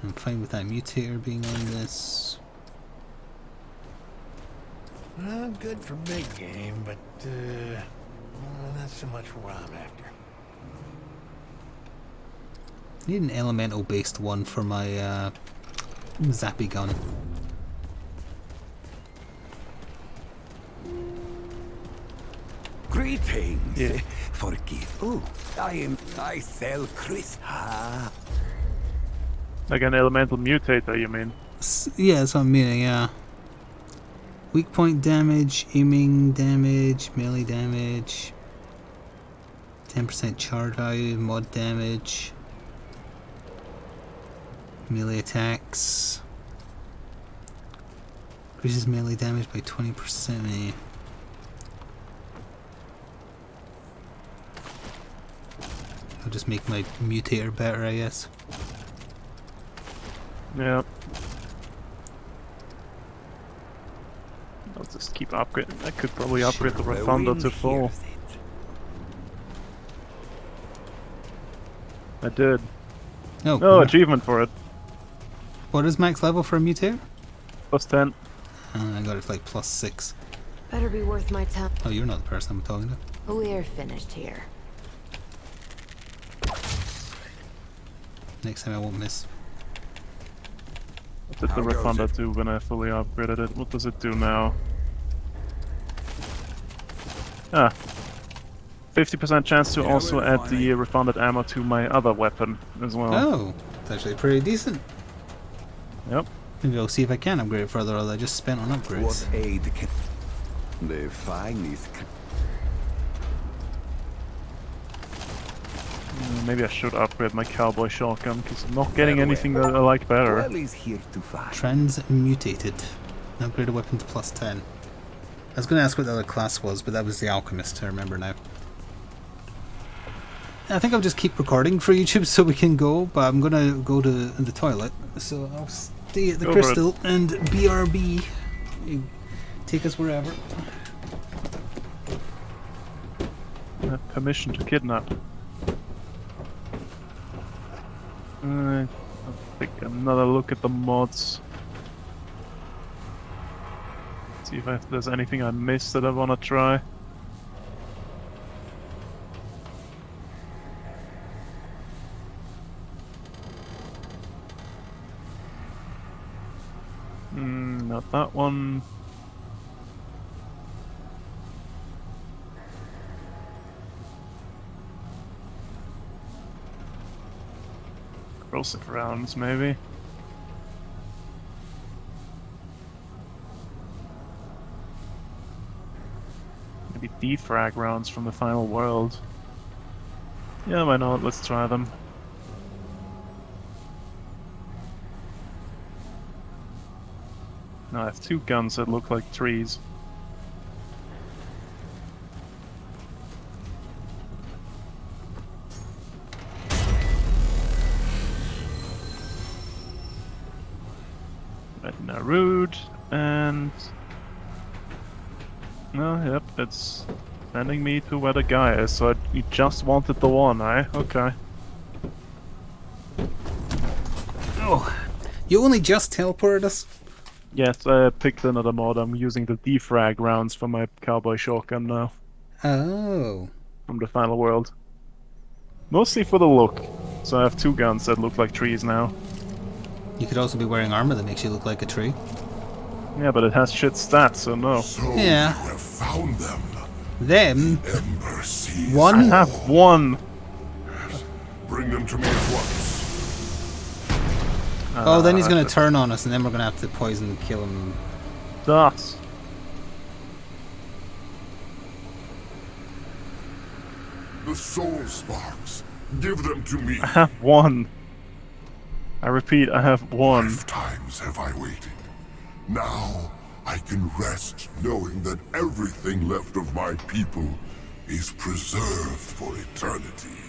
I'm fine with that mutator being on this. Well, good for big game, but not so much what I'm after. I need an elemental based one for my zappy gun. Greetings. Yeah. Forgive. Oh, I sell Chris. Ah. Like an elemental mutator, you mean? Yeah, that's what I'm meaning, yeah. Weak point damage, aiming damage, melee damage, 10% charge value, mod damage, melee attacks, increases melee damage by 20%. I'll just make my mutator better, I guess. Yeah. I'll just keep upgrading. I could probably upgrade the Refunder to full. I did. Oh, No achievement for it. what is max level for a mutator? Plus 10. I got it for like +6. Better be worth my time. Oh, you're not the person I'm talking to. We're finished here. Next time I won't miss. What did the Refunder do when I fully upgraded it? What does it do now? Ah. 50% chance to also add the refunded ammo to my other weapon as well. Oh, it's actually pretty decent. Yep. Maybe I'll see if I can upgrade it further, or I just spent on upgrades. What aid can the finest? Maybe I should upgrade my cowboy shotgun, because I'm not getting anything that I like better. Well is here to find. Transmutated. Upgrade a weapon to +10. I was going to ask what the other class was, but that was the Alchemist, I remember now. I think I'll just keep recording for YouTube so we can go, but I'm going to go to the toilet. So I'll stay at the Crystal and BRB. You take us wherever. Permission to kidnap. I'll take another look at the mods. See if there's anything I missed that I want to try. Not that one. Corrosive rounds, maybe. Maybe defrag rounds from the final world. Yeah, why not? Let's try them. Now I have two guns that look like trees. Narud and yep, it's sending me to where the guy is. So you just wanted the one, eh? Okay. Oh, you only just teleported us? Yes, I picked another mod. I'm using the defrag rounds for my cowboy shotgun now. Oh. From the final world. Mostly for the look. So I have two guns that look like trees now. You could also be wearing armor that makes you look like a tree. Yeah, but it has shit stats, so no. So Yeah. you have found them. Them? Ember sees One? I have one! Bring them to me at once. Oh, then he's going to turn on us, and then we're going to have to poison and kill him. That. The soul sparks. Give them to me. I have one. I repeat, I have one. Lifetimes have I waited. Now I can rest knowing that everything left of my people is preserved for eternity.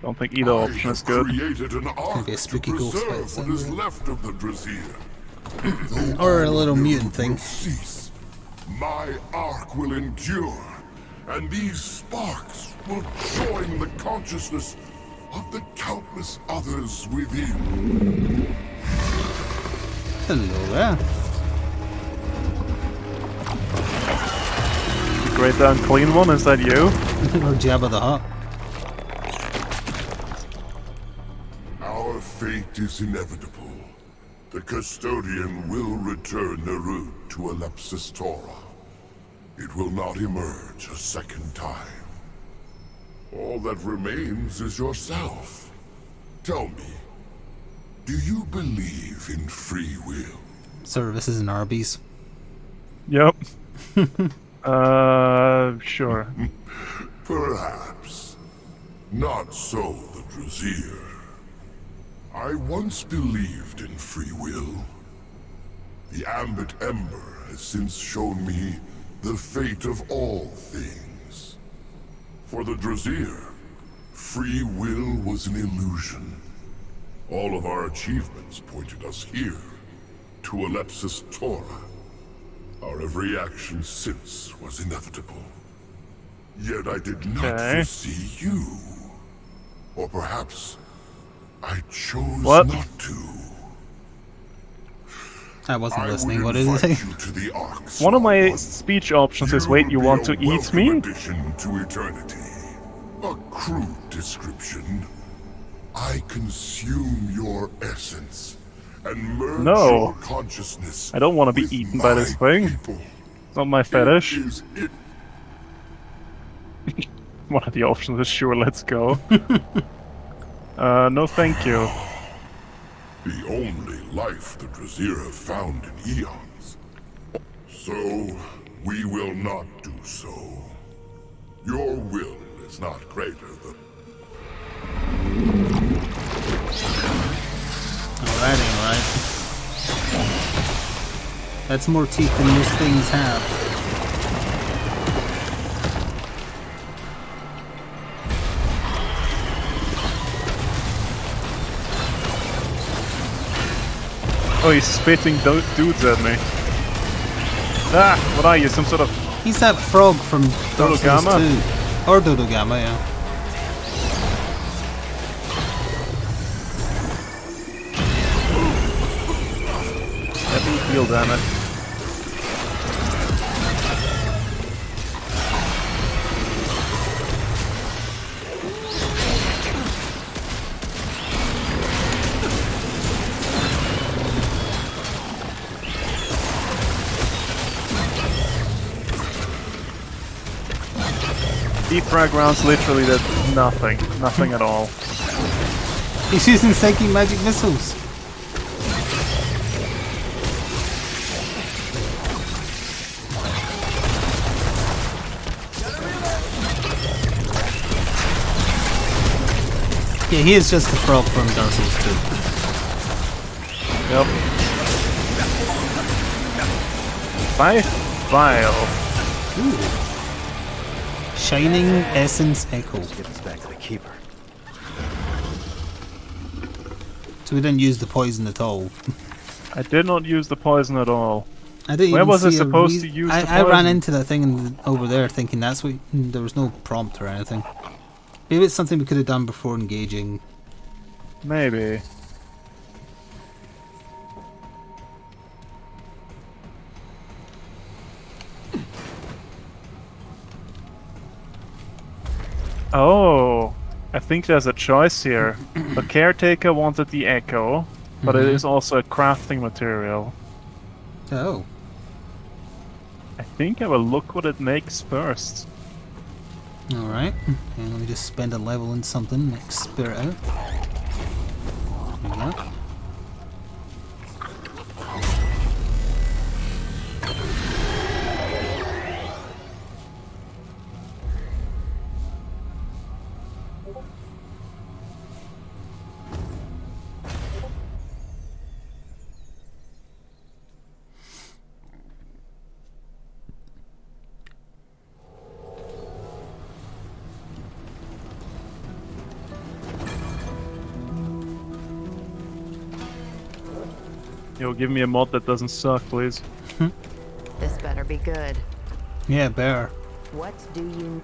Don't think either option is good. Created an ark be a to spooky ghost preserve fight what someday. is left of the Drazier. Or a little Though mutant Nirud thing. will cease, my ark will endure, and these sparks will join the consciousness of the countless others within. Hello there. The great unclean one, is that you? Or Jabba the Hutt. Our fate is inevitable. The custodian will return Nirud to Alepsis Torah. It will not emerge a second time. All that remains is yourself. Tell me, do you believe in free will? Services and Arby's. Yep. Sure. Perhaps. Not so the Drazier. I once believed in free will. The Ambit Ember has since shown me the fate of all things. For the Drazier, free will was an illusion. All of our achievements pointed us here, to Alepsis Torah. Our every action since was inevitable. Yet I did not Okay. foresee you. Or perhaps I chose What? not to. I wasn't I listening. would What did he invite say? you to the Ark's One of my home. speech options is, wait, you will want be to a eat welcome me? addition to eternity. A crude description. I consume your essence and merge No. your consciousness. I don't want to be with eaten by this my thing. people. It's not my fetish. It One of the options is sure, let's go. No thank you. the only life the Drazier have found in eons. So, we will not do so. Your will is not greater than... Alrighty, alright. That's more teeth than most things have. Oh, he's spitting dudes at me. Ah, what are you, some sort of... He's that frog from Dark Souls Dodogama? 2. Or Dodogama, yeah. Let me heal, damn it. Deep frag rounds literally did nothing. Nothing at all. He's using psychic magic missiles. Yeah, he is just the frog from Dark Souls 2. Yep. Vile. Shining Essence Echo. Get us back to the Keeper. So we didn't use the poison at all. I did not use the poison at all. I didn't Where even was I see a supposed to reas- use I, the I ran poison? into that thing over there thinking that's what... There was no prompt or anything. Maybe it's something we could have done before engaging. Maybe. Oh, I think there's a choice here. The caretaker wanted the echo, but it is also a crafting material. Oh. I think I will look what it makes first. Alright. And let me just spend a level in something. Like Spirit out. There we go. Yo, give me a mod that doesn't suck, please. This better be good. Yeah, bear. What do you...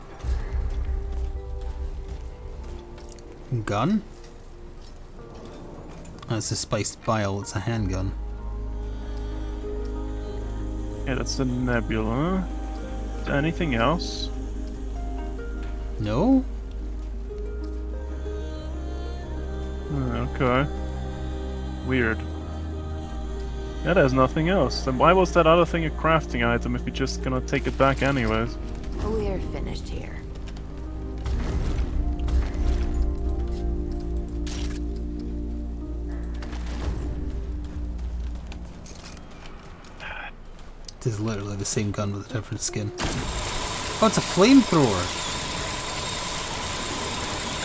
Gun? Oh, it's a spiced bile, it's a handgun. Yeah, that's a nebula. Is there anything else? No? Okay. Weird. Yeah, there's nothing else. Then why was that other thing a crafting item if you're just gonna take it back anyways? We're finished here. It is literally the same gun with a different skin. Oh, it's a flamethrower!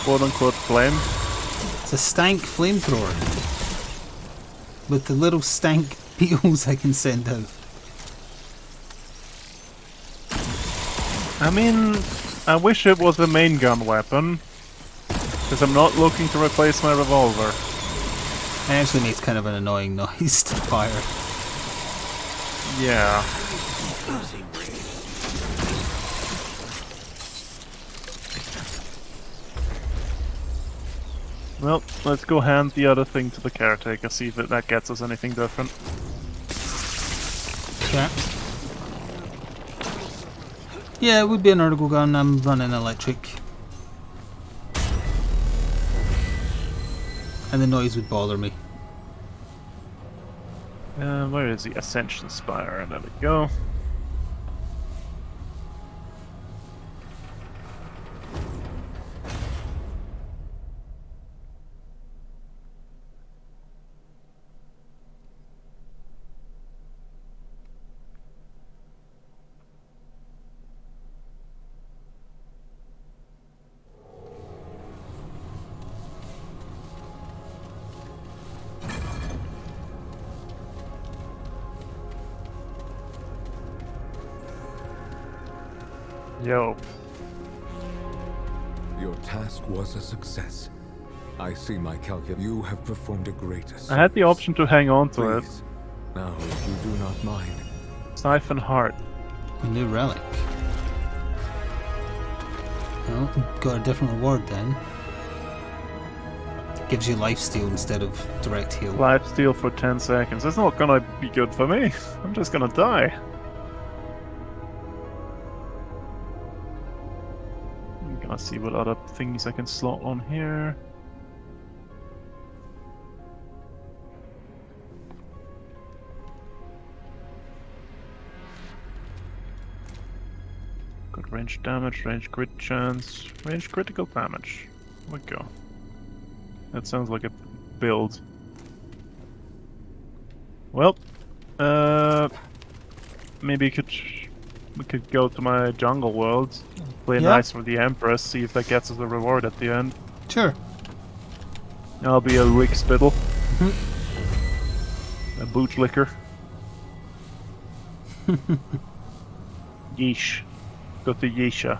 Quote unquote flame. It's a stank flamethrower. With the little stank beetles I can send out. I mean, I wish it was a main gun weapon. Because I'm not looking to replace my revolver. It actually makes kind of an annoying noise to fire. Yeah. Well, let's go hand the other thing to the caretaker, see if that gets us anything different. Okay. Yeah, it would be an ergo gun. I'm running electric. And the noise would bother me. Where is the Ascension Spire? There we go. Yo. Your task was a success. I see my calculation. You have performed a great I had the option to hang on to it. Please, now if you do not mind. Siphon Heart. A new relic. Well, got a different reward then. Gives you lifesteal instead of direct heal. Lifesteal for 10 seconds. That's not gonna be good for me. I'm just gonna die. I'm gonna see what other things I can slot on here. Got range damage, range crit chance, range critical damage. There we go. That sounds like a build. Well, maybe we could go to my jungle world, play nice for the Empress, see if that gets us a reward at the end. Sure. I'll be a lick spittle. A boot licker. Yeesh. Go to Yeesha.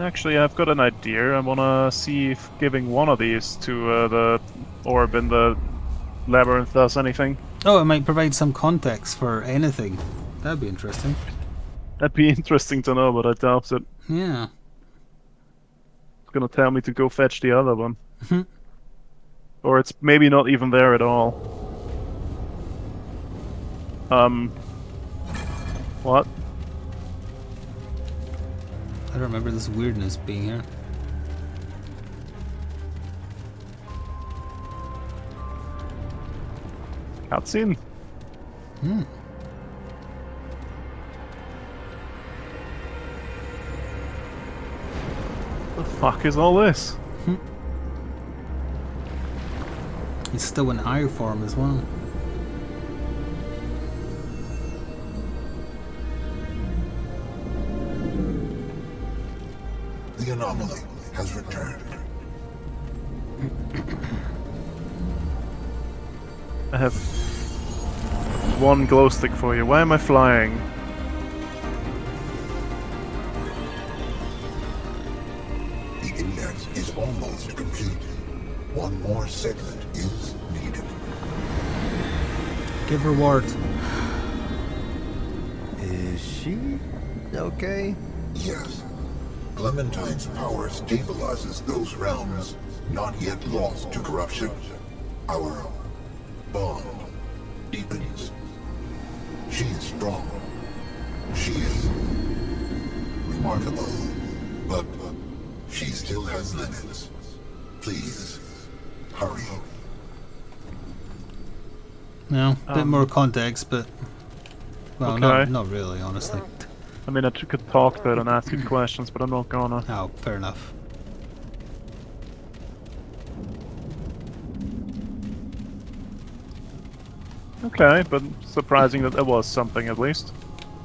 Actually, I've got an idea. I wanna see if giving one of these to the orb in the labyrinth does anything. Oh, it might provide some context for anything. That'd be interesting. That'd be interesting to know, but I doubt it. Yeah. It's gonna tell me to go fetch the other one. Or it's maybe not even there at all. What? I don't remember this weirdness being here. Cutscene? The fuck is all this? He's still in higher form as well. The anomaly has returned. I have one glow stick for you. Why am I flying? The index is almost complete. One more signet is needed. Give reward. Is she okay? Yes. Clementine's power stabilizes those realms, not yet lost to corruption. Our bond deepens. She is strong. She is remarkable. But she still has limits. Please, hurry. No, a bit more context, but well, Okay. not really, honestly. I mean, I could talk to it and ask it questions, but I'm not gonna. Oh, fair enough. Okay, but surprising that there was something at least.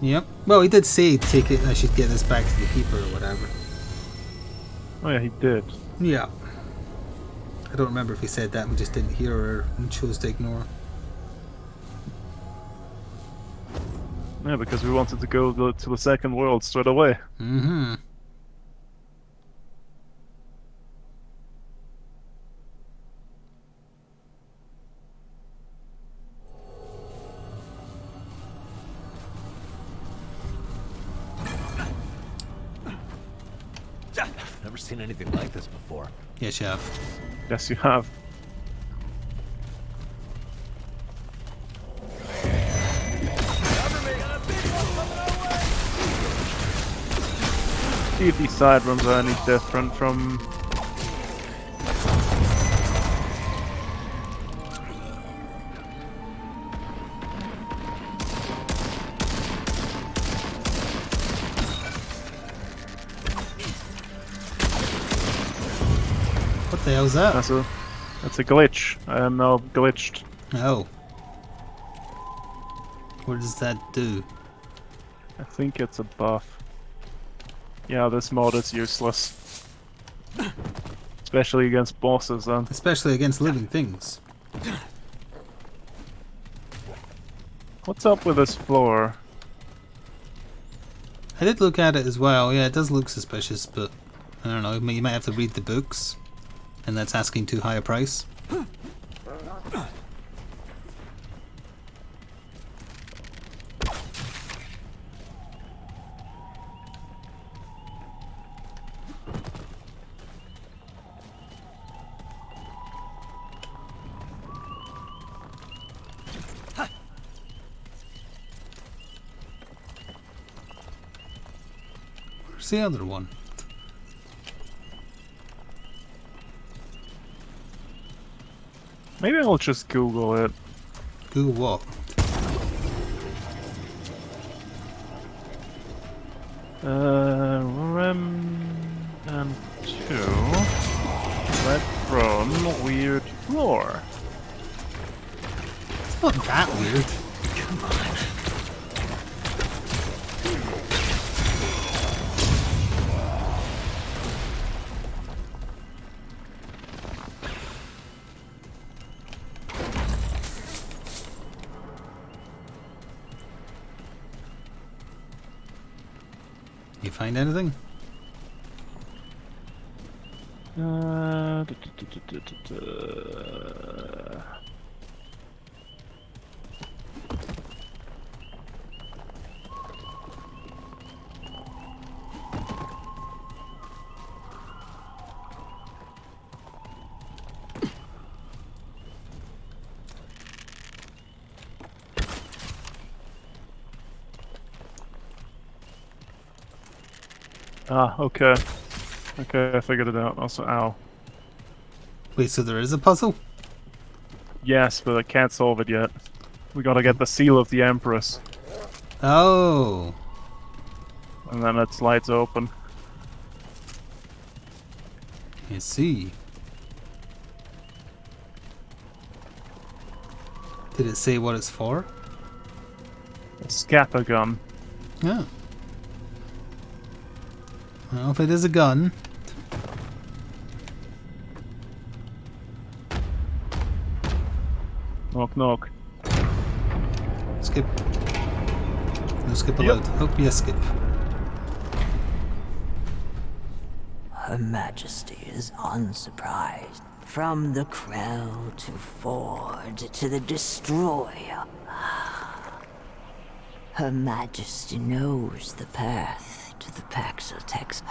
Yep. Well, he did say take it. I should get this back to the keeper or whatever. Oh yeah, he did. Yeah. I don't remember if he said that. We just didn't hear her and chose to ignore. Yeah, because we wanted to go to the second world straight away. Mm-hmm. Never seen anything like this before. Yes, you have. Yes, you have. See if these side rooms are any different from. What the hell's that? That's a glitch. I am now glitched. Oh. What does that do? I think it's a buff. Yeah, this mod is useless. Especially against bosses then. Especially against living things. What's up with this floor? I did look at it as well. Yeah, it does look suspicious, but I don't know. You might have to read the books, and that's asking too high a price. Where's the other one? Maybe I'll just Google it. Google what? Remnant 2. Red Throne, weird floor. It's not that weird. Come on. You find anything? Ah, okay. Okay, I figured it out. Also, ow. Wait, so there is a puzzle? Yes, but I can't solve it yet. We gotta get the seal of the Empress. Oh. And then it slides open. I see. Did it say what it's for? A scapper gun. Yeah. Well, if it is a gun. Knock knock. Skip. No skip allowed. Oh, yes, skip. Her Majesty is unsurprised, From the Krell to Ford to the Destroyer. Her Majesty knows the path to the Paxeltex.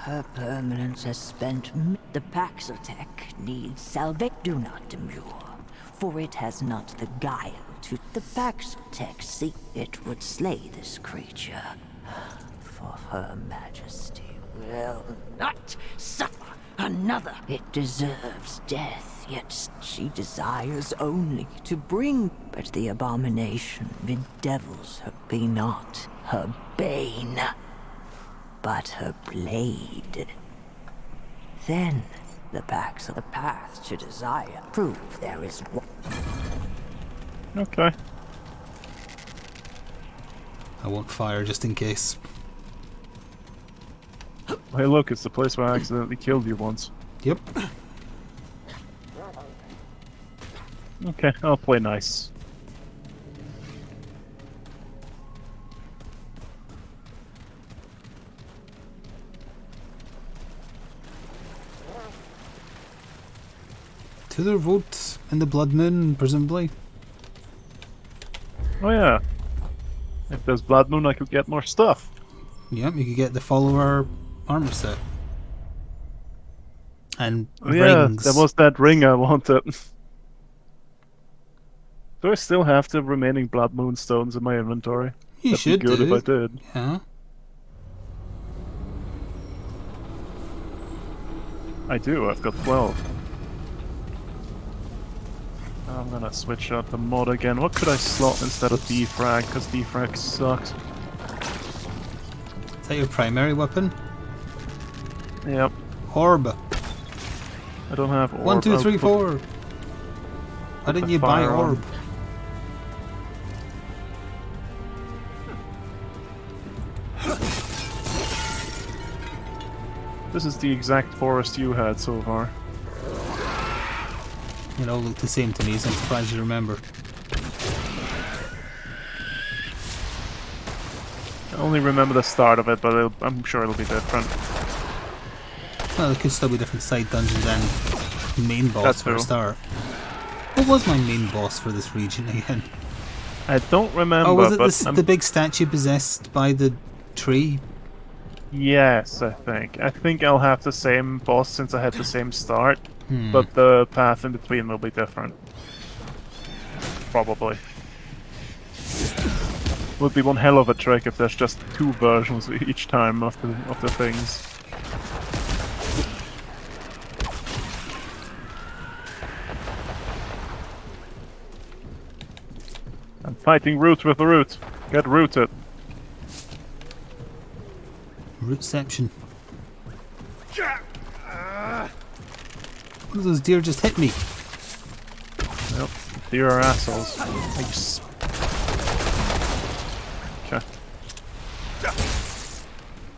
Her permanence has spent. The Paxeltech needs salvation. Do not demur, for it has not the guile to. The Paxeltech see it would slay this creature. For Her Majesty will not suffer another. It deserves death, yet she desires only to bring. But the abomination bedevils her. Be not her bane, but her blade. Then the path to desire. Prove there is one. Okay. I won't fire just in case. Hey, look, it's the place where I accidentally killed you once. Yep. Okay, I'll play nice. To the road in the Blood Moon, presumably. Oh yeah. If there's Blood Moon, I could get more stuff. Yep, you could get the follower armor set. And Oh yeah, rings. there was that ring I wanted. Do I still have the remaining Blood Moon stones in my inventory? You That'd should be good do. if I did. Yeah. I do, I've got 12. I'm gonna switch out the mod again. What could I slot instead of defrag? Because defrag sucks. Is that your primary weapon? Yep. Orb. I don't have orb. 1, 2, I'll 3, put- 4. Why didn't the you buy fire on. orb? This is the exact forest you had so far. It all looked the same to me, so I'm surprised you remember. I only remember the start of it, but I'm sure it'll be different. Well, there could still be different side dungeons and main boss That's for a true. start. What was my main boss for this region again? I don't remember, Oh, was it but the big statue possessed by the tree? yes, I think. I think I'll have the same boss since I had the same start, Hmm. but the path in between will be different. Probably. Would be one hell of a trick if there's just 2 versions each time of the things. I'm fighting root with the root. Get rooted. Rootception. One of those deer just hit me. Yep. Deer are assholes. Nice. Okay.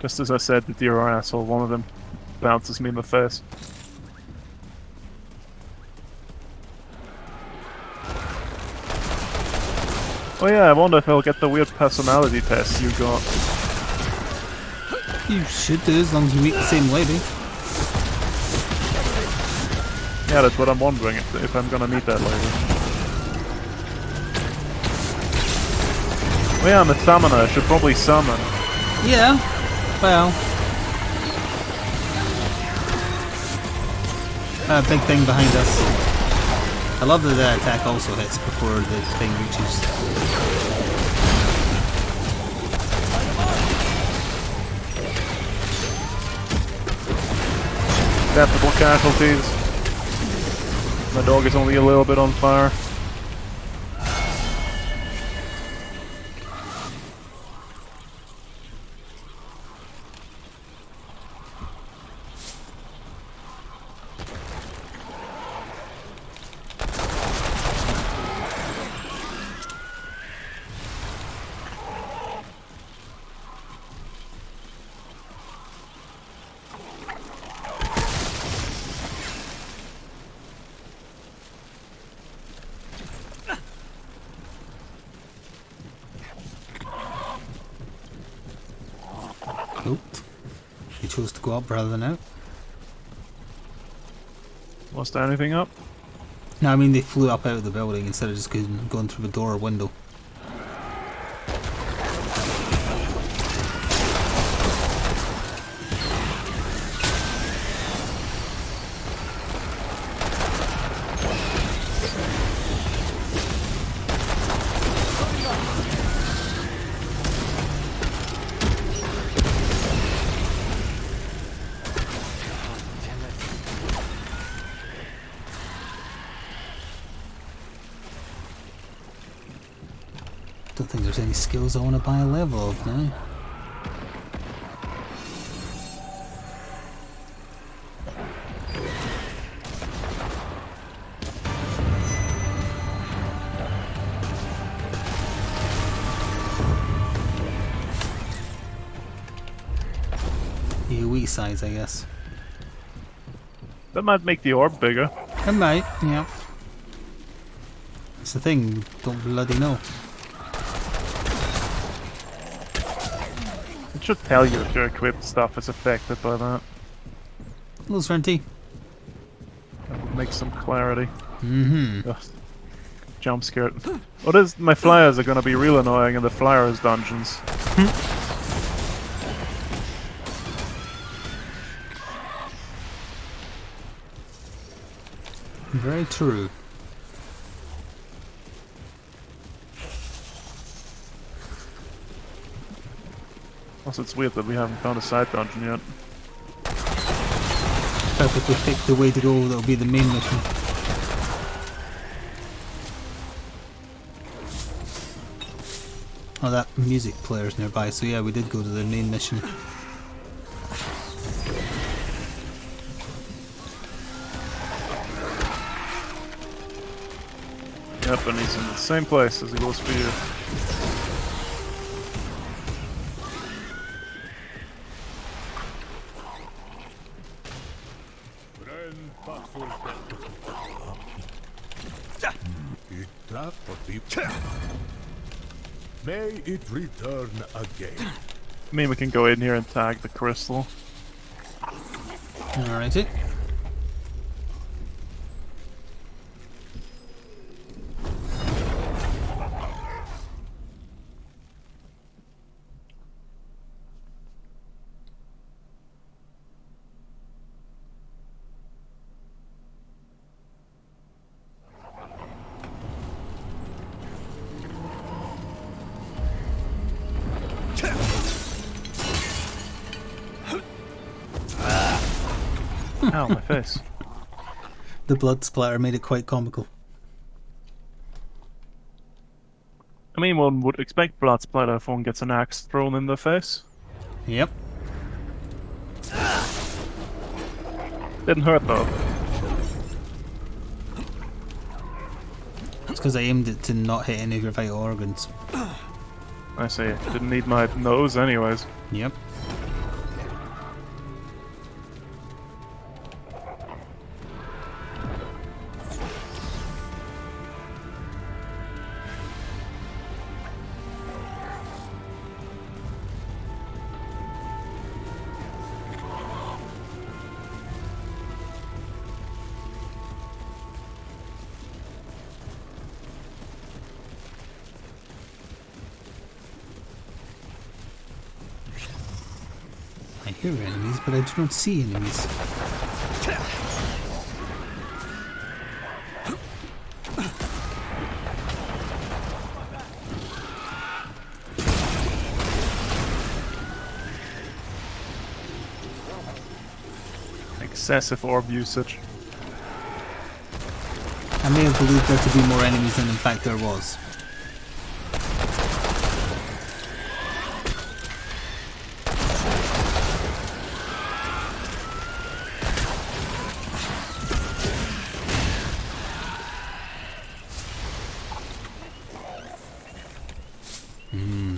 Just as I said, the deer are asshole. One of them bounces me in the face. Oh yeah, I wonder if I'll get the weird personality test you got. You should do, as long as we meet the same lady. Yeah, that's what I'm wondering, if I'm gonna meet that later. Oh yeah, I'm a summoner, I should probably summon. Yeah, well. Big thing behind us. I love that the attack also hits before the thing reaches. Adaptable casualties. My dog is only a little bit on fire. Nope. He chose to go up rather than out. Was there anything up? No, I mean they flew up out of the building instead of just going through the door or window. Don't think there's any skills I want to buy a level of now. AoE size, I guess. That might make the orb bigger. It might, yeah. It's the thing, don't bloody know. It should tell you if your equipped stuff is affected by that. Little Serenity. That would make some clarity. Mm-hmm. Ugh. Jump scared. What is my flyers are gonna be real annoying in the flyers dungeons. Very true. Also, it's weird that we haven't found a side dungeon yet. Perfectly picked the way to go, that'll be the main mission. Oh, that music player's nearby, so yeah, we did go to the main mission. Yep, and he's in the same place as he was for you. May it return again. I mean, we can go in here and tag the crystal. Alrighty. Ow, my face. The blood splatter made it quite comical. I mean, one would expect blood splatter if one gets an axe thrown in the face. Yep. Didn't hurt though. It's because I aimed it to not hit any of your vital organs. I see. Didn't need my nose anyways. Yep. I hear enemies, but I do not see enemies. Excessive orb usage. I may have believed there to be more enemies than in fact there was.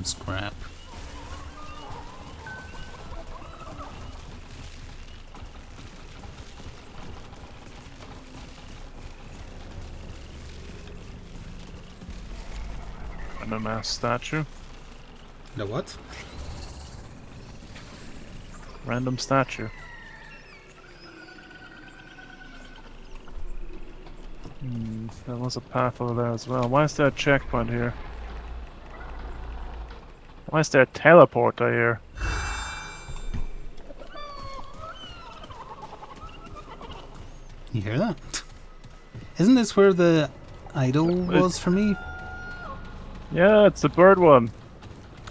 Scrap. And a mass statue. The what? Random statue. There was a path over there as well. Why is there a checkpoint here? Why is there a teleporter here? You hear that? Isn't this where the idol was for me? Yeah, it's the bird one.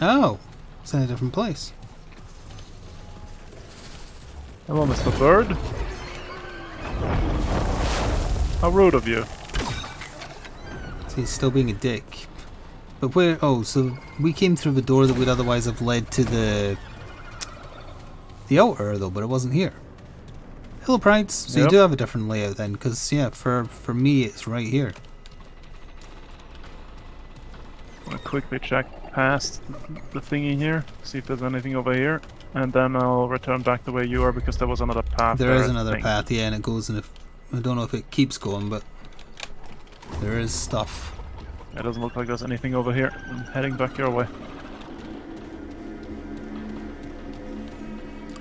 Oh, it's in a different place. Hello, Mr. Bird. How rude of you. So he's still being a dick. But where? Oh, so we came through the door that would otherwise have led to the outer though, but it wasn't here. Hello, Prides. So you do have a different layout then, because yeah, for me it's right here. I'll quickly check past the thingy here, see if there's anything over here, and then I'll return back the way you are because there was another path. There is another path, yeah, and it goes in. I don't know if it keeps going, but there is stuff. It doesn't look like there's anything over here. I'm heading back your way.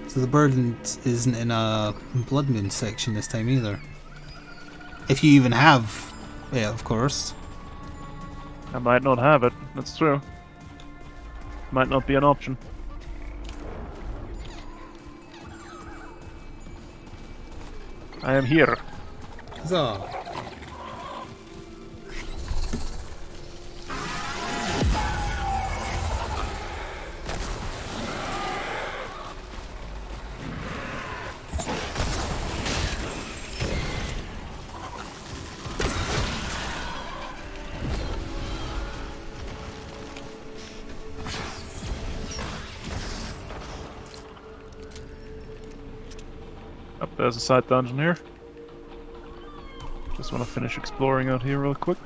So the bird isn't in a Blood Moon section this time either. If you even have it, of course. I might not have it, that's true. Might not be an option. I am here. So. Oh, there's a side dungeon here. Just want to finish exploring out here real quick.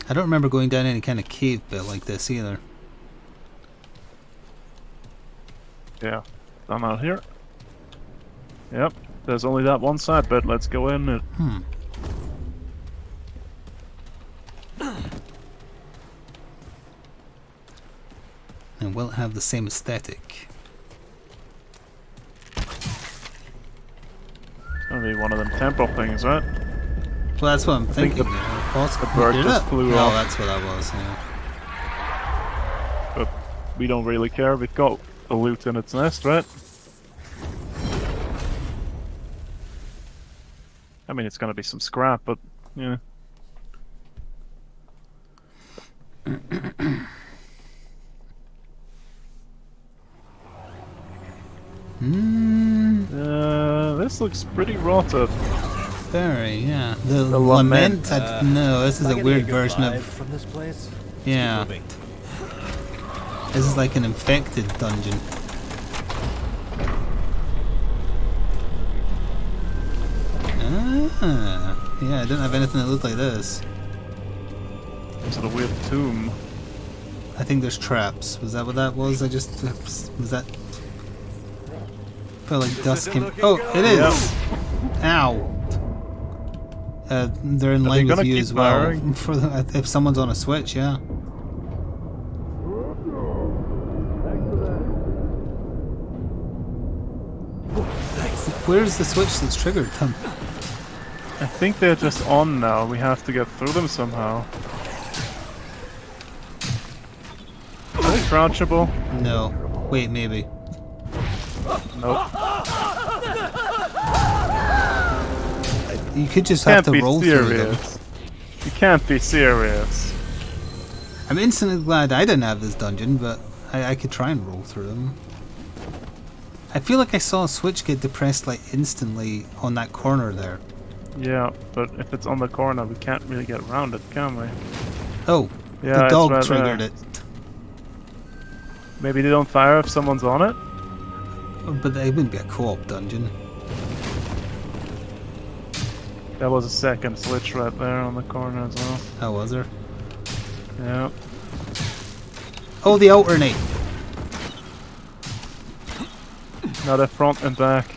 I don't remember going down any kind of cave bit like this either. Yeah, I'm out here. Yep, there's only that one side bit. Let's go in it. And will it have the same aesthetic? It's gonna be one of them temple things, right? Well, that's what I'm thinking. The bird just flew off. Oh, that's what that was, yeah. But we don't really care. We've got a loot in its nest, right? I mean, it's gonna be some scrap, but yeah. This looks pretty rotted. Very, yeah. The Lament. No, this is a weird version of. From this place? Yeah. This is like an infected dungeon. Ah, yeah, I didn't have anything that looked like this. It's a weird tomb. I think there's traps. Was that what that was? Was that? Felt like dust came. Oh, it is. Yep. Ow. They're in line with you as well. For if someone's on a switch, yeah. Where's the switch that's triggered them? I think they're just on now. We have to get through them somehow. Are they crouchable? No. Wait, maybe. Nope. You could just have to roll through them. You can't be serious. I'm instantly glad I didn't have this dungeon, but I could try and roll through them. I feel like I saw a switch get depressed like instantly on that corner there. Yeah, but if it's on the corner, we can't really get around it, can we? Oh, yeah, the dog right triggered there. it. Maybe they don't fire if someone's on it? But it wouldn't be a co-op dungeon. There was a second switch right there on the corner as well. How was there? Yeah. Oh, the alternate. Now they're front and back.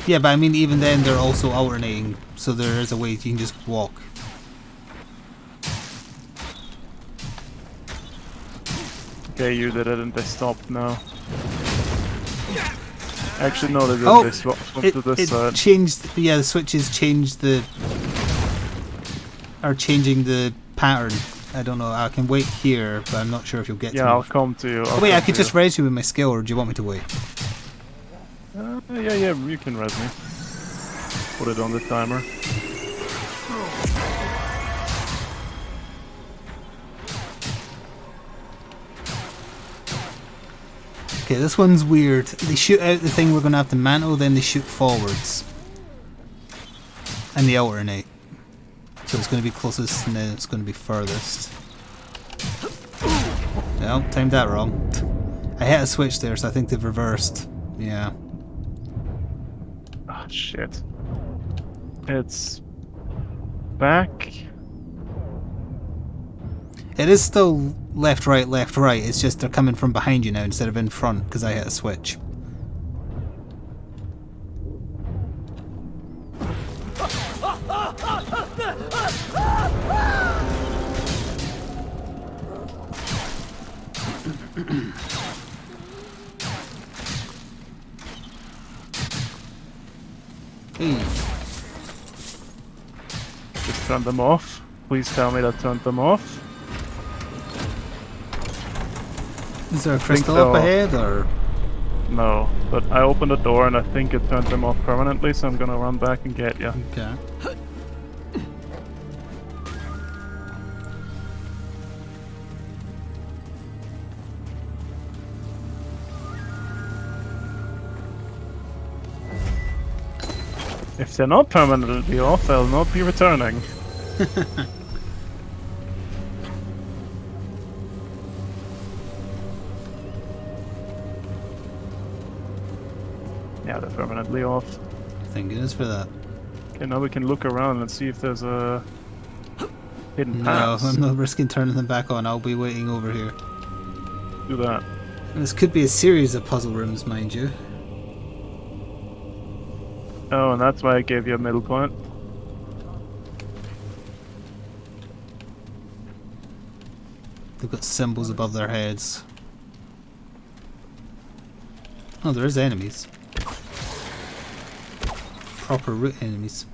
Yeah, but I mean, even then, they're also alternating, so there is a way you can just walk. Okay, you did it and they stopped now. Actually, no, they didn't. Oh, They swapped it, to this it side. changed. Yeah, the switches changed the. Are changing the pattern. I don't know. I can wait here, but I'm not sure if you'll get to me. Yeah, I'll come to you. Oh, wait, I could just res you with my skill, or do you want me to wait? Yeah, you can res me. Put it on the timer. Okay, this one's weird. They shoot out the thing we're going to have to mantle, then they shoot forwards. And they alternate. So it's going to be closest and then it's going to be furthest. No, timed that wrong. I hit a switch there, so I think they've reversed. Yeah. Ah, shit. It's back. It is still left, right, left, right. It's just they're coming from behind you now instead of in front because I hit a switch. Hey. Just turn them off. Please tell me that turned them off. Is there a crystal up ahead, or...? No, but I opened the door and I think it turned them off permanently, so I'm gonna run back and get you. Okay. If they're not permanently off, they'll not be returning. Yeah, they're permanently off. Thank goodness for that. Okay, now we can look around and see if there's a hidden No, path. I'm not risking turning them back on. I'll be waiting over here. Do that. This could be a series of puzzle rooms, mind you. Oh, and that's why I gave you a middle point. They've got symbols above their heads. Oh, there is enemies. Proper root enemies.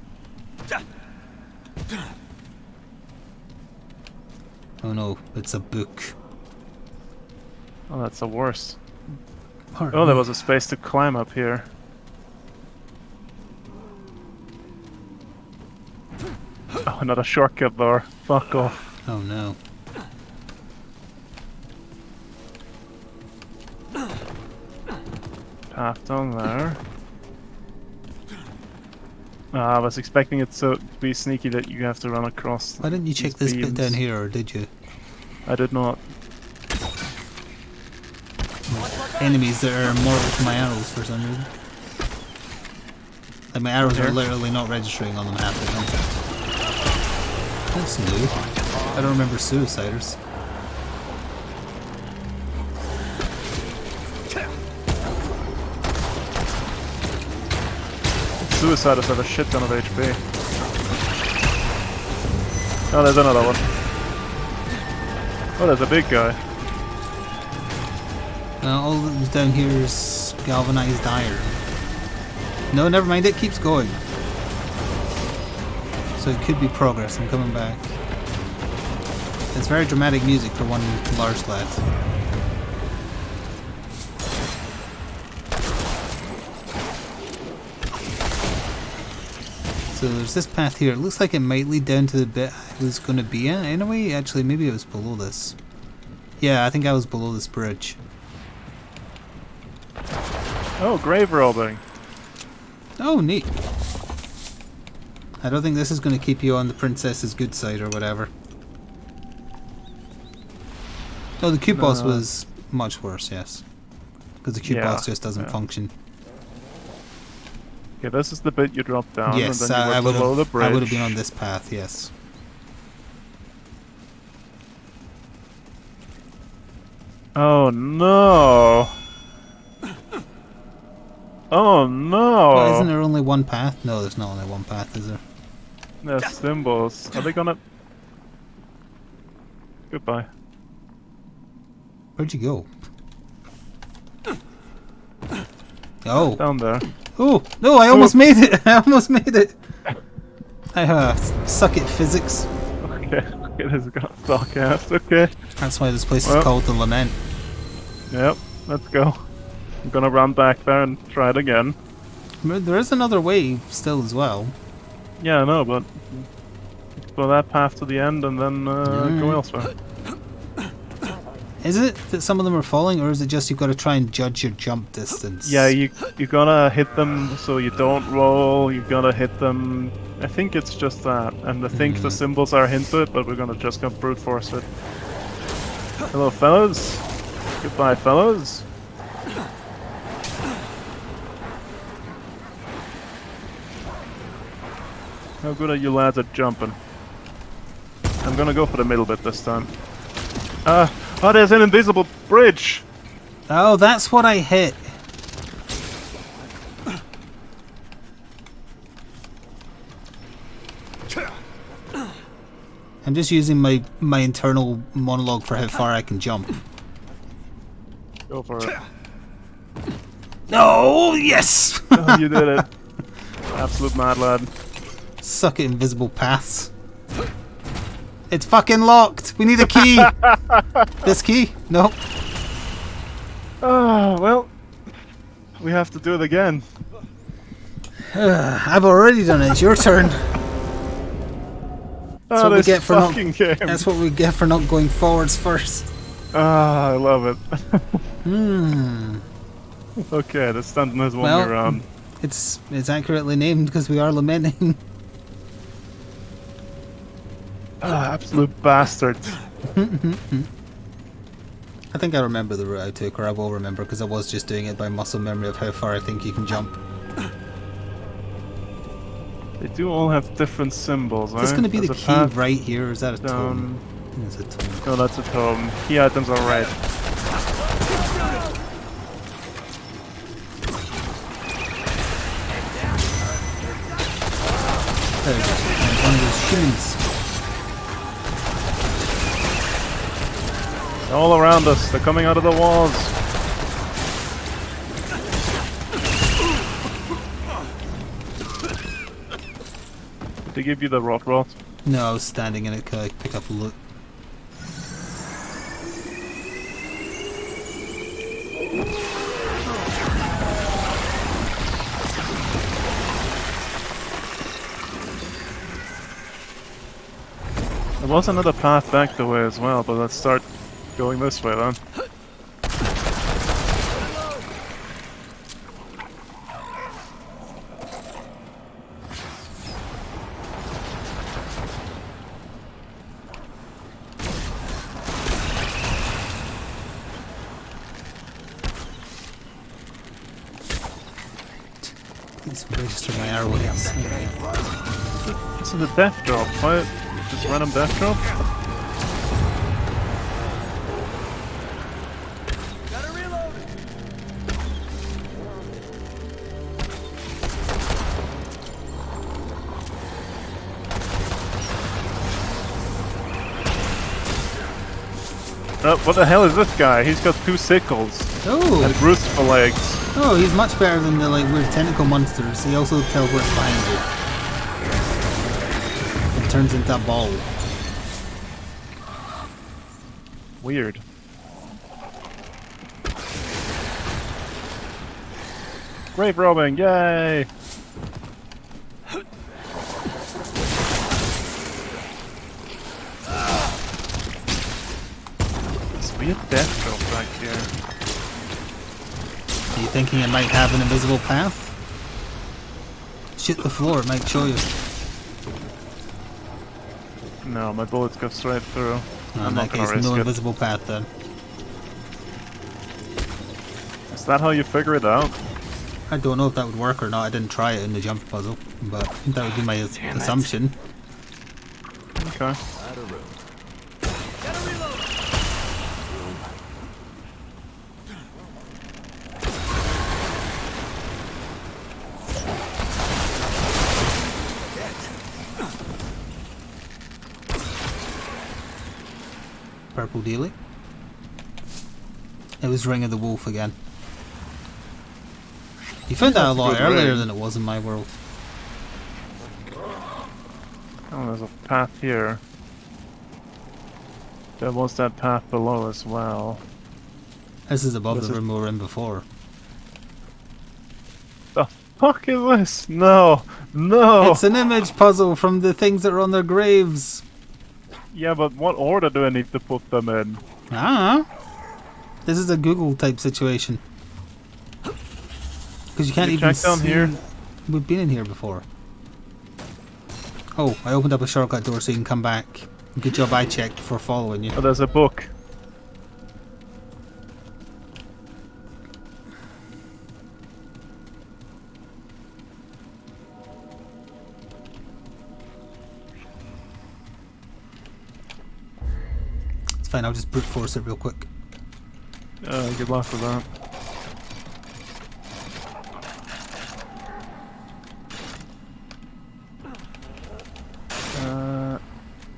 Oh no, it's a book. Oh, that's the worst. Pardon Oh, there me. was a space to climb up here. Oh, another shortcut door. Fuck off. Oh no. Path down there. I was expecting it to be sneaky that you have to run across. Why didn't you check these this bit beams. down here, or did you? I did not. Enemies that are mortal to my arrows for some reason. Like my arrows are literally not registering on them half the time. That's new. I don't remember suiciders. Suiciders have a shit ton of HP. Oh, there's another one. Oh, there's a big guy. All that was down here is galvanized iron. No, never mind, it keeps going. So it could be progress. I'm coming back. It's very dramatic music for one large lad. So there's this path here. It looks like it might lead down to the bit I was going to be in anyway. Actually, maybe it was below this. Yeah, I think I was below this bridge. Oh, grave robbing. Oh, neat. I don't think this is going to keep you on the princess's good side or whatever. Oh, the cube boss was much worse, yes. Because the cube boss just doesn't function. Okay, this is the bit you drop down, Yes, and then you I were below the bridge. would have been on this path, yes. Oh no! Oh no! Well, isn't there only one path? No, there's not only one path, is there? There's symbols. Are they gonna... Goodbye. Where'd you go? Oh. Down there. Oh, no, I almost made it. I almost made it. I suck at physics. Okay, it has got sarcasm. Okay. That's why this place is called the Lament. Yep, let's go. I'm gonna run back there and try it again. There is another way still as well. Yeah, I know, but explore that path to the end and then go elsewhere. Is it that some of them are falling, or is it just you've got to try and judge your jump distance? Yeah, you gotta hit them so you don't roll. You gotta hit them. I think it's just that, and I think the symbols are hinted, but we're gonna just go brute force it. Hello, fellas. Goodbye, fellas. How good are you lads at jumping? I'm gonna go for the middle bit this time. Oh, there's an invisible bridge! Oh, that's what I hit. I'm just using my internal monologue for how far I can jump. Go for it. Oh, yes! Oh, you did it. Absolute mad lad. Suck at invisible paths. It's fucking locked! We need a key! This key? Nope. Oh, well. We have to do it again. I've already done it. It's your turn. That's what we get for not. Game. That's what we get for not going forwards first. Ah, I love it. Hmm. Okay, the Stanton has won me around. It's accurately named because we are lamenting. Ah, absolute bastard. I think I remember the route I took, or I will remember, because I was just doing it by muscle memory of how far I think you can jump. They do all have different symbols, Is this going to be the key right here, or is that a tome? It's a tome. No, that's a tome. Key items are red. There we go. One of those humans. They're all around us. They're coming out of the walls. Did they give you the rot? No, I was standing in it because I pick up a loot. There was another path back the way as well, but let's start going this way then. Let's register my airways. It's in the death drop. Why? Just random death drop? Gotta reload. Oh, what the hell is this guy? He's got 2 sickles. Oh! And roots for legs. Oh, he's much better than the like weird tentacle monsters. He also teleports behind you. And turns into a ball. Weird. Grave robbing, yay! It's weird death drop back here. Are you thinking it might have an invisible path? Shoot the floor, it might show you. No, my bullets go straight through. No, in that case, no invisible path then. Is that how you figure it out? I don't know if that would work or not. I didn't try it in the jump puzzle, but that would be my assumption. Okay. Purple dealie. It was Ring of the Wolf again. You found that a That's a lot good earlier ring. than it was in my world. Oh, there's a path here. There was that path below as well. This is above This the is- room we were in before. The fuck is this? No! No! It's an image puzzle from the things that are on their graves. Yeah, but what order do I need to put them in? I don't know. This is a Google type situation. Because you can't You even check down see. here? We've been in here before. Oh, I opened up a shortcut door so you can come back. Good job I checked before following you. Oh, there's a book. It's fine, I'll just brute force it real quick. Good luck with that.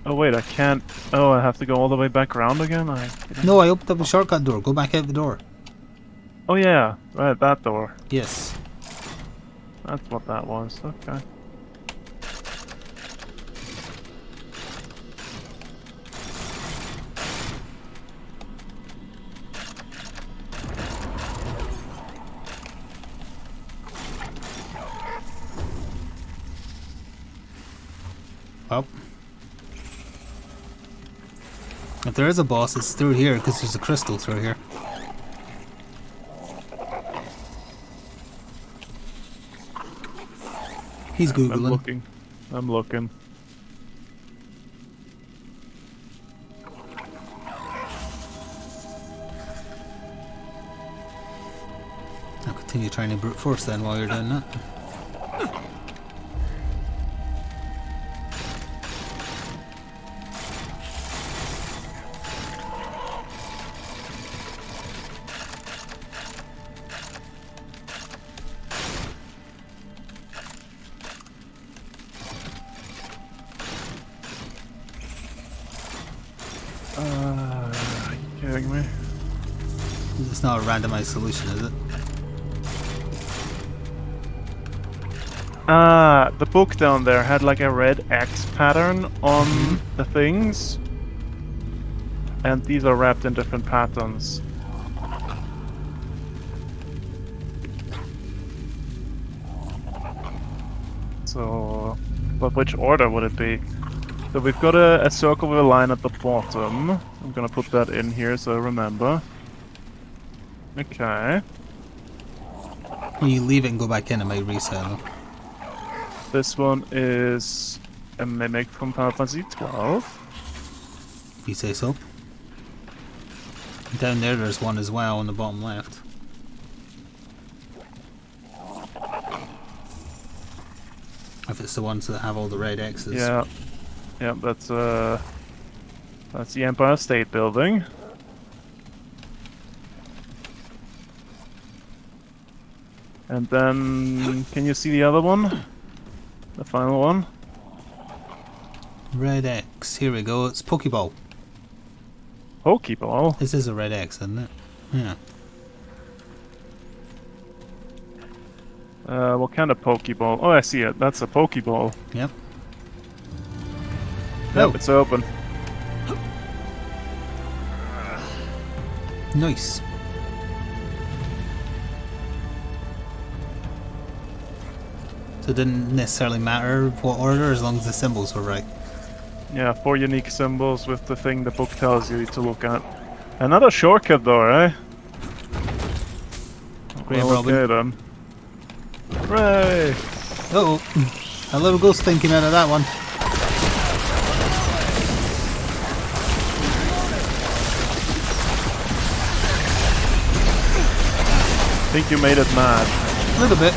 Oh wait, I can't. Oh, I have to go all the way back around again? No, I opened up a shortcut door. Go back out the door. Oh yeah, right, that door. Yes. That's what that was, okay. Well. If there is a boss, it's through here because there's a crystal through here. He's Googling. I'm looking. I'm looking. I'll continue trying to brute force then while you're doing that. Are you kidding me? It's not a randomized solution, is it? Ah, the book down there had like a red X pattern on the things. And these are wrapped in different patterns. So, but which order would it be? So we've got a circle with a line at the bottom. I'm gonna put that in here so I remember. Okay. When you leave it and go back in, it might reset them. This one is a mimic from Final Fantasy 12. If you say so. Down there's one as well on the bottom left. If it's the ones that have all the red X's. Yeah. Yeah, that's the Empire State Building. And then, can you see the other one? The final one? Red X. Here we go. It's Pokeball. Pokeball? This is a red X, isn't it? Yeah. What kind of Pokeball? Oh, I see it. That's a Pokeball. Yep. Yep, it's open. Nice. So it didn't necessarily matter what order as long as the symbols were right. Yeah, 4 unique symbols with the thing the book tells you to look at. Another shortcut though, eh? Great, Well, Robin. okay then. Hooray! Uh oh. A little ghost thing came out of that one. I think you made it mad. A little bit.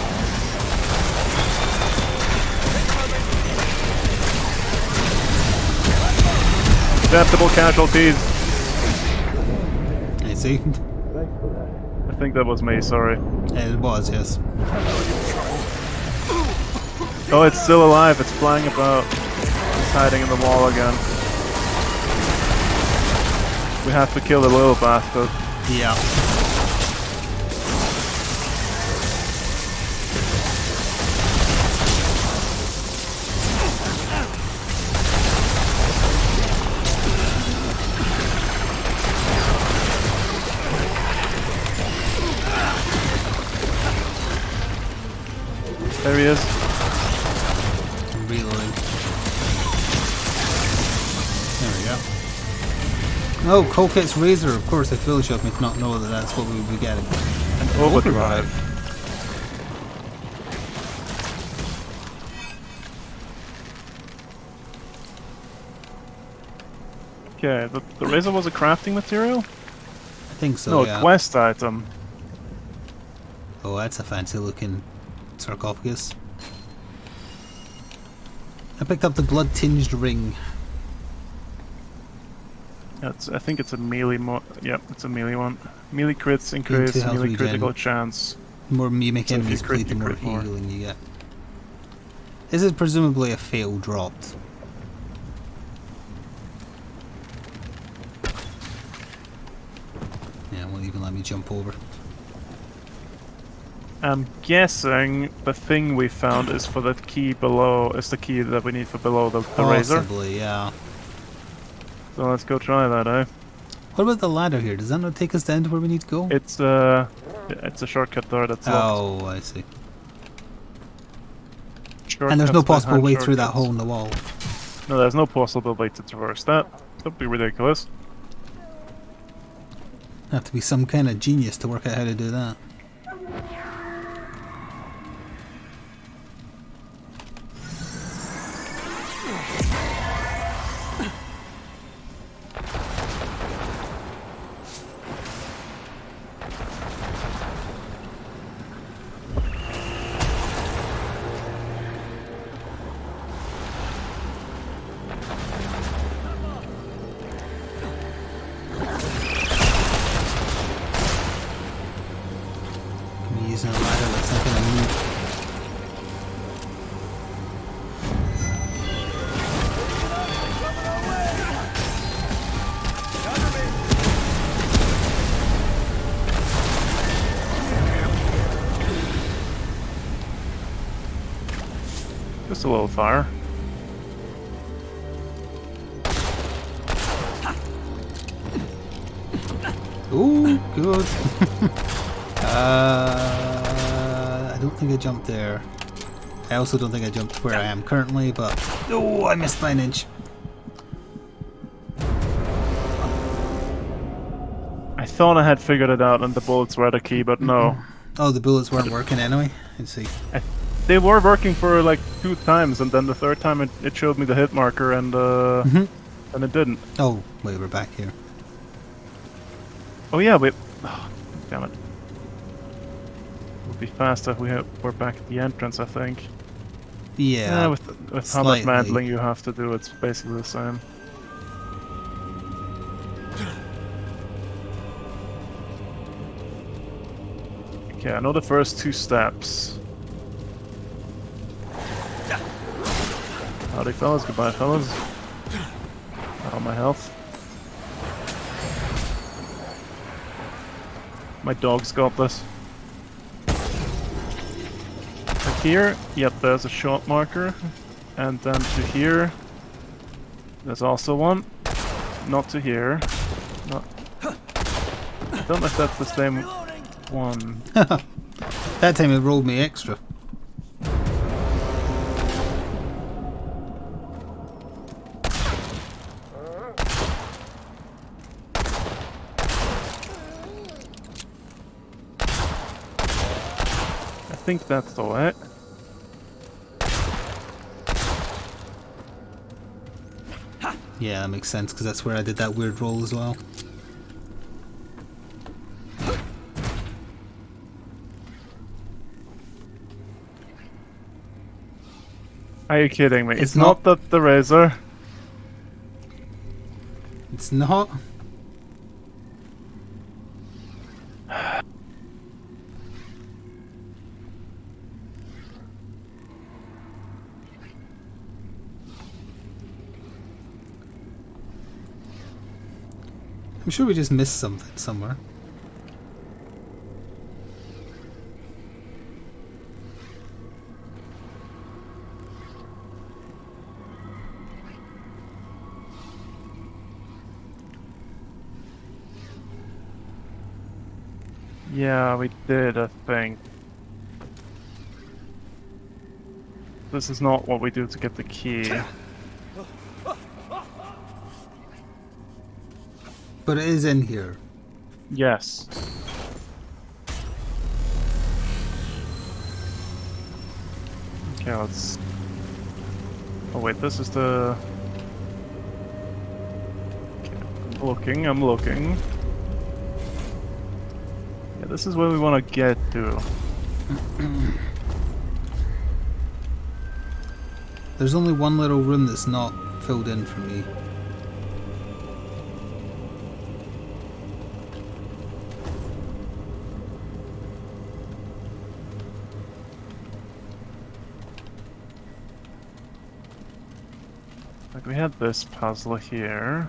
Acceptable casualties. I see. I think that was me, sorry. It was, yes. Oh, it's still alive. It's flying about. It's hiding in the wall again. We have to kill the little bastard. Yeah. There he is. I'm reloading. There we go. Oh, Colkett's Razor. Of course, I foolish of me to not know that that's what we would be getting. An overdrive. Okay, the razor was a crafting material? I think so, No, yeah. a quest item. Oh, that's a fancy looking sarcophagus. I picked up the blood-tinged ring. I think it's a melee yep, it's a melee one. Melee crits increase Gain 2 health melee regen. critical chance. The more you make So if you enemies crit, bleed, the you more crit more. healing you get. This is presumably a fail dropped. Yeah, it won't even let me jump over. I'm guessing the thing we found is for that key below, is the key that we need for below the razor. Possibly, yeah. So let's go try that, eh? What about the ladder here? Does that not take us down to where we need to go? It's a shortcut there that's locked. Oh, I see. Shortcuts And there's no possible behind way through that shortcuts. hole in the wall. No, there's no possible way to traverse that. That'd be ridiculous. Have to be some kind of genius to work out how to do that. Can we use a ladder like some kind of move? Just a little fire. Ooh, good. I don't think I jumped there. I also don't think I jumped where I am currently, but... Oh, I missed by an inch. I thought I had figured it out and the bullets were the key, but no. Oh, the bullets weren't working anyway? Let's see. They were working for like 2 times, and then the 3rd time it showed me the hit marker, and and it didn't. Oh, wait, we're back here. Oh yeah, wait. Oh, damn it. It would be faster if we're back at the entrance, I think. Yeah, with how much mantling you have to do, it's basically the same. Okay, I know the first 2 steps. Howdy fellas, goodbye fellas. Not on my health. My dog's got this. Like here, yep, there's a shot marker. And then to here, there's also one. Not to here. Not. I don't know if that's the same one. That time it rolled me extra. I think that's the way. Yeah, that makes sense, because that's where I did that weird roll as well. Are you kidding me? It's It's not the razor. It's not? I'm sure we just missed something somewhere. Yeah, we did, I think. This is not what we do to get the key. But it is in here. Yes. Okay, let's... Oh wait, this is the... Okay, I'm looking. Yeah, this is where we want to get to. There's only one little room that's not filled in for me. Like we had this puzzle here.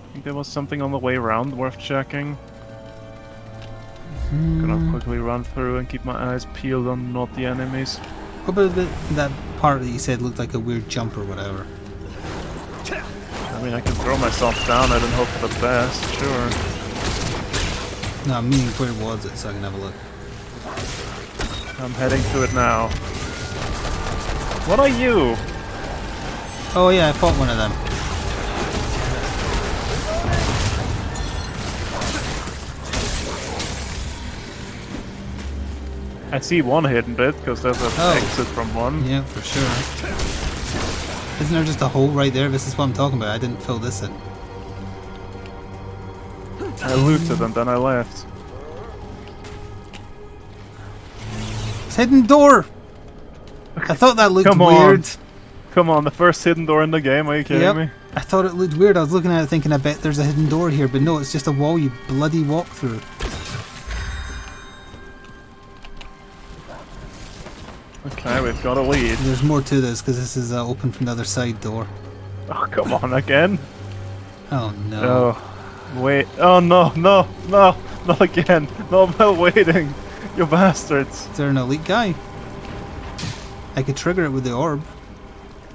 I think there was something on the way around worth checking. Gonna quickly run through and keep my eyes peeled on naughty enemies. What about that part that you said looked like a weird jump or whatever? I mean, I can throw myself down it and hope for the best, sure. No, I'm meaning where was it so I can have a look. I'm heading to it now. What are you? Oh yeah, I fought one of them. I see one hidden bit, because there's an exit from one. Yeah, for sure. Isn't there just a hole right there? This is what I'm talking about. I didn't fill this in. I looted and then I left. Hidden door! I thought that looked weird. Come on, the first hidden door in the game, are you kidding me? I thought it looked weird. I was looking at it thinking I bet there's a hidden door here, but no, it's just a wall you bloody walk through. Okay, we've got a lead. There's more to this because this is open from the other side door. Oh, come on, again? Oh no. Oh, wait. Oh no, no, no, not again. No, I'm not waiting. You bastards. Is there an elite guy? I could trigger it with the orb.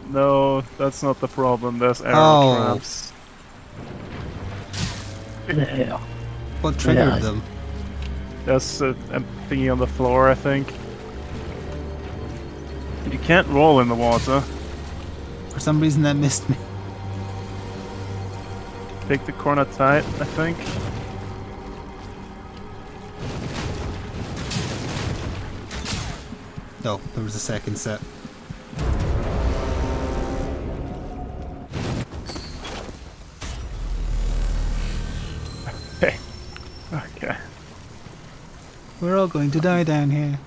No, that's not the problem. There's arrow traps. What triggered them? There's a thingy on the floor, I think. You can't roll in the water. For some reason that missed me. Take the corner tight, I think. No, there was a second set. Hey. Okay. We're all going to die down here.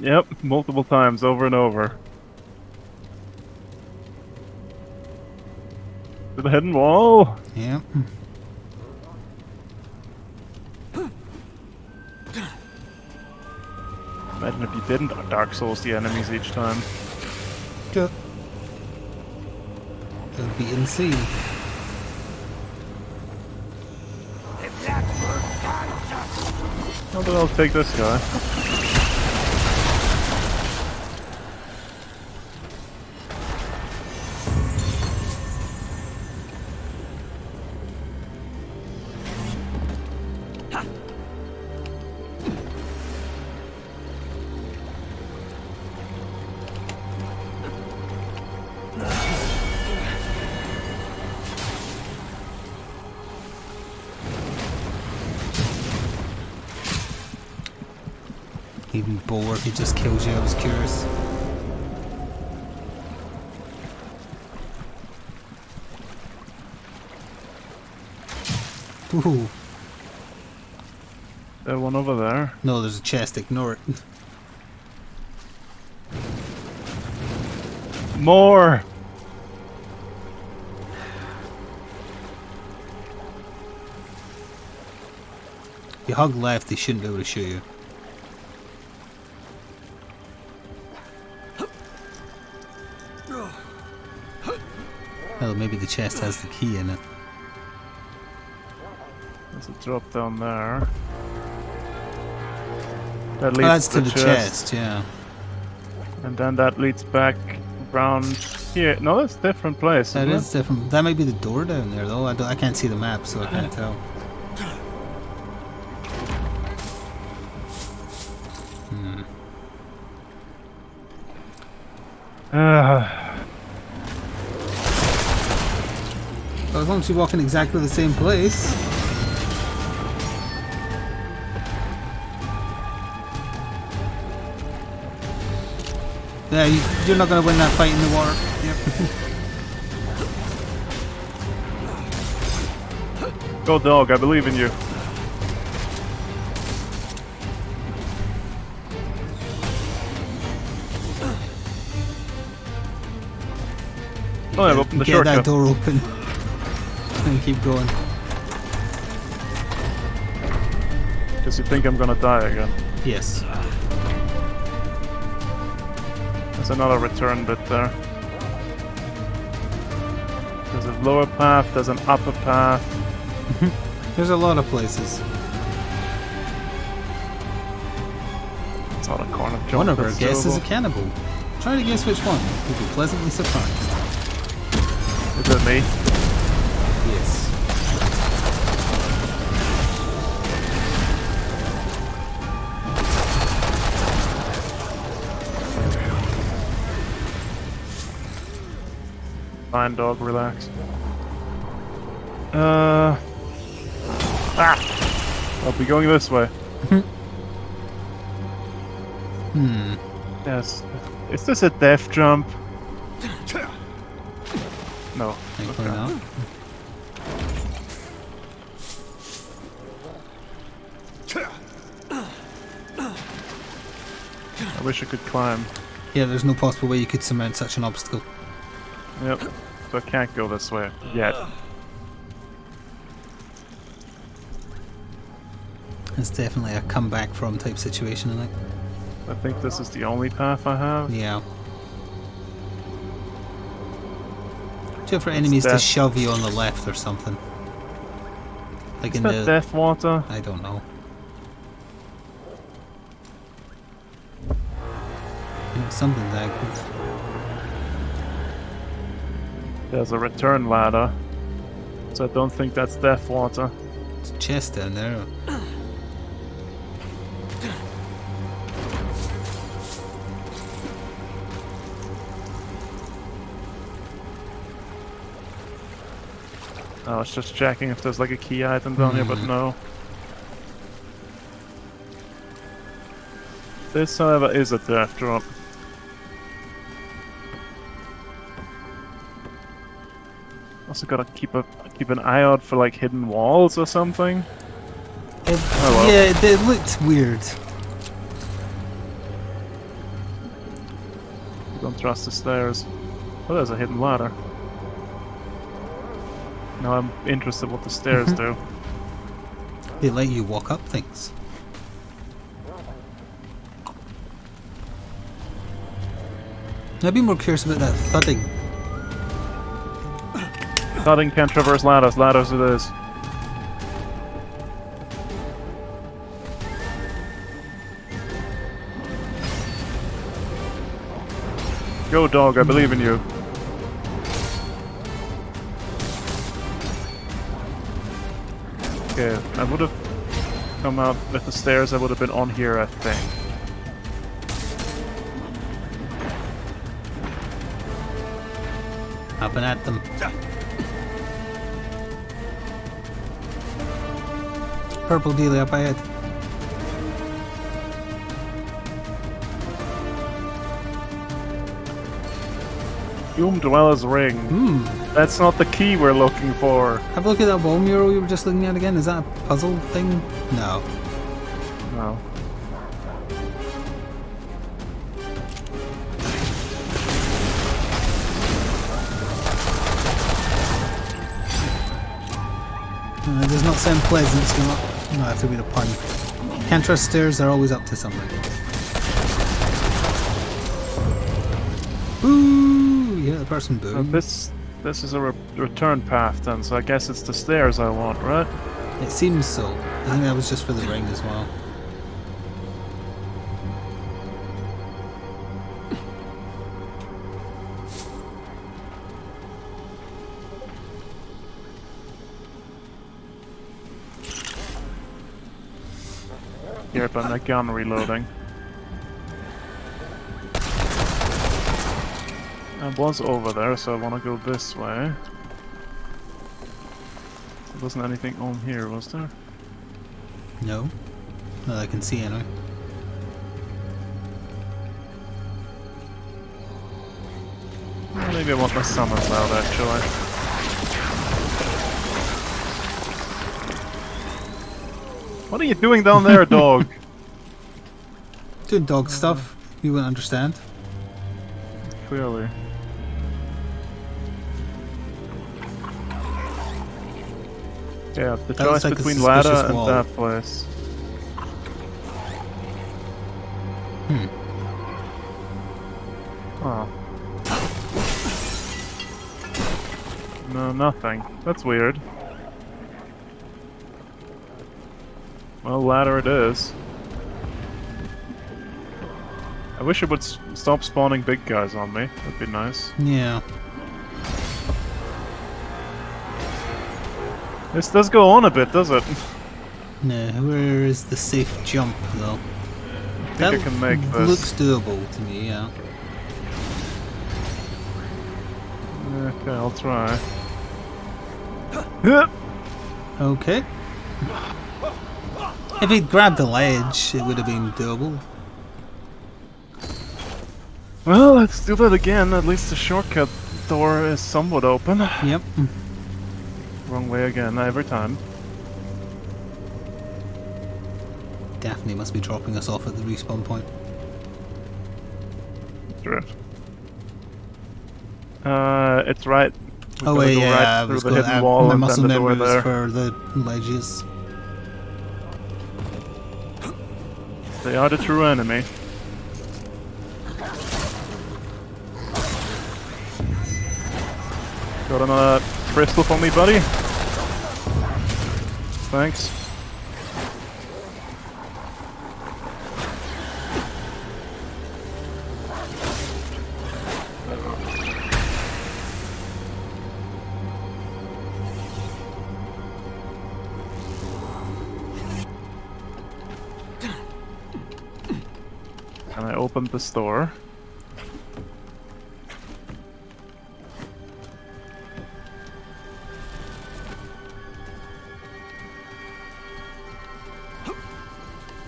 Yep, multiple times, over and over. To the hidden wall! Yep. Imagine if you didn't Dark Souls the enemies each time. It would be insane. How about I'll take this guy? Even bulwark, it just kills you. I was curious. Ooh. There's one over there. No, there's a chest. Ignore it. More! If you hug left, they shouldn't be able to shoot you. Well, maybe the chest has the key in it. There's a drop down there. That leads that's to the chest, yeah. And then that leads back around here. No, that's a different place. That is different. That might be the door down there, though. I can't see the map, so I can't tell. Well, as long as you walk in exactly the same place. Yeah, you're not going to win that fight in the water. Yep. Go dog, I believe in you. Oh, I've opened the Get shortcut. that door open. And keep going. Does he think I'm gonna die again? Yes. There's another return bit there. There's a lower path, there's an upper path. There's a lot of places. It's not a corner jump. One of our that's guests is a doable. cannibal. Try to guess which one. You'll be pleasantly surprised. Is it me? Yes. Fine, dog, relax. I'll be going this way. Yes. Is this a death jump? No. Thankfully not. I wish I could climb. Yeah, there's no possible way you could surmount such an obstacle. Yep. So I can't go this way yet. It's definitely a comeback from type situation, I think. I think this is the only path I have. Yeah. Check for enemies to death. shove you on the left or something. Like Is in that the... death water? I don't know. Yeah, something that good. There's a return ladder. So I don't think that's death water. There's a chest down there. I was just checking if there's like a key item down here, but no. This, however, is a death drop. Also gotta keep an eye out for like hidden walls or something. Well. Yeah, it looked weird. Don't trust the stairs. Oh, there's a hidden ladder. Now I'm interested what the stairs do. They let you walk up things. I'd be more curious about that thudding. Nothing can traverse ladders. Ladders it is. Go dog, I believe in you. Okay, I would have come out with the stairs, I would have been on here, I think. Hopping at them. Purple dealie up ahead. Doom Dweller's Ring. That's not the key we're looking for. Have a look at that wall mural you were just looking at again. Is that a puzzle thing? No. No. It does not sound pleasant, so not have to be the pun. Can't trust stairs, they're always up to something. Boo! Yeah, the person boo. This is a return path then, so I guess it's the stairs I want, right? It seems so. I think that was just for the ring as well. Here, but my gun reloading. I was over there, so I want to go this way. There wasn't anything on here, was there? No. Not that I can see anyway. Well, maybe I want my summons out, actually. What are you doing down there, dog? Doing dog stuff. You wouldn't understand. Clearly. Yeah, the That looks choice like a between suspicious ladder and wall. that place. Oh. No, nothing. That's weird. Well, ladder it is. I wish it would stop spawning big guys on me. That'd be nice. Yeah. This does go on a bit, does it? No, where is the safe jump though? I think I can make this. Looks doable to me, yeah. Okay, I'll try. Okay. If he'd grabbed the ledge, it would have been doable. Well, let's do that again. At least the shortcut door is somewhat open. Yep. Wrong way again, every time. Daphne must be dropping us off at the respawn point. Right. It's right. We're Oh gonna wait, go yeah, right I through was the going hidden to wall my and muscle then the door memory was there. for the ledges. They are the true enemy. Got another crystal for me, buddy? Thanks. And I opened the store.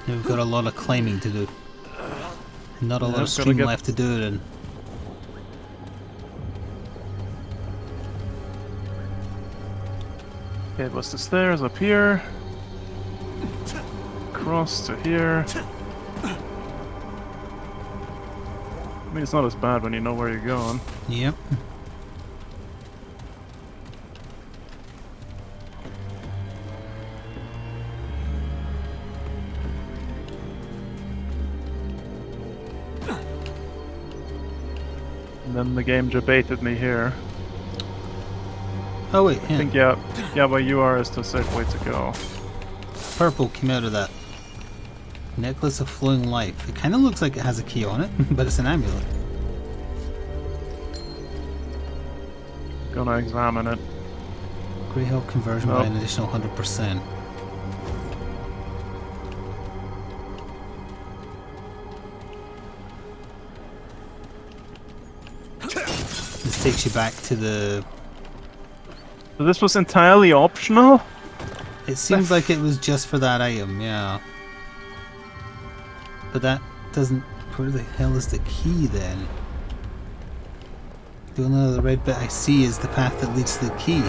We've got a lot of climbing to do. Not a lot of stream left to do it in. Okay, it was the stairs up here. Across to here. I mean, it's not as bad when you know where you're going. Yep. And then the game debated me here. Oh wait, I yeah. think yeah, where you are is the safe way to go. Purple came out of that. Necklace of Flowing Life. It kind of looks like it has a key on it, but it's an amulet. Gonna examine it. Grey health conversion by an additional 100%. This takes you back to the... So this was entirely optional? It seems like it was just for that item, yeah. But that doesn't... Where the hell is the key then? The only other red bit I see is the path that leads to the key.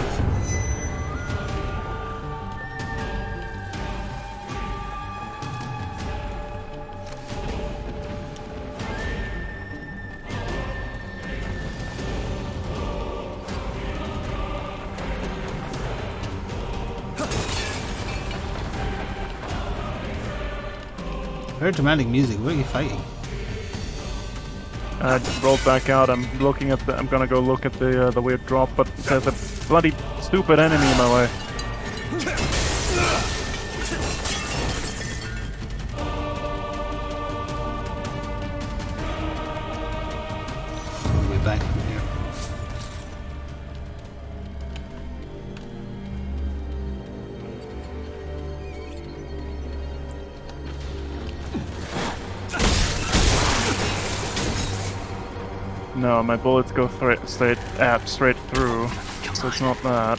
Very dramatic music. What are you fighting? I just rolled back out. I'm looking at the. I'm gonna go look at the weird drop, but there's a bloody stupid enemy in my way. All the way back from here. No, my bullets go straight through, so it's not that.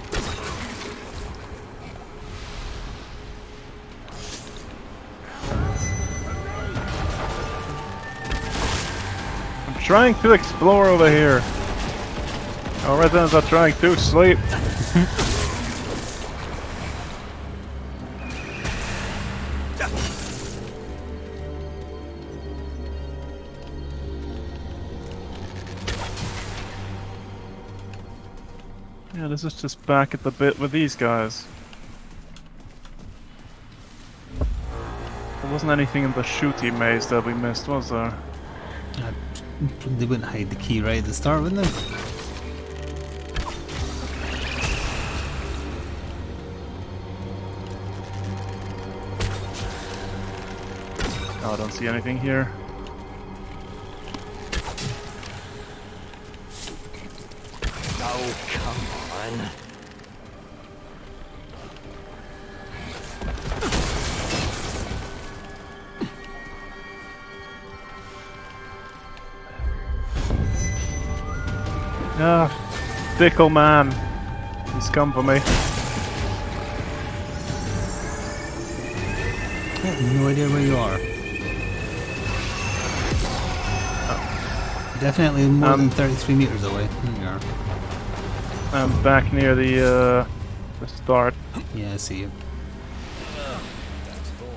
I'm trying to explore over here. Our residents are trying to sleep. Yeah, this is just back at the bit with these guys. There wasn't anything in the shooty maze that we missed, was there? They wouldn't hide the key right at the start, wouldn't they? Oh, I don't see anything here. Oh, come on. Ah, fickle man. He's come for me. I have no idea where you are. Definitely more than 33 meters away. There you are. I'm back near the start. Yeah, I see you. That's full.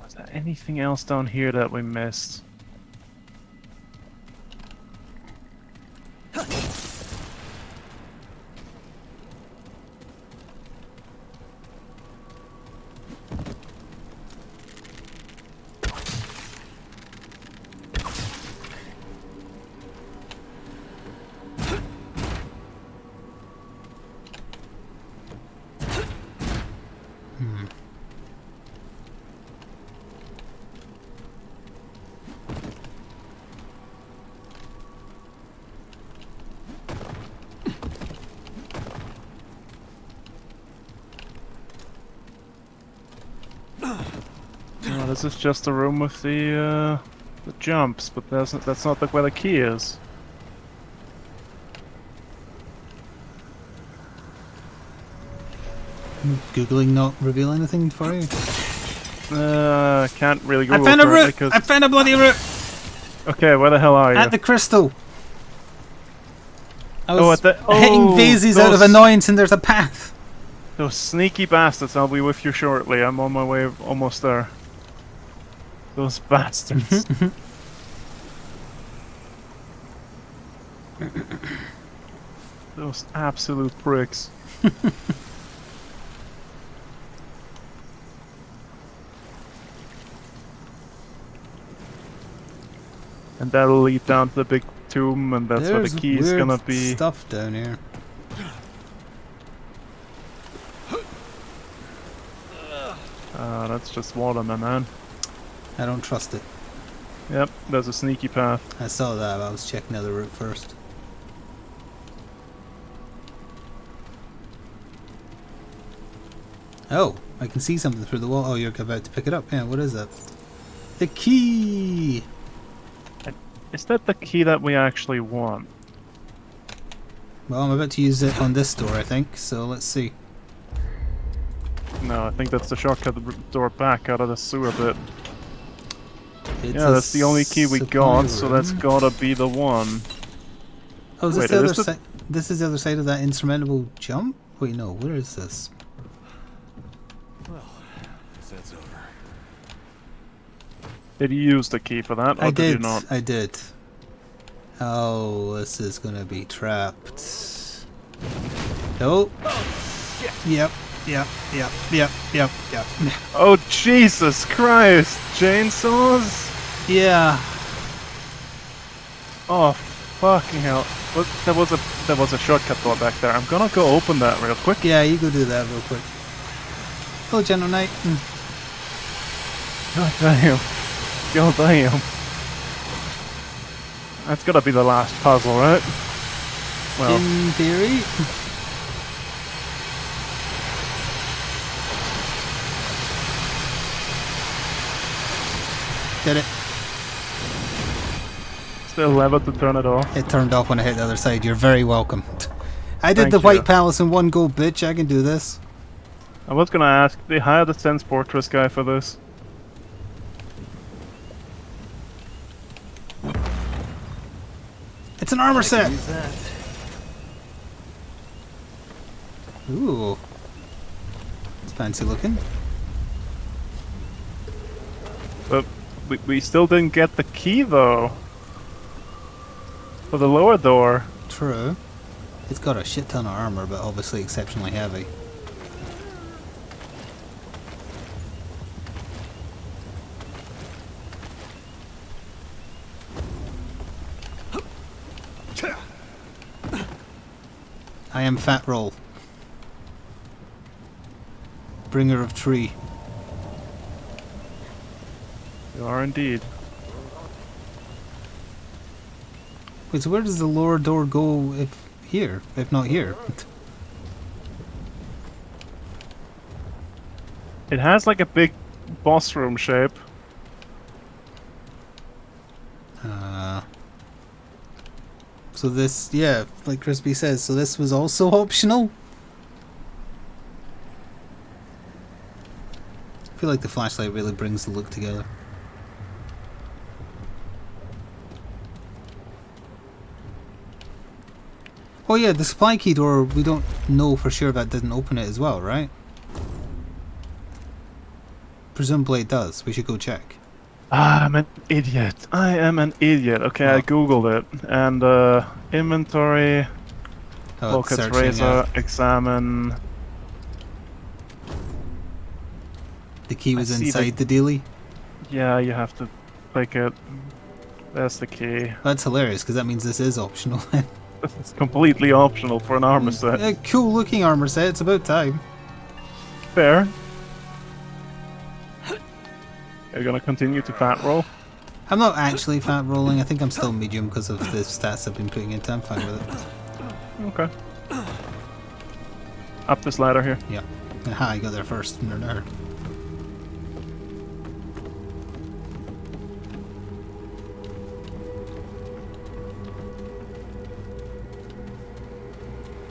Was there anything else down here that we missed? No, this is just a room with the jumps, but that's not where the key is. Googling not reveal anything for you? Can't really Google I found a for it root! because... I found a bloody root! Okay, where the hell are you? At the crystal! I Oh, was at the... hitting Oh, vases out of those- annoyance and there's a path! Those sneaky bastards, I'll be with you shortly. I'm on my way, almost there. Those bastards. Those absolute pricks. And that'll lead down to the big tomb, and that's where There's the key's weird gonna be. stuff down here. That's just water, my man. I don't trust it. Yep, there's a sneaky path. I saw that, but I was checking out the route first. Oh, I can see something through the wall. Oh, you're about to pick it up. Yeah, what is that? The key! Is that the key that we actually want? Well, I'm about to use it on this door, I think, so let's see. No, I think that's the shortcut door back out of the sewer bit. It's Yeah, that's the only key we got, so that's room. gotta be the one. Oh, is this Wait, the is other this the- side? This is the other side of that insurmountable jump? Wait, no, where is this? Well, guess that's over. Did you use the key for that, or I did you did, not? I did. Oh, this is gonna be trapped. Oh! Yep, yep, yep, yep, yep, yep. Oh, Jesus Christ! Chainsaws? Yeah. Oh, fucking hell. What, there was a shortcut door back there. I'm gonna go open that real quick. Yeah, you go do that real quick. Oh, General Knight. God damn. God damn. That's gotta be the last puzzle, right? Well, In theory. Did it? Still lever to turn it off. It turned off when I hit the other side. You're very welcome. I did Thank the you. White Palace in one go, bitch. I can do this. I was gonna ask, they hired a Sense Fortress guy for this. It's an armor set. Use that. Ooh. It's fancy looking. But we still didn't get the key though. For the lower door. True. It's got a shit ton of armor, but obviously exceptionally heavy. I am Fat Roll. Bringer of tree. You are indeed. Wait, so where does the lower door go if here? If not here? It has like a big boss room shape. So this, yeah, like Crispy says, so this was also optional? I feel like the flashlight really brings the look together. Oh yeah, the supply key door, we don't know for sure that didn't open it as well, right? Presumably it does. We should go check. Ah, I'm an idiot. I am an idiot. Okay, I googled it. And inventory, Oh, pocket searching, razor, yeah. examine. The key was I see inside the dealie? Yeah, you have to click it. There's the key. That's hilarious, because that means this is optional then. It's completely optional for an armor set. A cool looking armor set, it's about time. Fair. You're gonna continue to fat roll? I'm not actually fat rolling, I think I'm still medium because of the stats I've been putting into. I'm fine with it. Okay. Up this ladder here. Yeah. Aha, I got there first. Nerd.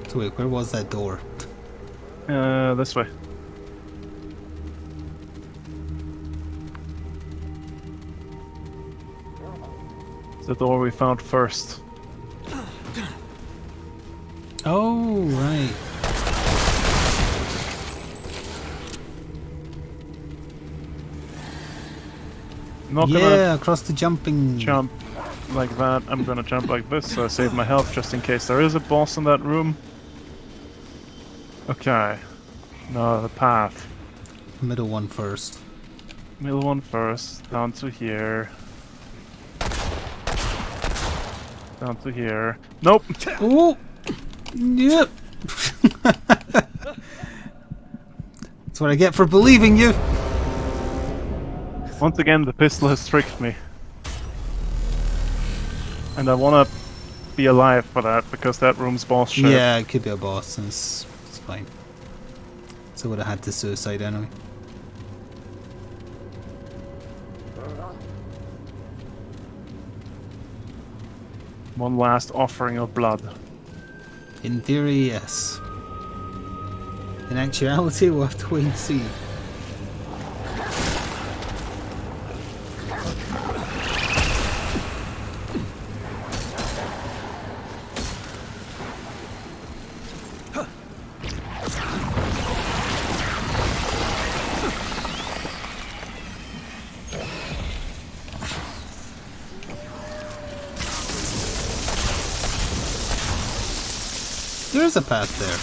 So wait, where was that door? This way. It's the door we found first. Oh, right. I'm not Yeah, gonna across the jumping. jump like that. I'm gonna jump like this, so I save my health just in case there is a boss in that room. Okay. No, the path. Middle one first. Middle one first, down to here. Down to here. Nope! Oh! Yep! That's what I get for believing you! Once again, the pistol has tricked me. And I wanna be alive for that, because that room's boss shit. Yeah, it could be a boss, and it's fine. So I would have had to suicide anyway. One last offering of blood. In theory, yes. In actuality, we'll have to wait and see. There is a path there.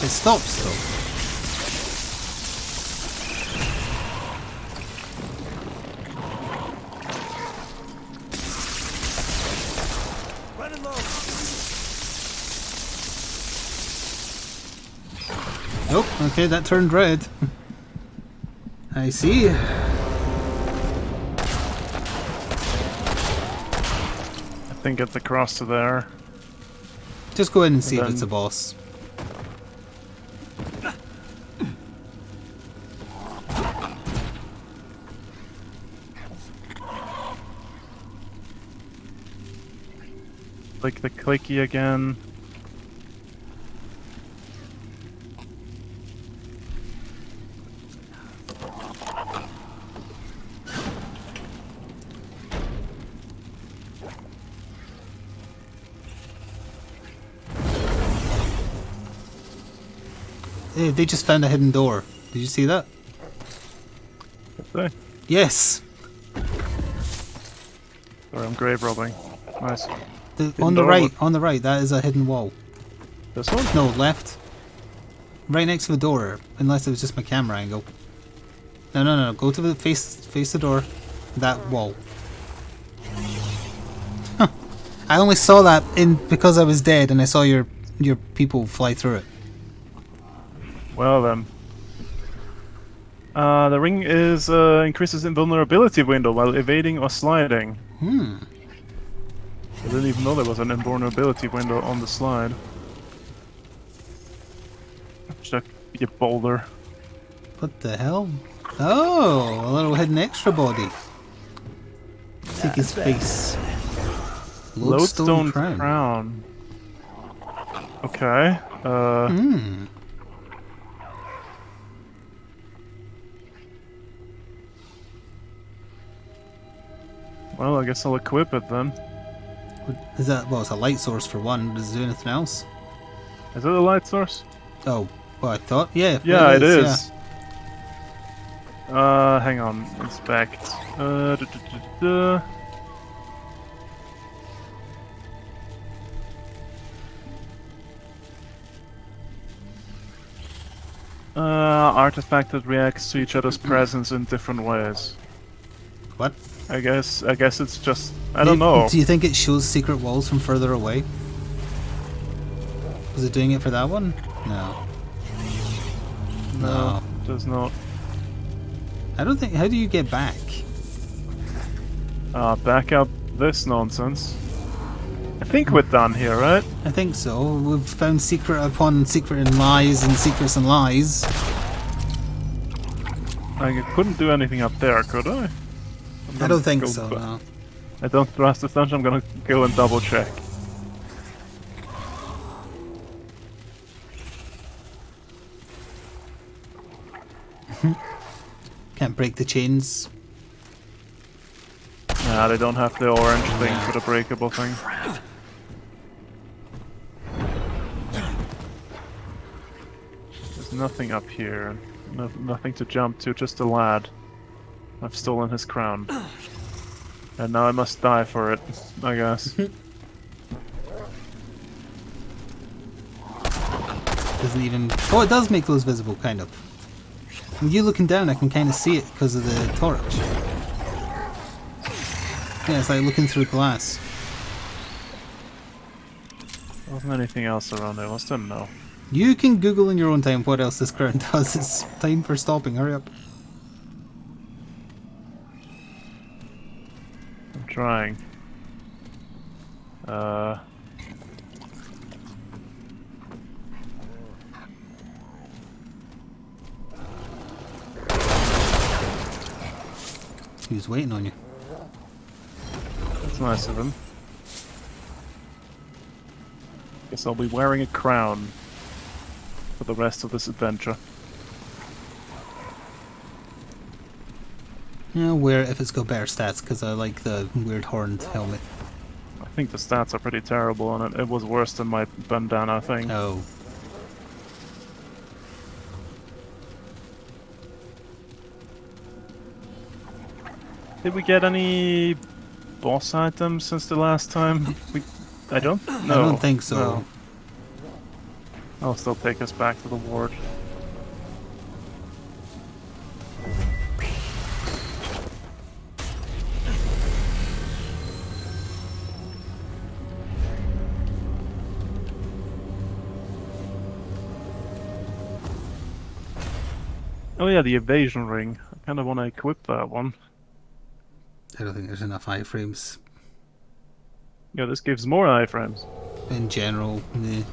It stops though. Running low. Nope, okay, that turned red. I see. I think it's across to there. Just go in and see if then- it's a boss. Click the clicky again. Hey, they just found a hidden door. Did you see that? Okay. Yes. Sorry, I'm grave robbing. Nice. On the right, on the right, that is a hidden wall. This one? No, left. Right next to the door, unless it was just my camera angle. No, no, no, go to the face the door. That wall. I only saw that because I was dead and I saw your people fly through it. Well then. The ring is increases invulnerability window while evading or sliding. Hmm. I didn't even know there was an invulnerability window on the slide. Should be a boulder. What the hell? Oh, a little hidden extra body. Take his face. Lodestone crown. Okay. Hmm. Well, I guess I'll equip it then. Is that, well, it's a light source for one. Does it do anything else? Is it a light source? Oh, well, I thought, yeah. Yeah, it is. is. Hang on. Inspect. Artifact that reacts to each other's presence in different ways. What? I guess it's just I don't know. Do you think it shows secret walls from further away? Was it doing it for that one? No. No, it does not. I don't think. How do you get back? Back up this nonsense. I think we're done here, right? I think so. We've found secret upon secret and lies and secrets and lies. I couldn't do anything up there, could I? I don't think so, no. I don't trust this dungeon, I'm gonna go and double check. Can't break the chains. Nah, they don't have the orange thing for the breakable thing. There's nothing up here. Nothing to jump to, just a lad. I've stolen his crown. And now I must die for it, I guess. Doesn't even... Oh, it does make those visible, kind of. When you looking down, I can kind of see it because of the torch. Yeah, it's like looking through glass. Wasn't anything else around there, was there? No. You can Google in your own time what else this crown does. It's time for stopping, hurry up. I'm trying. He was waiting on you. That's nice of him. Guess I'll be wearing a crown for the rest of this adventure. Yeah, I'll wear it if it's got better stats, because I like the weird horned helmet. I think the stats are pretty terrible on it. It was worse than my bandana thing. Oh. Did we get any boss items since the last time? I don't know. I don't think so. No. I'll still take us back to the ward. Oh yeah, the evasion ring. I kind of want to equip that one. I don't think there's enough iframes. Yeah, this gives more iframes. In general, yeah.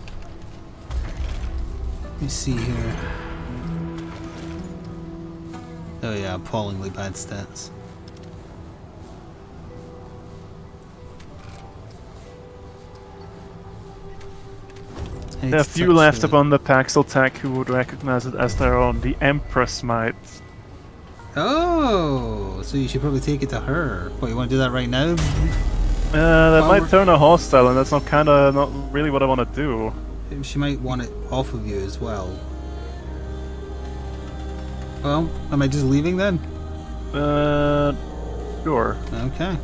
Let me see here. Oh yeah, appallingly bad stats. need There are to few touch left the- upon the Paxel Tech who would recognize it as their own. The Empress might. Oh, so you should probably take it to her. What, you want to do that right now? That Well, might we're- turn her hostile, and that's not really what I want to do. She might want it off of you as well. Well, am I just leaving then? Sure. Okay.